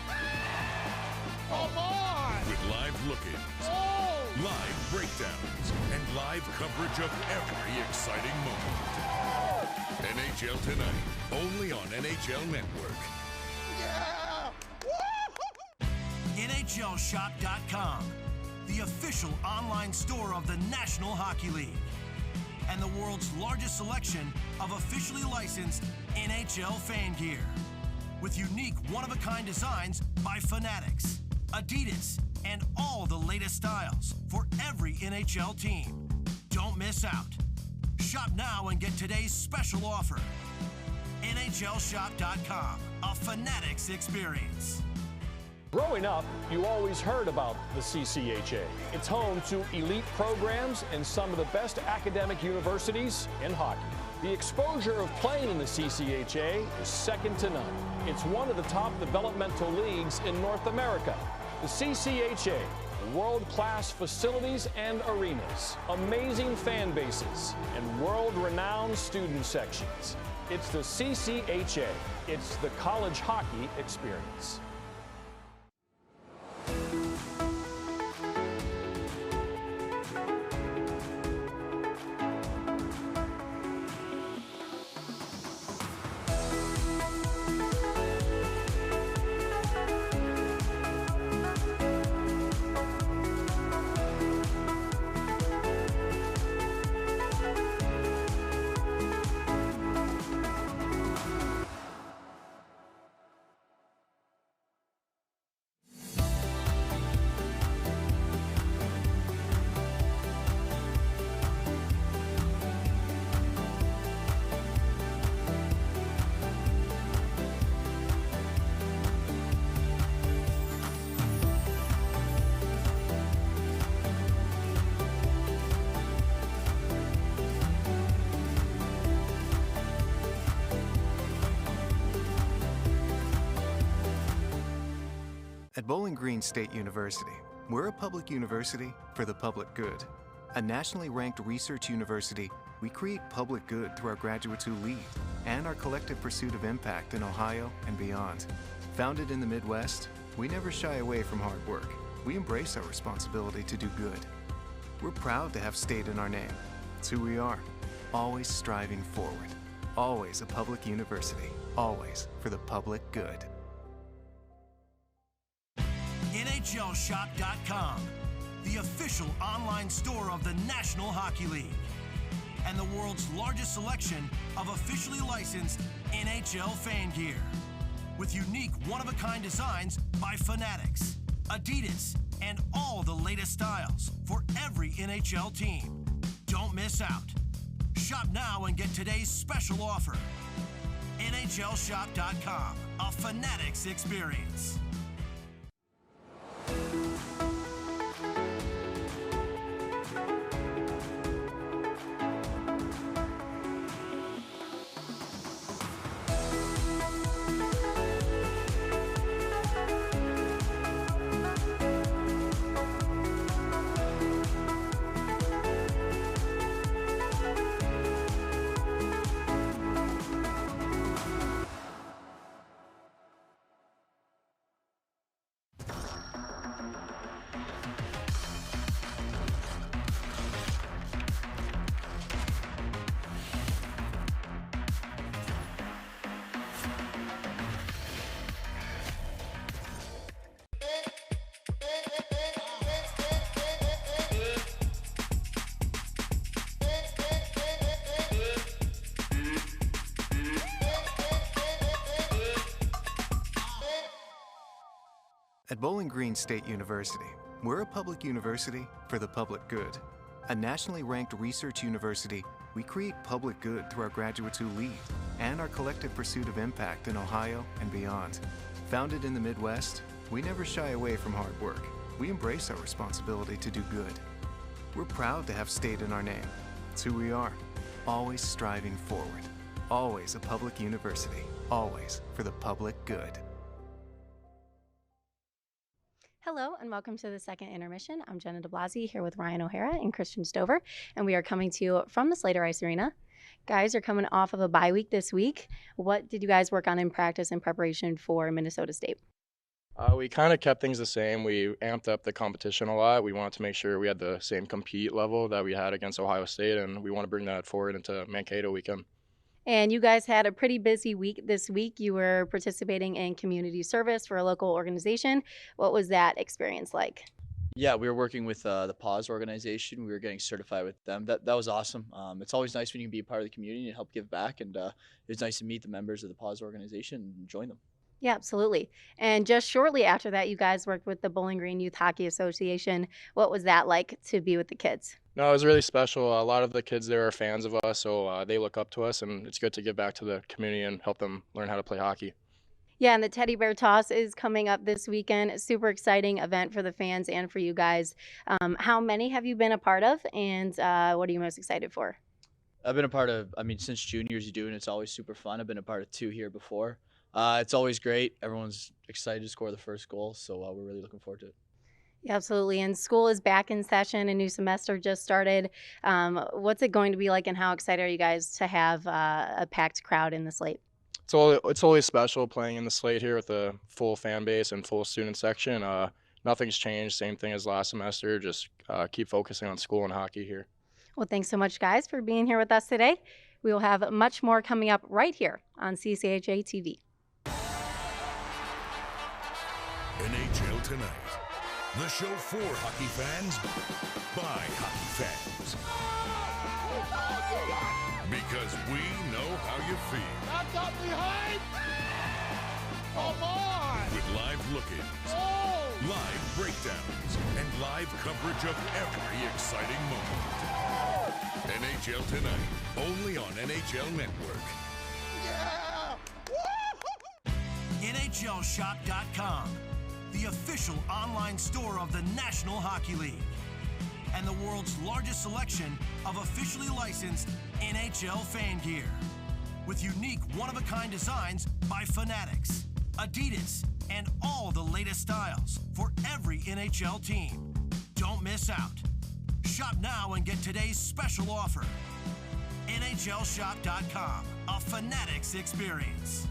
Come on! With live look-ins, live breakdowns, and live coverage of every exciting moment. NHL Tonight, only on NHL Network. NHLShop.com, the official online store of the National Hockey League. And the world's largest selection of officially licensed NHL fan gear. With unique one-of-a-kind designs by Fanatics, Adidas, and all the latest styles for every NHL team. Don't miss out. Shop now and get today's special offer. NHLShop.com, a Fanatics experience. Growing up, you always heard about the CCHA. It's home to elite programs and some of the best academic universities in hockey. The exposure of playing in the CCHA is second to none. It's one of the top developmental leagues in North America. The CCHA, world-class facilities and arenas, amazing fan bases, and world-renowned student sections. It's the CCHA. It's the college hockey experience. At Bowling Green State University, we're a public university for the public good. A nationally ranked research university, we create public good through our graduates who lead and our collective pursuit of impact in Ohio and beyond. Founded in the Midwest, we never shy away from hard work. We embrace our responsibility to do good. We're proud to have state in our name. It's who we are, always striving forward. Always a public university, always for the public good. NHLShop.com, the official online store of the National Hockey League, and the world's largest selection of officially licensed NHL fan gear, with unique one-of-a-kind designs by Fanatics, Adidas, and all the latest styles for every NHL team. Don't miss out. Shop now and get today's special offer. NHLShop.com, a Fanatics experience. At Bowling Green State University, we're a public university for the public good. A nationally ranked research university, we create public good through our graduates who lead and our collective pursuit of impact in Ohio and beyond. Founded in the Midwest, we never shy away from hard work. We embrace our responsibility to do good. We're proud to have state in our name. It's who we are, always striving forward. Always a public university, always for the public good. Hello and welcome to the second intermission. I'm Jenna DeBlasi here with Ryan O'Hara and Christian Stover, and we are coming to you from the Slater Ice Arena. Guys are coming off of a bye week this week. What did you guys work on in practice in preparation for Minnesota State? We kind of kept things the same. We amped up the competition a lot. We wanted to make sure we had the same compete level that we had against Ohio State, and we want to bring that forward into Mankato weekend. And you guys had a pretty busy week this week. You were participating in community service for a local organization. What was that experience like? Yeah, we were working with the PAWS organization. We were getting certified with them. That was awesome. It's always nice when you can be a part of the community and help give back. And it was nice to meet the members of the PAWS organization and join them. Yeah, absolutely. And just shortly after that, you guys worked with the Bowling Green Youth Hockey Association. What was that like to be with the kids? No, it was really special. A lot of the kids there are fans of us, so they look up to us, and it's good to give back to the community and help them learn how to play hockey. Yeah, and the Teddy Bear Toss is coming up this weekend. Super exciting event for the fans and for you guys. How many have you been a part of, and what are you most excited for? I've been a part of, since juniors you do, and it's always super fun. I've been a part of 2 here before. It's always great. Everyone's excited to score the first goal, so we're really looking forward to it. Yeah, absolutely. And school is back in session. A new semester just started. What's it going to be like, and how excited are you guys to have a packed crowd in the Slate? It's always special playing in the Slate here with a full fan base and full student section. Nothing's changed. Same thing as last semester. Just keep focusing on school and hockey here. Well, thanks so much, guys, for being here with us today. We will have much more coming up right here on CCHA TV. NHL Tonight. The show for hockey fans, by hockey fans. Because we know how you feel. Back up behind! Come on! With live look-ins, live breakdowns, and live coverage of every exciting moment. NHL Tonight, only on NHL Network. Yeah! NHLShop.com, the official online store of the National Hockey League, and the world's largest selection of officially licensed NHL fan gear, with unique one-of-a-kind designs by Fanatics, Adidas, and all the latest styles for every NHL team. Don't miss out. Shop now and get today's special offer. NHLShop.com, a Fanatics experience.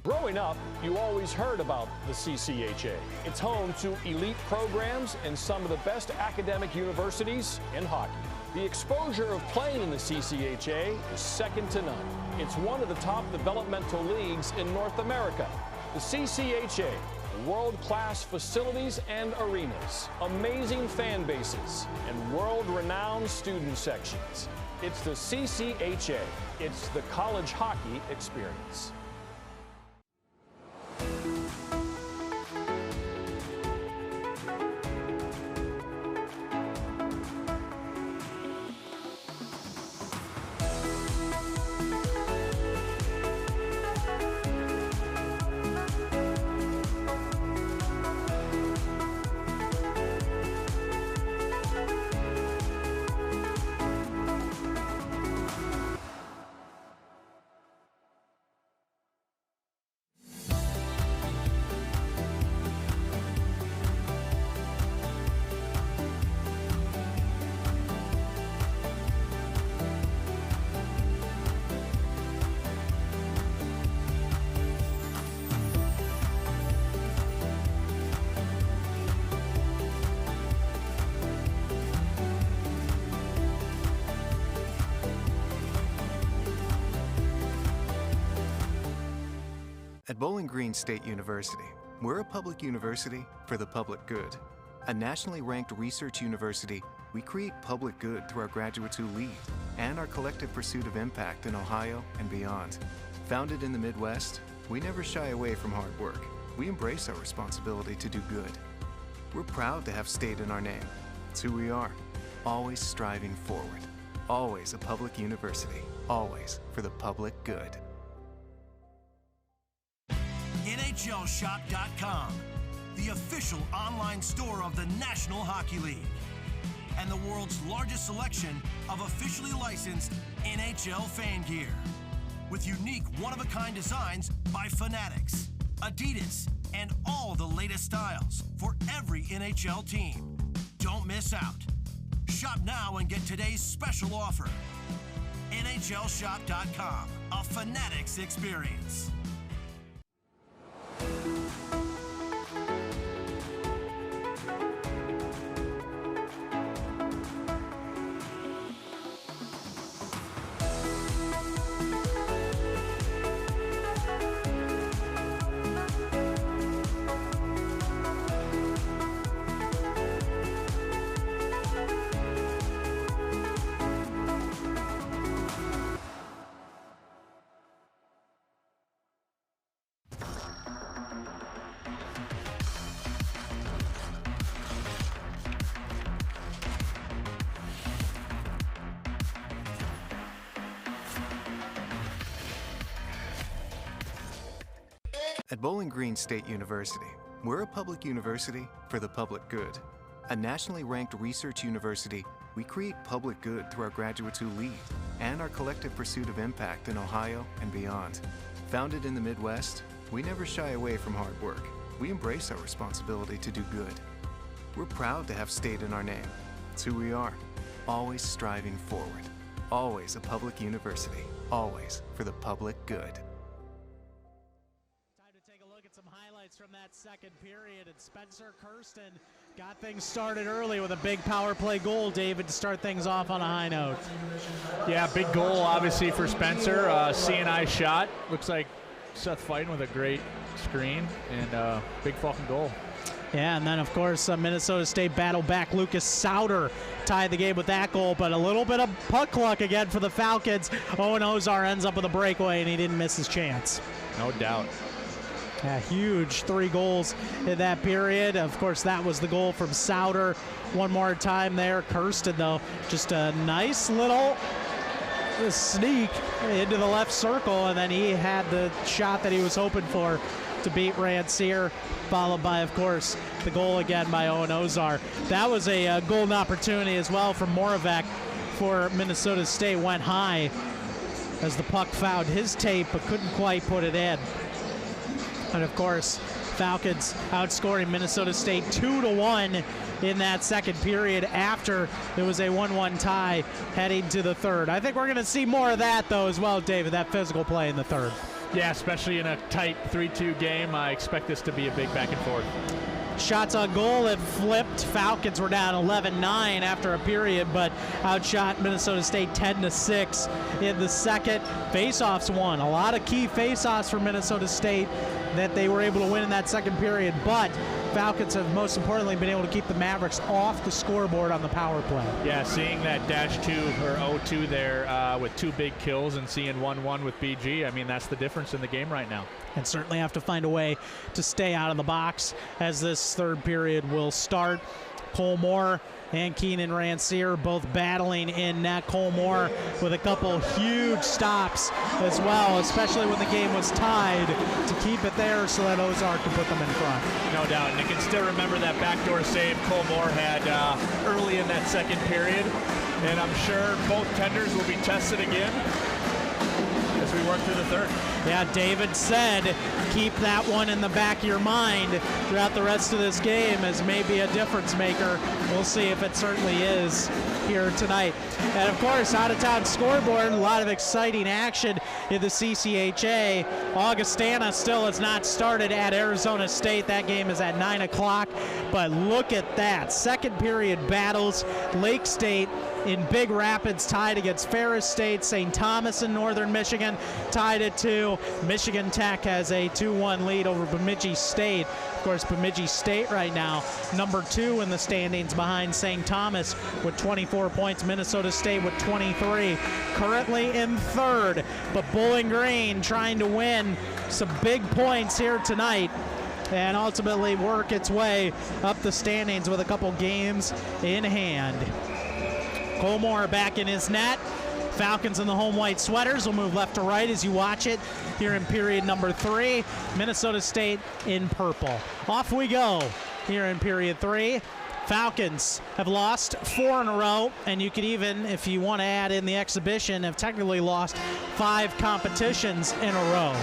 Growing up, you always heard about the CCHA. It's home to elite programs and some of the best academic universities in hockey. The exposure of playing in the CCHA is second to none. It's one of the top developmental leagues in North America. The CCHA, world-class facilities and arenas, amazing fan bases, and world-renowned student sections. It's the CCHA. It's the college hockey experience. At Bowling Green State University, we're a public university for the public good. A nationally ranked research university, we create public good through our graduates who lead and our collective pursuit of impact in Ohio and beyond. Founded in the Midwest, we never shy away from hard work. We embrace our responsibility to do good. We're proud to have state in our name. It's who we are, always striving forward. Always a public university, always for the public good. NHLShop.com, the official online store of the National Hockey League, and the world's largest selection of officially licensed NHL fan gear, with unique one-of-a-kind designs by Fanatics, Adidas, and all the latest styles for every NHL team. Don't miss out. Shop now and get today's special offer. NHLShop.com, a Fanatics experience. At Bowling Green State University, we're a public university for the public good. A nationally ranked research university, we create public good through our graduates who lead and our collective pursuit of impact in Ohio and beyond. Founded in the Midwest, we never shy away from hard work. We embrace our responsibility to do good. We're proud to have state in our name. It's who we are, always striving forward. Always a public university, always for the public good. From that second period, and Spencer Kirsten got things started early with a big power play goal, David, to start things off on a high note. Yeah, big goal obviously for Spencer. CNI shot. Looks like Seth fighting with a great screen, and big fucking goal. Yeah, and then of course Minnesota State battled back. Lucas Sauter tied the game with that goal, but a little bit of puck luck again for the Falcons. Owen Ozar ends up with a breakaway, and he didn't miss his chance. No doubt. Yeah, huge 3 goals in that period. Of course, that was the goal from Sauter. One more time there. Kirsten, though, just a nice little sneak into the left circle, and then he had the shot that he was hoping for to beat Ranciere, followed by, of course, the goal again by Owen Ozar. That was a golden opportunity as well from Moravec for Minnesota State. Went high as the puck found his tape, but couldn't quite put it in. And of course, Falcons outscoring Minnesota State 2-1 in that second period after it was a 1-1 tie heading to the third. I think we're going to see more of that, though, as well, David, that physical play in the third. Yeah, especially in a tight 3-2 game. I expect this to be a big back and forth. Shots on goal have flipped. Falcons were down 11-9 after a period, but outshot Minnesota State 10-6 in the second. Faceoffs won. A lot of key faceoffs for Minnesota State that they were able to win in that second period, but Falcons have most importantly been able to keep the Mavericks off the scoreboard on the power play. Yeah, seeing that -2 or 0-2 there with 2 big kills and seeing 1-1 with BG, I mean, that's the difference in the game right now. And certainly have to find a way to stay out of the box as this third period will start. Cole Moore and Keenan Ranciere both battling in net. Cole Moore with a couple huge stops as well, especially when the game was tied, to keep it there so that Ozark can put them in front. No doubt, and you can still remember that backdoor save Cole Moore had early in that second period, and I'm sure both tenders will be tested again as we work through the third. Yeah, David said keep that one in the back of your mind throughout the rest of this game as maybe a difference maker. We'll see if it certainly is here tonight. And of course, out-of-town scoreboard, a lot of exciting action in the CCHA. Augustana still has not started at Arizona State. That game is at 9 o'clock. But look at that. Second period battles. Lake State in Big Rapids tied against Ferris State. St. Thomas in Northern Michigan tied at 2. Michigan Tech has a 2-1 lead over Bemidji State. Of course, Bemidji State right now, number 2 in the standings behind St. Thomas with 24 points. Minnesota State with 23. Currently in third, but Bowling Green trying to win some big points here tonight and ultimately work its way up the standings with a couple games in hand. Cole Moore back in his net. Falcons in the home white sweaters will move left to right as you watch it here in period number 3. Minnesota State in purple. Off we go here in period 3. Falcons have lost 4 in a row, and you could even, if you want to add in the exhibition, have technically lost 5 competitions in a row.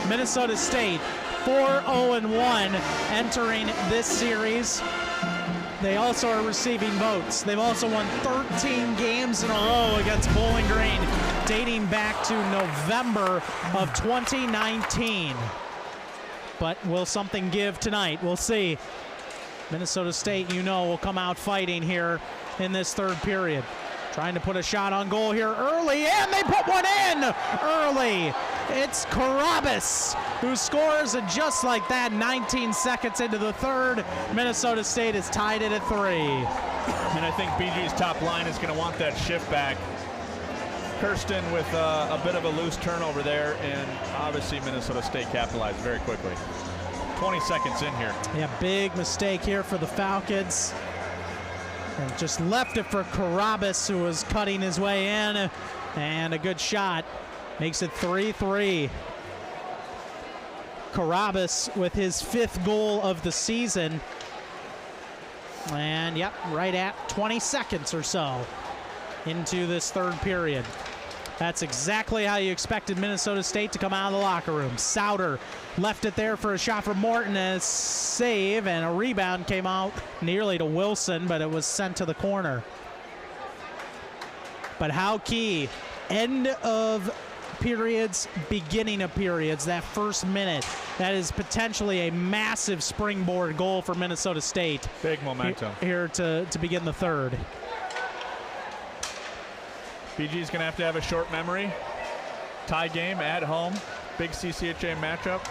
Minnesota State 4-0-1 entering this series. They also are receiving votes. They've also won 13 games in a row against Bowling Green, dating back to November of 2019. But will something give tonight? We'll see. Minnesota State, you know, will come out fighting here in this third period. Trying to put a shot on goal here early, and they put one in early. It's Carabas who scores, and just like that, 19 seconds into the third, Minnesota State has tied it at 3. And I think BG's top line is going to want that shift back. Kirsten with a bit of a loose turnover there, and obviously Minnesota State capitalized very quickly. 20 seconds in here. Yeah, big mistake here for the Falcons. And just left it for Carabas, who was cutting his way in, and a good shot. Makes it 3-3. Carabas with his 5th goal of the season. And yep, right at 20 seconds or so into this third period. That's exactly how you expected Minnesota State to come out of the locker room. Souter left it there for a shot from Morton, a save, and a rebound came out nearly to Wilson, but it was sent to the corner. But how key, end of periods, beginning of periods, that first minute, that is potentially a massive springboard goal for Minnesota State. Big momentum. Here to begin the third. BG's going to have a short memory. Tie game at home. Big CCHA matchup.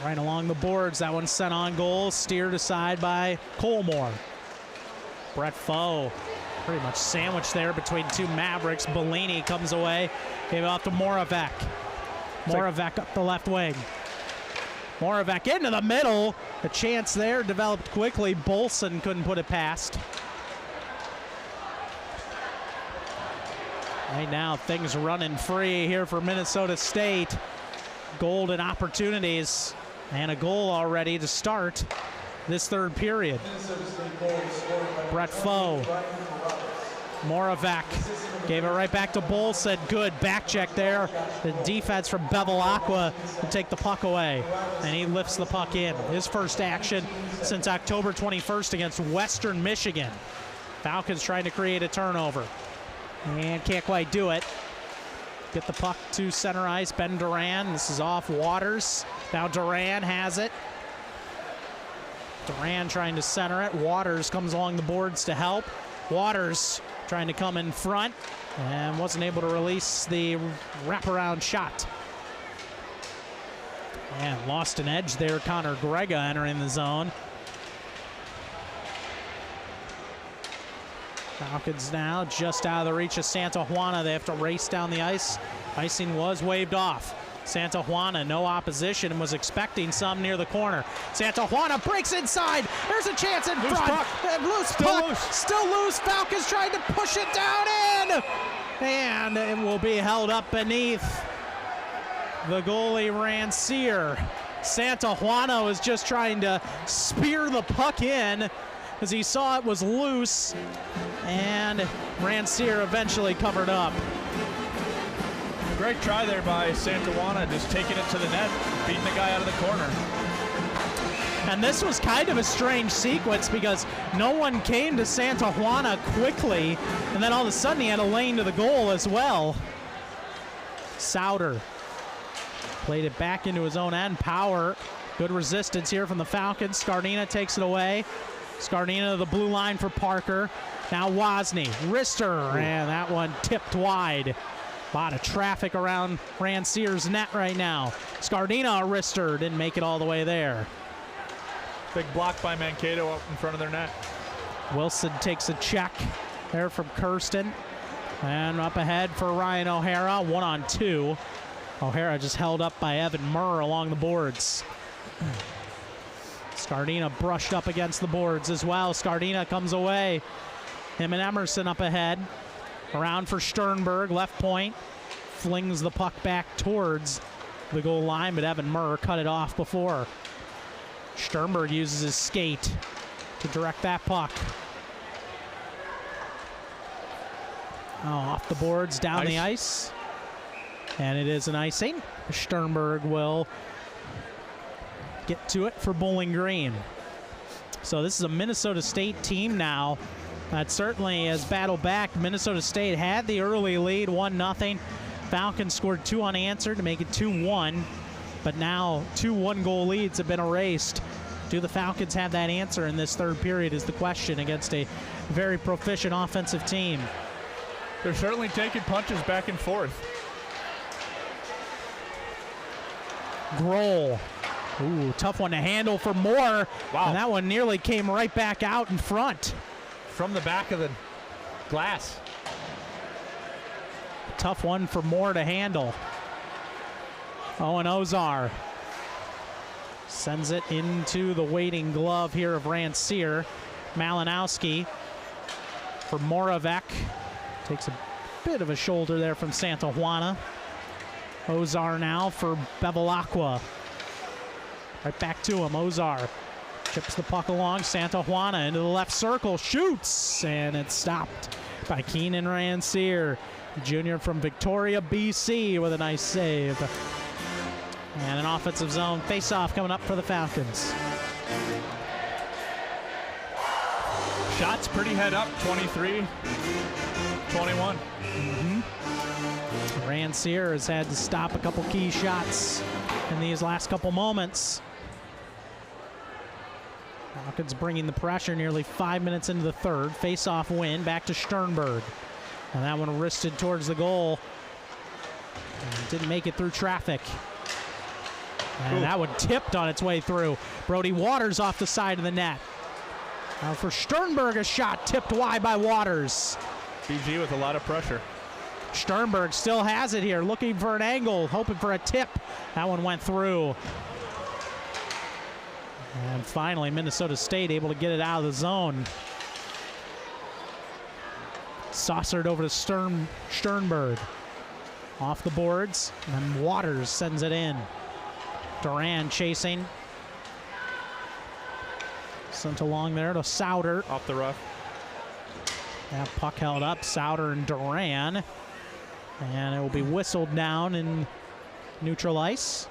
Right along the boards. That one sent on goal. Steered aside by Cole Moore. Brett Foe pretty much sandwiched there between 2 Mavericks. Bellini comes away. Gave it off to Moravec. Moravec up the left wing. Moravec into the middle. A chance there developed quickly. Bolson couldn't put it past. Right now, things running free here for Minnesota State. Golden opportunities and a goal already to start this third period. Brett Foe. Moravec gave it right back to Bolson. Good back check there. The defense from Bevilacqua to take the puck away. And he lifts the puck in. His first action since October 21st against Western Michigan. Falcons trying to create a turnover. And can't quite do it. get the puck to center ice. Ben Duran, this is off Waters. Now Duran has it. Duran trying to center it. Waters comes along the boards to help. Waters trying to come in front and wasn't able to release the wraparound shot. And lost an edge there. Connor Grega entering the zone. Falcons now just out of the reach of Santa Juana. They have to race down the ice. Icing was waved off. Santa Juana, no opposition, and was expecting some near the corner. Santa Juana breaks inside. There's a chance in Loose front. puck. Loose Still puck. loose. Still loose. Falcons trying to push it down in. And it will be held up beneath the goalie, Rancier. Santa Juana was just trying to spear the puck in as he saw it was loose, and Rancier eventually covered up. Great try there by Santa Juana, just taking it to the net, beating the guy out of the corner. And this was kind of a strange sequence because no one came to Santa Juana quickly, and then all of a sudden he had a lane to the goal as well. Souter played it back into his own end. Power, good resistance here from the Falcons. Scardina takes it away. Scardina to the blue line for Parker. Now Wozni, wrister, and that one tipped wide. A lot of traffic around Rancier's net right now. Scardina, a wrister, didn't make it all the way there. Big block by Mankato up in front of their net. Wilson takes a check there from Kirsten. And up ahead for Ryan O'Hara, 1-on-2. O'Hara just held up by Evan Murr along the boards. Scardina brushed up against the boards as well. Scardina comes away. Him and Emerson up ahead. Around for Sternberg, left point. Flings the puck back towards the goal line, but Evan Murr cut it off before. Sternberg uses his skate to direct that puck. Oh, off the boards, down the ice. And it is an icing. Sternberg will get to it for Bowling Green. So this is a Minnesota State team now that certainly has battled back. Minnesota State had the early lead, 1-0. Falcons scored 2 unanswered to make it 2-1. But now 2 one-goal leads have been erased. Do the Falcons have that answer in this third period is the question against a very proficient offensive team. They're certainly taking punches back and forth. Grohl. Ooh, tough one to handle for Moore. Wow. And that one nearly came right back out in front. From the back of the glass. Tough one for Moore to handle. Owen Ozar sends it into the waiting glove here of Rancier. Malinowski for Moravec. Takes a bit of a shoulder there from Santa Juana. Ozar now for Bevilacqua. Right back to him, Ozar. Chips the puck along, Santa Juana into the left circle, shoots, and it's stopped by Keenan Rancier, junior from Victoria, BC, with a nice save. And an offensive zone face-off coming up for the Falcons. Shots pretty head up, 23-21. Rancier has had to stop a couple key shots in these last couple moments. Falcons bringing the pressure nearly 5 minutes into the third. Face-off win, back to Sternberg. And that one wristed towards the goal. And didn't make it through traffic. And that one tipped on its way through. Brody Waters off the side of the net. Now for Sternberg, a shot tipped wide by Waters. BG with a lot of pressure. Sternberg still has it here, looking for an angle, hoping for a tip. That one went through. And finally, Minnesota State able to get it out of the zone. Saucered over to Sternberg. Off the boards, and then Waters sends it in. Duran chasing. Sent along there to Souter. Off the rough. That puck held up, Souter and Duran. And it will be whistled down in neutral ice.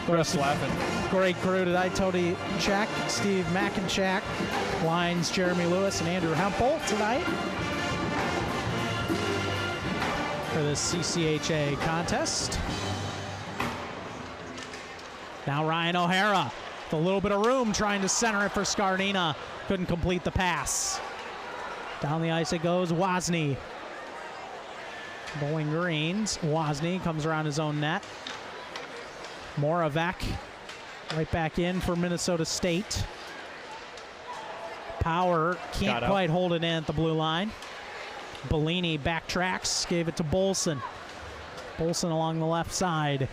Just laughing. Great crew tonight. Tony Check, Steve Mackenchak, lines Jeremy Lewis and Andrew Hempel tonight. for this CCHA contest. Now Ryan O'Hara with a little bit of room trying to center it for Scardina. Couldn't complete the pass. Down the ice it goes, Wozni. Bowling Greens, Wozni comes around his own net. Moravec right back in for Minnesota State. Power can't quite hold it in at the blue line. Bellini backtracks, gave it to Bolson. Bolson along the left side.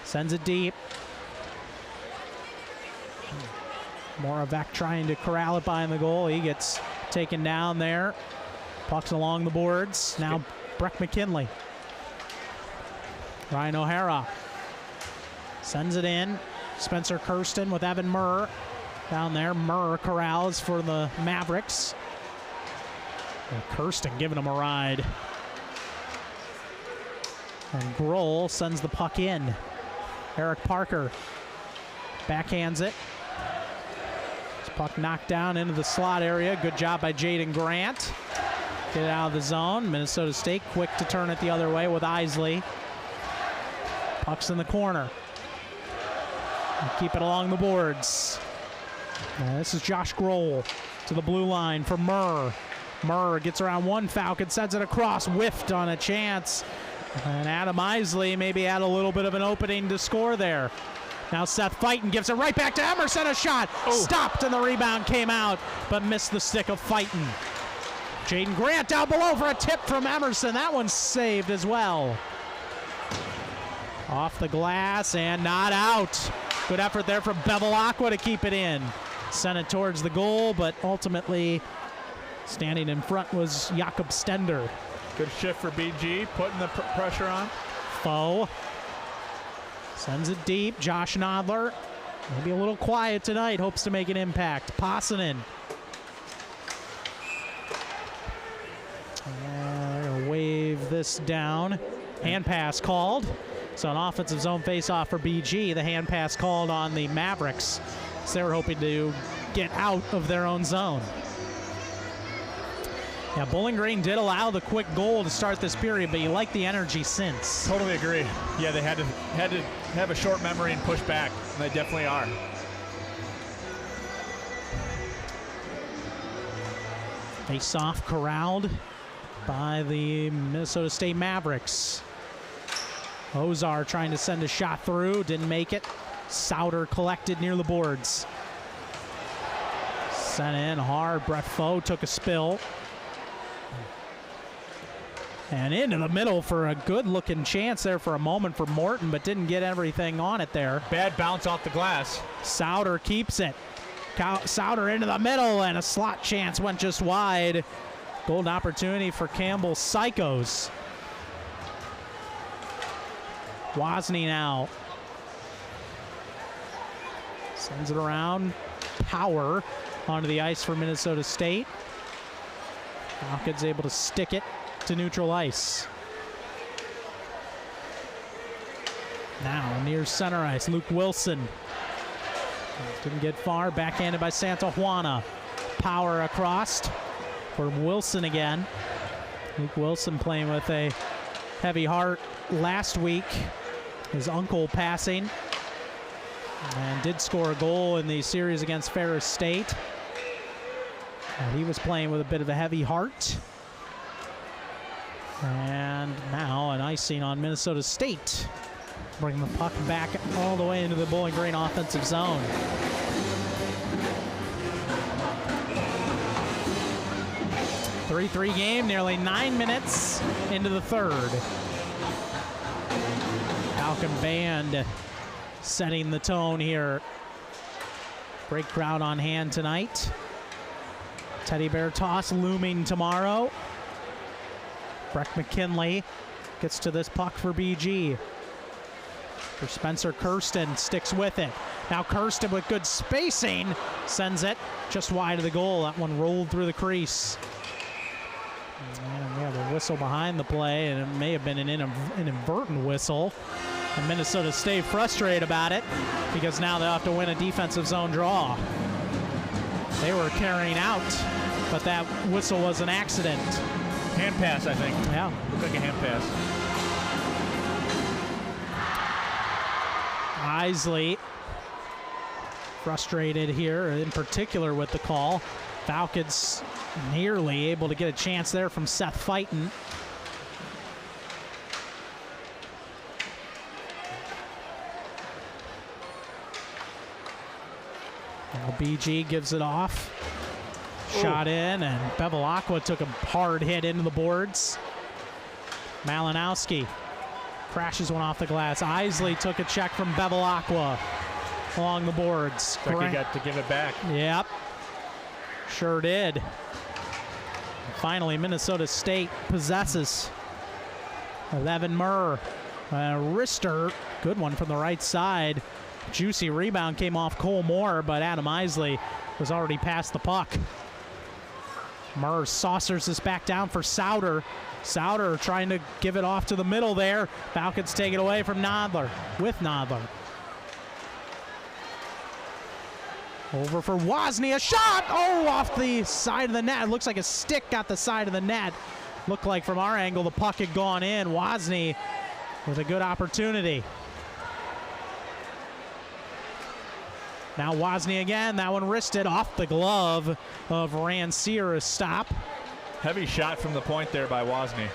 Sends it deep. Moravec trying to corral it behind the goal. He gets taken down there. Puck's along the boards. Now Breck McKinley. Ryan O'Hara sends it in. Spencer Kirsten with Evan Murr down there. Murr corrals for the Mavericks. And Kirsten giving him a ride. And Grohl sends the puck in. Eric Parker backhands it. Puck knocked down into the slot area. Good job by Jaden Grant. Get it out of the zone. Minnesota State quick to turn it the other way with Isley. Puck's in the corner. And keep it along the boards. This is Josh Grohl to the blue line for Murr. Murr gets around one Falcon, sends it across, whiffed on a chance. And Adam Isley maybe had a little bit of an opening to score there. Now Seth Fighton gives it right back to Emerson, a shot. Stopped and the rebound came out, but missed the stick of Fighton. Jaden Grant down below for a tip from Emerson. That one's saved as well. Off the glass and not out. Good effort there from Bevilacqua to keep it in. Sent it towards the goal, but ultimately standing in front was Jakob Stender. Good shift for BG, putting the pressure on. Foe sends it deep. Josh Nodler, maybe a little quiet tonight, hopes to make an impact. Passanen. They're going to wave this down. Hand pass called. So an offensive zone face-off for BG. The hand pass called on the Mavericks. So they were hoping to get out of their own zone. Yeah, Bowling Green did allow the quick goal to start this period, but you like the energy since. Totally agree. Yeah, they had to have a short memory and push back, and they definitely are. Face-off corralled by the Minnesota State Mavericks. Ozar trying to send a shot through, didn't make it. Souter collected near the boards. Sent in hard. Brett Foe took a spill. And into the middle for a good-looking chance there for a moment for Morton, but didn't get everything on it there. Bad bounce off the glass. Souter keeps it. Souter into the middle, and a slot chance went just wide. Golden opportunity for Campbell Psychos. Wozni now. Sends it around. Power onto the ice for Minnesota State. Falcons able to stick it to neutral ice. Now near center ice, Luke Wilson. Didn't get far, backhanded by Santa Juana. Power across for Wilson again. Luke Wilson playing with a heavy heart last week. His uncle passing. And did score a goal in the series against Ferris State. And he was playing with a bit of a heavy heart. And now an icing on Minnesota State. Bring the puck back all the way into the Bowling Green offensive zone. A 3-3 game, nearly 9 minutes into the third. Falcon Band setting the tone here. Great crowd on hand tonight. Teddy Bear toss looming tomorrow. Breck McKinley gets to this puck for BG. For Spencer Kirsten, sticks with it. Now Kirsten with good spacing, sends it just wide of the goal. That one rolled through the crease. And we have a whistle behind the play, and it may have been an inadvertent whistle. And Minnesota State frustrated about it because now they'll have to win a defensive zone draw. They were carrying out, but that whistle was an accident. Hand pass, I think. Yeah. Looked like a hand pass. Isley frustrated here, in particular with the call. Falcons nearly able to get a chance there from Seth Fighton. Now BG gives it off. Shot in, and Bevilacqua took a hard hit into the boards. Malinowski crashes one off the glass. Isley took a check from Bevilacqua along the boards. Like he got to give it back. Yep, sure did. Finally, Minnesota State possesses. 11 Murr. Wrister, good one from the right side. Juicy rebound came off Cole Moore, but Adam Isley was already past the puck. Murr saucers this back down for Souter. Souter trying to give it off to the middle there. Falcons take it away from Nodler, with Nodler. Over for Wozni, a shot! Oh, off the side of the net. It looks like a stick got the side of the net. Looked like from our angle the puck had gone in. Wozni with a good opportunity. Now Wozni again, that one wristed off the glove of Rancier, a stop. Heavy shot from the point there by Wozni.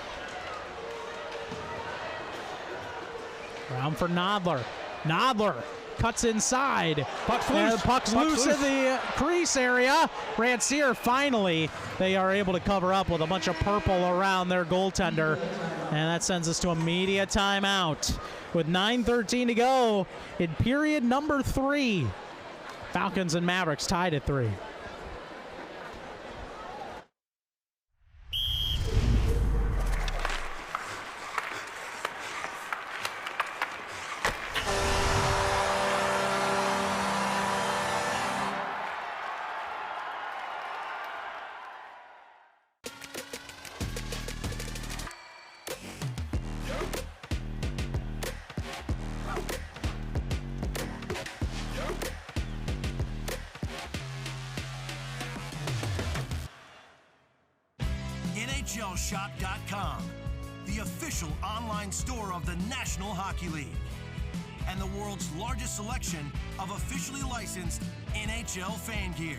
Round for Nodler. Nodler cuts inside. Puck's loose. Puck's loose in the crease area. Rancier finally, they are able to cover up with a bunch of purple around their goaltender. And that sends us to immediate timeout. With 9:13 to go in period number 3. Falcons and Mavericks tied at 3. NHLShop.com, the official online store of the National Hockey League, and the world's largest selection of officially licensed NHL fan gear,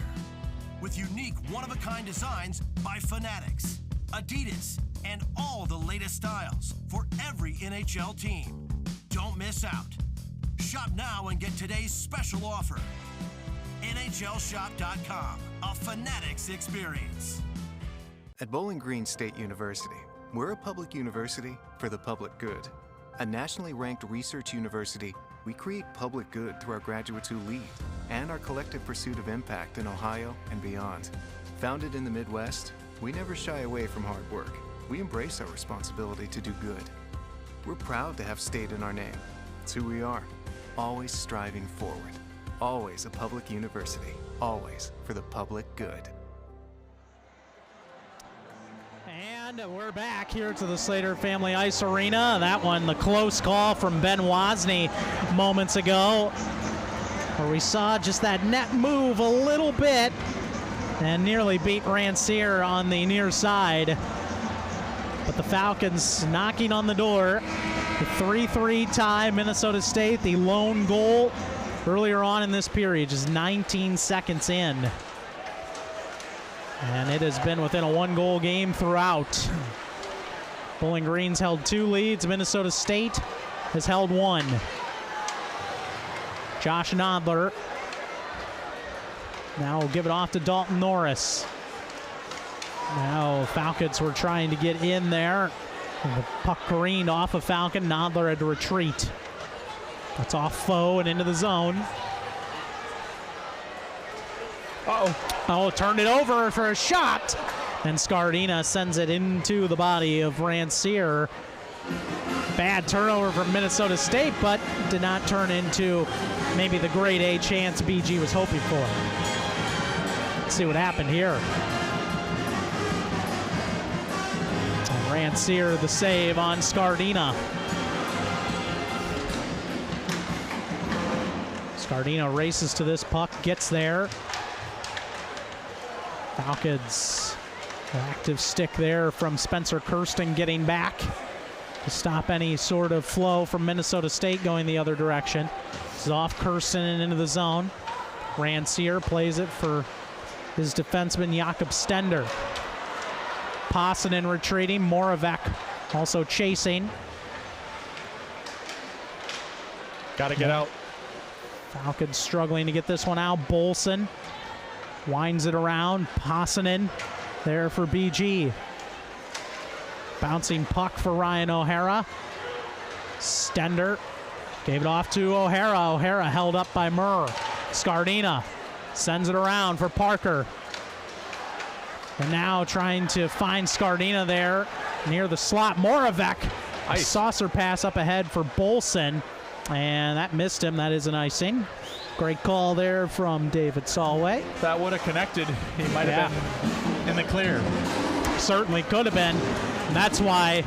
with unique one-of-a-kind designs by Fanatics, Adidas, and all the latest styles for every NHL team. Don't miss out. Shop now and get today's special offer. NHLShop.com, a Fanatics experience. At Bowling Green State University, we're a public university for the public good. A nationally ranked research university, we create public good through our graduates who lead and our collective pursuit of impact in Ohio and beyond. Founded in the Midwest, we never shy away from hard work. We embrace our responsibility to do good. We're proud to have state in our name. It's who we are, always striving forward. Always a public university, always for the public good. And we're back here to the Slater Family Ice Arena. That one, the close call from Ben Wozni moments ago, where we saw just that net move a little bit and nearly beat Rancier on the near side. But the Falcons knocking on the door. The 3-3 tie, Minnesota State, the lone goal earlier on in this period, just 19 seconds in. And it has been within a one-goal game throughout. Bowling Green's held 2 leads. Minnesota State has held 1. Josh Nodler. Now we'll give it off to Dalton Norris. Now Falcons were trying to get in there. And the puck careened off of Falcon. Nodler had to retreat. That's off Foe and into the zone. Oh, turned it over for a shot. And Scardina sends it into the body of Rancier. Bad turnover from Minnesota State, but did not turn into maybe the grade A chance BG was hoping for. Let's see what happened here. Rancier the save on Scardina. Scardina races to this puck, gets there. Falcons, active stick there from Spencer Kirsten getting back. to stop any sort of flow from Minnesota State going the other direction. This is off Kirsten and into the zone. Rancier plays it for his defenseman Jakob Stender. Possanen retreating, Moravec also chasing. Got to get out. Falcons struggling to get this one out. Bolson winds it around. Possanen there for BG. Bouncing puck for Ryan O'Hara. Stender gave it off to O'Hara. O'Hara held up by Murr. Scardina sends it around for Parker. And now trying to find Scardina there near the slot. Moravec, a saucer pass up ahead for Bolson. And that missed him. That is an icing. Great call there from David Solway. If that would have connected, he might have been in the clear. Certainly could have been. And that's why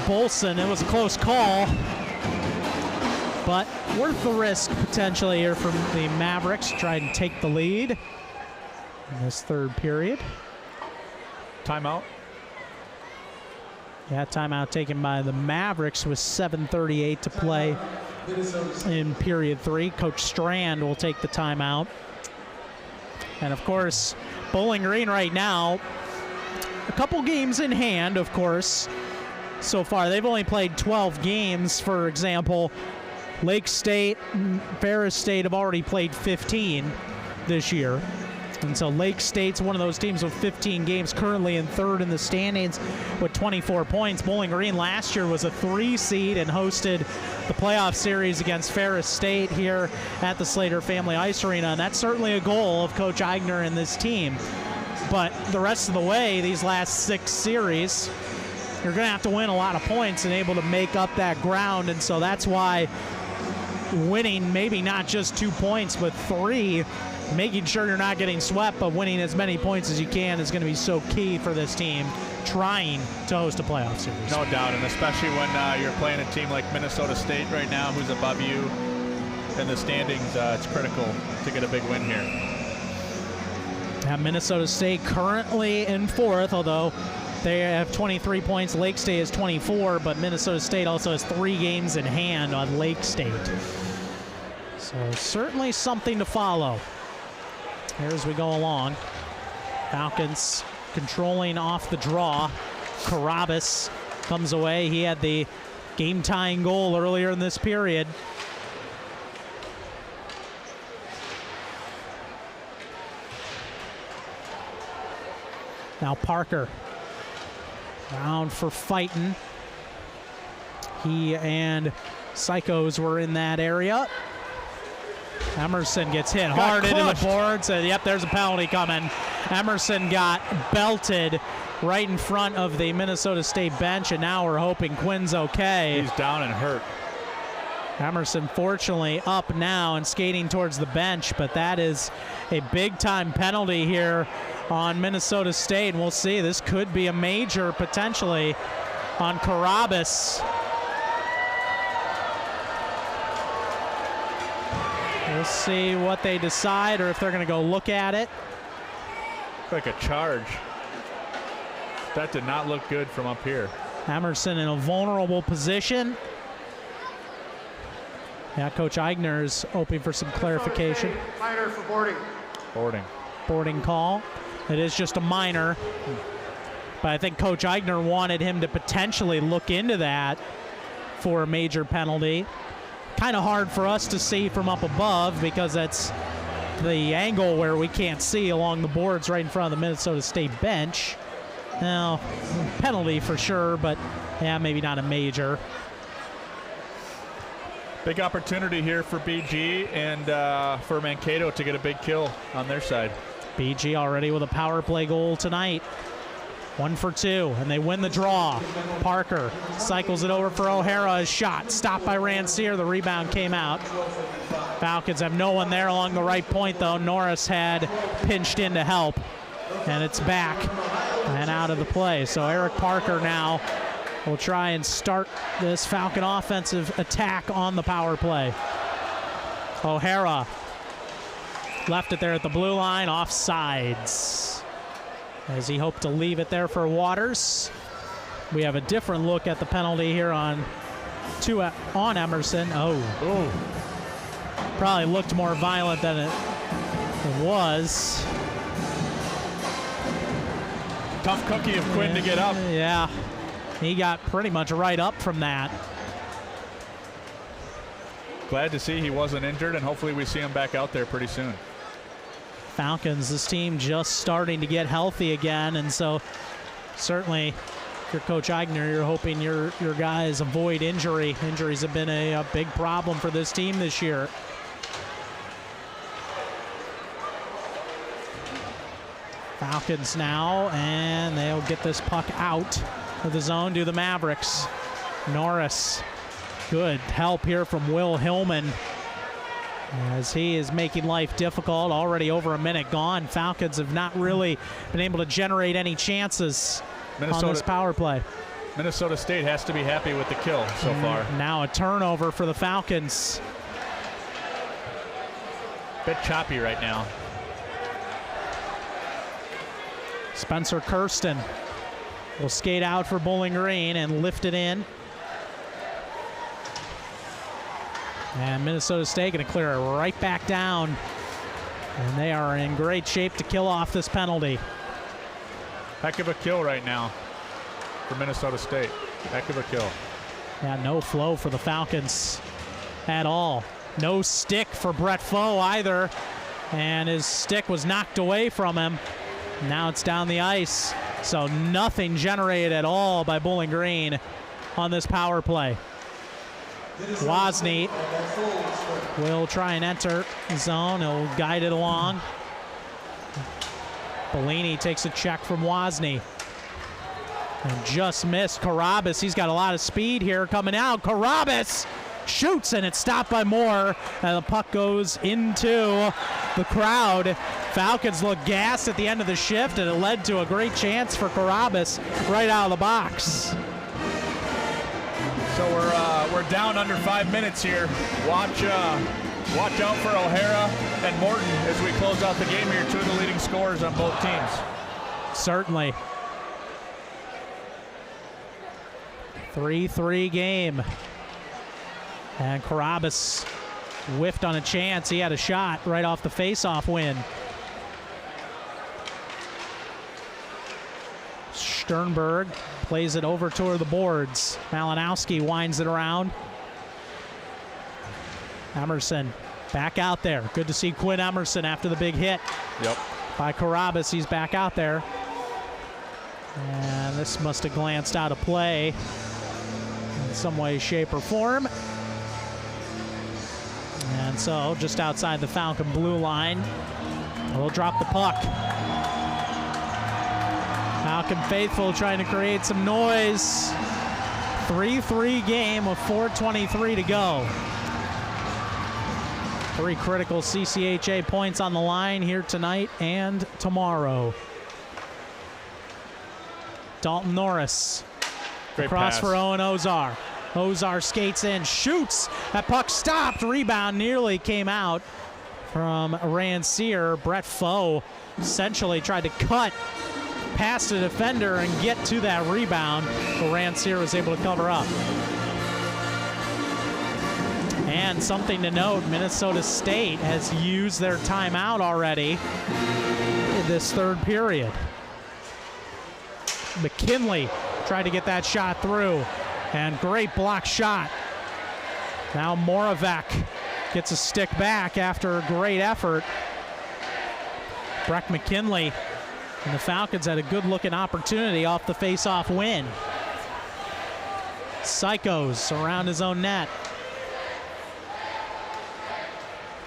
Bolson, it was a close call, but worth the risk potentially here from the Mavericks. Try and take the lead in this third period. Timeout. Yeah, timeout taken by the Mavericks with 7:38 to play in period 3. Coach Strand will take the timeout. And of course, Bowling Green right now, a couple games in hand, of course, so far. They've only played 12 games. For example, Lake State and Ferris State have already played 15 this year. And so Lake State's one of those teams with 15 games, currently in third in the standings with 24 points. Bowling Green last year was a 3 seed and hosted the playoff series against Ferris State here at the Slater Family Ice Arena. And that's certainly a goal of Coach Eigner and this team. But the rest of the way, these last 6 series, you're going to have to win a lot of points and able to make up that ground. And so that's why winning maybe not just 2 points, but 3, making sure you're not getting swept, but winning as many points as you can is going to be so key for this team trying to host a playoff series. No doubt, and especially when you're playing a team like Minnesota State right now, who's above you in the standings, it's critical to get a big win here. Minnesota State currently in 4th, although they have 23 points. Lake State has 24, but Minnesota State also has 3 games in hand on Lake State. So certainly something to follow here as we go along. Falcons controlling off the draw. Carabas comes away. He had the game-tying goal earlier in this period. Now Parker round for fighting. He and Psychos were in that area. Emerson gets hit hard into the boards. Yep, there's a penalty coming. Emerson got belted right in front of the Minnesota State bench, and now we're hoping Quinn's okay. He's down and hurt. Emerson fortunately up now and skating towards the bench, but that is a big-time penalty here on Minnesota State, and we'll see. This could be a major potentially on Carabas. We'll see what they decide, or if they're going to go look at it. Like a charge. That did not look good from up here. Emerson in a vulnerable position. Yeah, Coach Eigner is hoping for some clarification. Minor for boarding. Boarding call. It is just a minor. But I think Coach Eigner wanted him to potentially look into that for a major penalty. Kind of hard for us to see from up above because that's the angle where we can't see along the boards right in front of the Minnesota State bench. Now, penalty for sure, but yeah, maybe not a major. Big opportunity here for BG and for Mankato to get a big kill on their side. BG already with a power play goal tonight. 1 for 2, and they win the draw. Parker cycles it over for O'Hara. A shot stopped by Rancier. The rebound came out. Falcons have no one there along the right point, though. Norris had pinched in to help, and it's back and out of the play. So Eric Parker now will try and start this Falcon offensive attack on the power play. O'Hara left it there at the blue line, offsides, as he hoped to leave it there for Waters. We have a different look at the penalty here on Emerson. Oh. Probably looked more violent than it was. Tough cookie of Quinn to get up. Yeah, he got pretty much right up from that. Glad to see he wasn't injured, and hopefully we see him back out there pretty soon. Falcons, this team just starting to get healthy again, and so certainly if you're Coach Eigner, you're hoping your guys avoid injury. Injuries have been a big problem for this team this year. Falcons now, and they'll get this puck out of the zone to the Mavericks. Norris, good help here from Will Hillman as he is making life difficult. Already over a minute gone. Falcons have not really been able to generate any chances on this power play. Minnesota State has to be happy with the kill so far. Now a turnover for the Falcons. Bit choppy right now. Spencer Kirsten will skate out for Bowling Green and lift it in. And Minnesota State going to clear it right back down. And they are in great shape to kill off this penalty. Heck of a kill right now for Minnesota State. Heck of a kill. Yeah, no flow for the Falcons at all. No stick for Brett Foe either. And his stick was knocked away from him. Now it's down the ice. So nothing generated at all by Bowling Green on this power play. Wozni will try and enter the zone. He'll guide it along. Bellini takes a check from Wozni. And just missed Carabas. He's got a lot of speed here coming out. Carabas shoots, and it's stopped by Moore. And the puck goes into the crowd. Falcons look gassed at the end of the shift, and it led to a great chance for Carabas right out of the box. So we're down under 5 minutes here. Watch out for O'Hara and Morton as we close out the game here. Two of the leading scorers on both teams. Certainly. 3-3 game. And Carabas whiffed on a chance. He had a shot right off the face-off win. Sternberg plays it over toward the boards. Malinowski winds it around. Emerson back out there. Good to see Quinn Emerson after the big hit. Yep. By Carabas. He's back out there. And this must have glanced out of play in some way, shape, or form. And so just outside the Falcon blue line, we'll drop the puck. Falcon faithful trying to create some noise. 3-3 game with 4:23 to go. 3 critical CCHA points on the line here tonight and tomorrow. Dalton Norris. Great across pass for Owen Ozar. Ozar skates in, shoots. That puck stopped. Rebound nearly came out from Rancier. Brett Foe essentially tried to cut past the defender and get to that rebound, but Rancier was able to cover up. And something to note, Minnesota State has used their timeout already in this third period. McKinley tried to get that shot through, and great block shot. Now Moravec gets a stick back after a great effort. Breck McKinley and the Falcons had a good-looking opportunity off the face-off win. Psychos around his own net.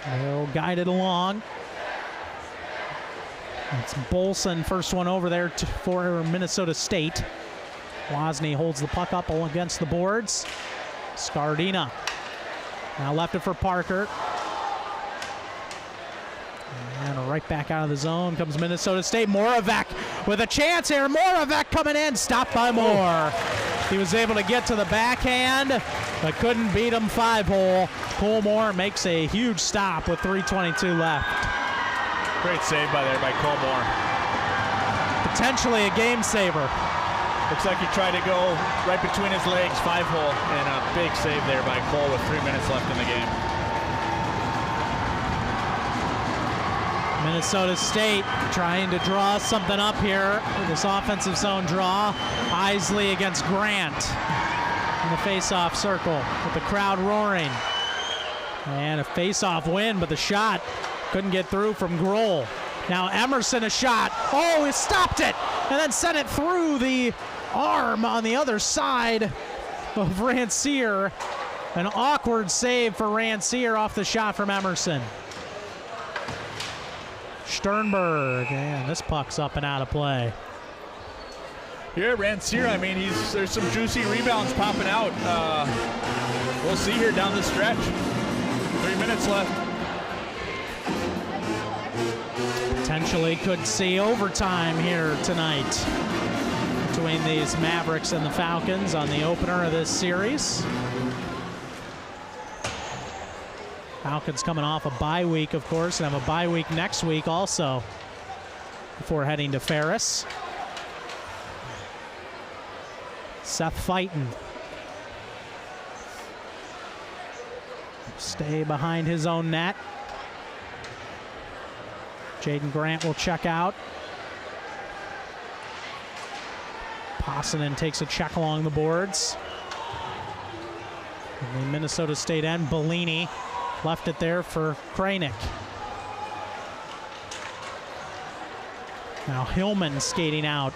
They'll guide it along. It's Bolson, first one over there for Minnesota State. Wozni holds the puck up against the boards. Scardina now left it for Parker. And right back out of the zone comes Minnesota State. Moravec with a chance here. Moravec coming in, stopped by Moore. He was able to get to the backhand, but couldn't beat him 5-hole. Cole Moore makes a huge stop with 3:22 left. Great save by Cole Moore. Potentially a game saver. Looks like he tried to go right between his legs, 5-hole, and a big save there by Cole with 3 minutes left in the game. Minnesota State trying to draw something up here with this offensive zone draw. Isley against Grant in the face-off circle with the crowd roaring. And a face-off win, but the shot couldn't get through from Grohl. Now Emerson a shot. Oh, he stopped it and then sent it through the arm on the other side of Ranciere. An awkward save for Ranciere off the shot from Emerson. Sternberg, and this puck's up and out of play. Yeah, Ranciere, I mean, there's some juicy rebounds popping out. We'll see here down the stretch. 3 minutes left. Potentially could see overtime here tonight between these Mavericks and the Falcons on the opener of this series. Falcons coming off a bye week, of course, and have a bye week next week also before heading to Ferris. Seth fighting. Stay behind his own net. Jaden Grant will check out. Possanen takes a check along the boards. And the Minnesota State end, Bellini left it there for Kranick. Now Hillman skating out.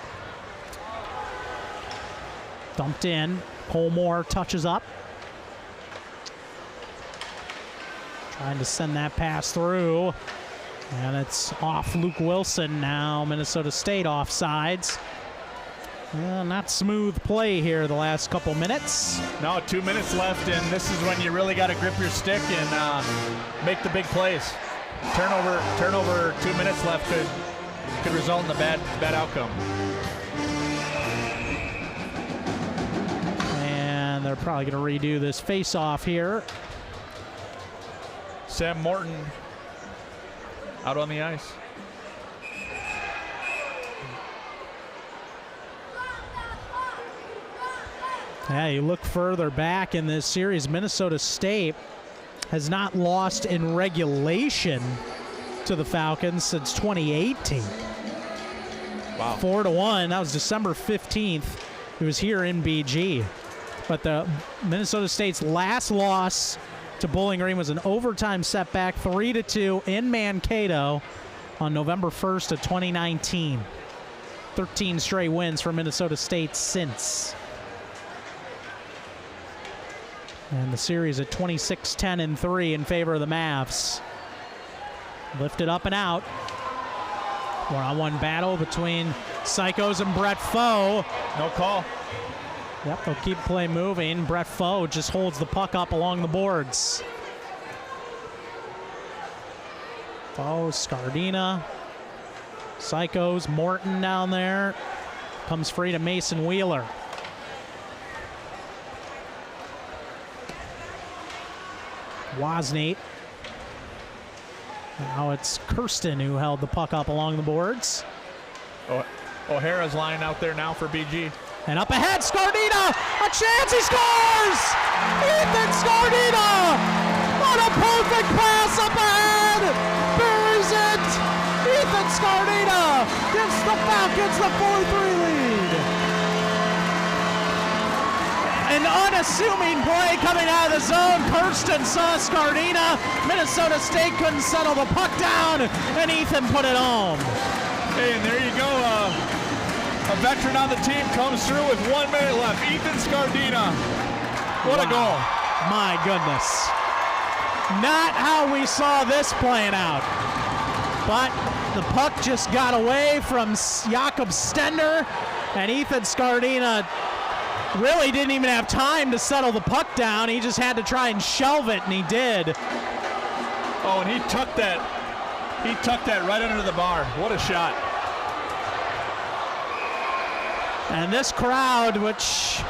Dumped in. Colmore touches up. Trying to send that pass through. And it's off Luke Wilson now. Minnesota State offsides. Well, not smooth play here the last couple minutes. No, 2 minutes left, and this is when you really got to grip your stick and make the big plays. Turnover, 2 minutes left could result in a bad outcome. And they're probably going to redo this face-off here. Sam Morton out on the ice. Yeah, you look further back in this series, Minnesota State has not lost in regulation to the Falcons since 2018. Wow. 4-1, that was December 15th. It was here in BG. But the Minnesota State's last loss to Bowling Green was an overtime setback, 3-2 in Mankato on November 1st of 2019. 13 straight wins for Minnesota State since. And the series at 26-10-3 in favor of the Mavs. Lifted up and out. One-on-one battle between Psychos and Brett Foe. No call. Yep, they'll keep play moving. Brett Foe just holds the puck up along the boards. Foe, Scardina, Psychos, Morton down there. Comes free to Mason Wheeler. Wozni. Now it's Kirsten who held the puck up along the boards. O'Hara's lying out there now for BG. And up ahead, Scardina! A chance, he scores! Ethan Scardina! What a perfect pass up ahead! Buries it! Ethan Scardina gives the Falcons the 4-3 lead. An unassuming play coming out of the zone. Kirsten saw Scardina. Minnesota State couldn't settle the puck down, and Ethan put it home. Hey, and there you go. A veteran on the team comes through with 1 minute left. Ethan Scardina. What a goal. My goodness. Not how we saw this playing out. But the puck just got away from Jakob Stender, and Ethan Scardina really didn't even have time to settle the puck down. He just had to try and shelve it, and he did. Oh, and he tucked that right under the bar. What a shot. And this crowd, which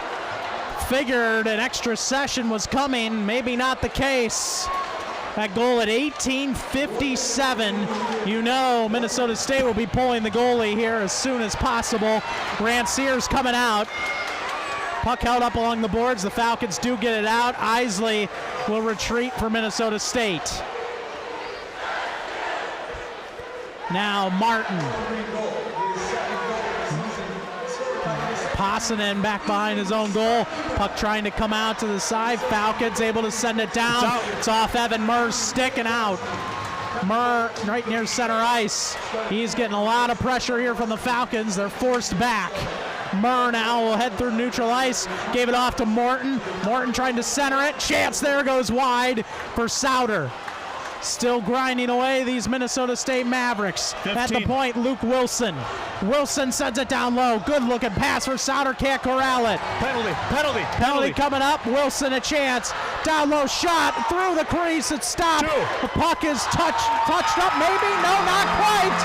figured an extra session was coming, maybe not the case. That goal at 18:57. You know Minnesota State will be pulling the goalie here as soon as possible. Rancier's coming out. Puck held up along the boards. The Falcons do get it out. Isley will retreat for Minnesota State. Now Martin. Passanen back behind his own goal. Puck trying to come out to the side. Falcons able to send it down. It's off Evan Murr's stick and out. Murr right near center ice. He's getting a lot of pressure here from the Falcons. They're forced back. Murr now will head through neutral ice. Gave it off to Morton. Morton trying to center it. Chance there goes wide for Souter. Still grinding away these Minnesota State Mavericks. 15. At the point, Luke Wilson. Wilson sends it down low. Good looking pass for Souter. Can't corral it. Penalty coming up. Wilson a chance. Down low shot. Through the crease. It's stopped. The puck is touched up maybe. No, not quite.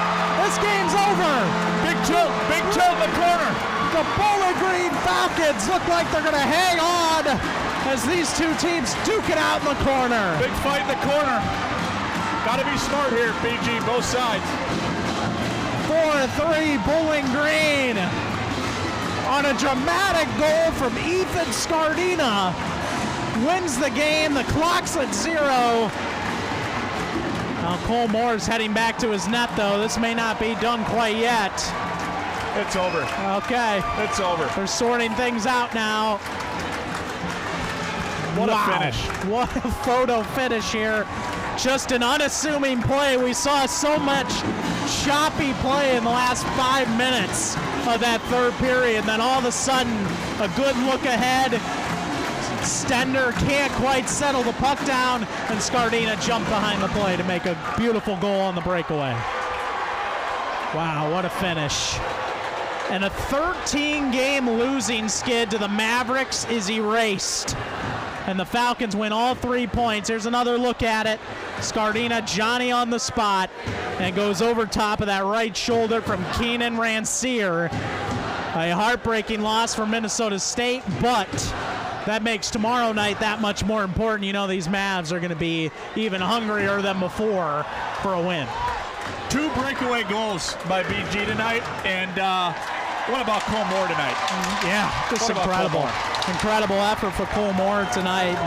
This game's over. Big tilt in the corner. The Bowling Green Falcons look like they're going to hang on as these two teams duke it out in the corner. Big fight in the corner. Got to be smart here, BG, both sides. 4-3 Bowling Green on a dramatic goal from Ethan Scardina. Wins the game. The clock's at 0. Now Cole Moore's heading back to his net, though. This may not be done quite yet. It's over. Okay. It's over. They're sorting things out now. What a finish. What a photo finish here. Just an unassuming play. We saw so much choppy play in the last 5 minutes of that third period. Then all of a sudden, a good look ahead. Stender can't quite settle the puck down, and Scardina jumped behind the play to make a beautiful goal on the breakaway. Wow, what a finish. And a 13-game losing skid to the Mavericks is erased. And the Falcons win all 3 points. Here's another look at it. Scardina, Johnny on the spot, and goes over top of that right shoulder from Keenan Rancier. A heartbreaking loss for Minnesota State, but that makes tomorrow night that much more important. You know these Mavs are going to be even hungrier than before for a win. 2 breakaway goals by BG tonight, and what about Cole Moore tonight? Yeah, just incredible. Incredible effort for Cole Moore tonight.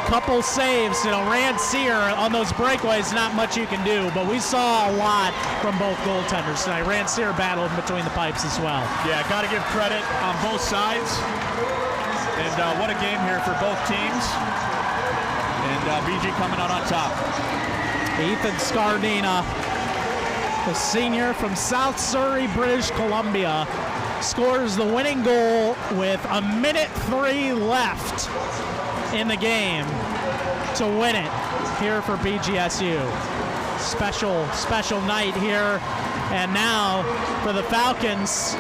Couple saves, you know, Rancier on those breakaways, not much you can do, but we saw a lot from both goaltenders tonight. Rancier battled between the pipes as well. Yeah, got to give credit on both sides. And what a game here for both teams. And BG coming out on top. Ethan Scardina, the senior from South Surrey, British Columbia, scores the winning goal with 1:03 left in the game to win it here for BGSU. Special night here. And now for the Falcons,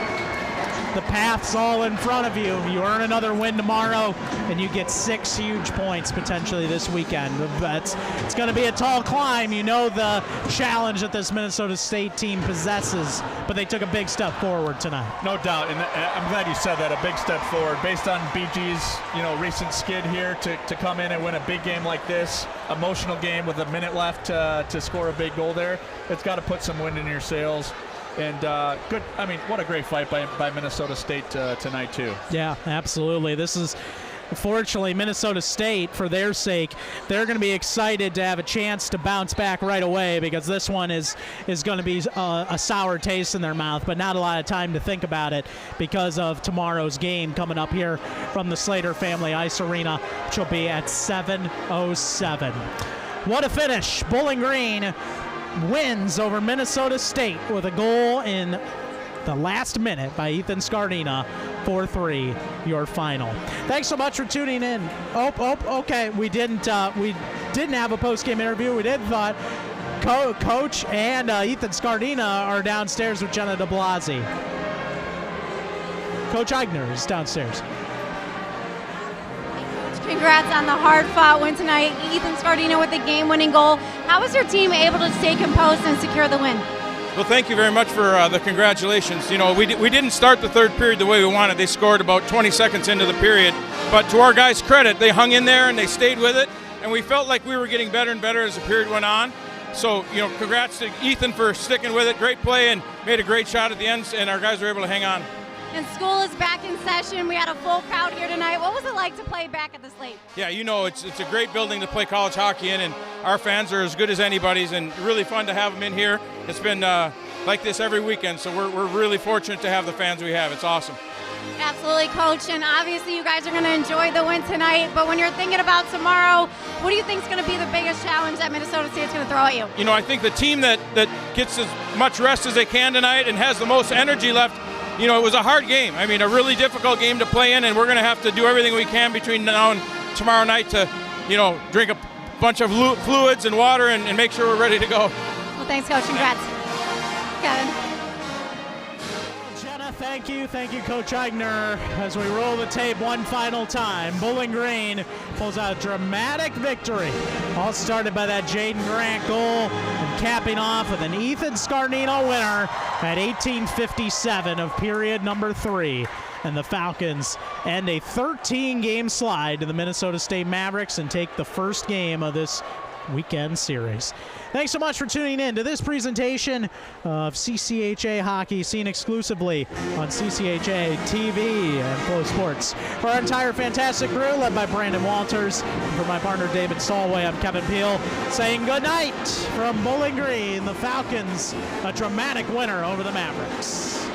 the path's all in front of you. You earn another win tomorrow, and you get 6 huge points potentially this weekend. It's going to be a tall climb. You know the challenge that this Minnesota State team possesses, but they took a big step forward tonight. No doubt, and I'm glad you said that, a big step forward. Based on BG's recent skid here to come in and win a big game like this, emotional game with a minute left to score a big goal there, it's got to put some wind in your sails. And good. I mean, what a great fight by Minnesota State tonight, too. Yeah, absolutely. This is, fortunately, Minnesota State, for their sake, they're going to be excited to have a chance to bounce back right away, because this one is going to be a sour taste in their mouth, but not a lot of time to think about it because of tomorrow's game coming up here from the Slater Family Ice Arena, which will be at 7:07. What a finish. Bowling Green wins over Minnesota State with a goal in the last minute by Ethan Scardina. 4-3, your final. Thanks so much for tuning in. Okay. We didn't have a post-game interview. We did, but Coach and Ethan Scardina are downstairs with Jenna DeBlasi. Coach Eigner is downstairs. Congrats on the hard-fought win tonight. Ethan Scardina with the game-winning goal. How was your team able to stay composed and secure the win? Well, thank you very much for the congratulations. You know, we didn't start the third period the way we wanted. They scored about 20 seconds into the period. But to our guys' credit, they hung in there and they stayed with it. and we felt like we were getting better and better as the period went on. So, congrats to Ethan for sticking with it. Great play and made a great shot at the end, and our guys were able to hang on. And school is back in session. We had a full crowd here tonight. What was it like to play back at the Slate? Yeah, it's a great building to play college hockey in, and our fans are as good as anybody's, and really fun to have them in here. It's been like this every weekend, so we're really fortunate to have the fans we have. It's awesome. Absolutely, Coach, and obviously you guys are going to enjoy the win tonight, but when you're thinking about tomorrow, what do you think is going to be the biggest challenge that Minnesota State's going to throw at you? I think the team that gets as much rest as they can tonight and has the most energy left, it was a hard game. I mean, a really difficult game to play in, and we're going to have to do everything we can between now and tomorrow night to, drink a bunch of fluids and water and make sure we're ready to go. Well, thanks, Coach. Congrats. Kevin. Thank you, Coach Eigner. As we roll the tape one final time, Bowling Green pulls out a dramatic victory. All started by that Jaden Grant goal and capping off with an Ethan Scarnino winner at 18:57 of period number 3. And the Falcons end a 13-game slide to the Minnesota State Mavericks and take the first game of this weekend series. Thanks so much for tuning in to this presentation of CCHA hockey, seen exclusively on CCHA TV and Flow Sports. For our entire fantastic crew, led by Brandon Walters, and for my partner David Solway, I'm Kevin Peel, saying good night from Bowling Green. The Falcons, a dramatic winner over the Mavericks.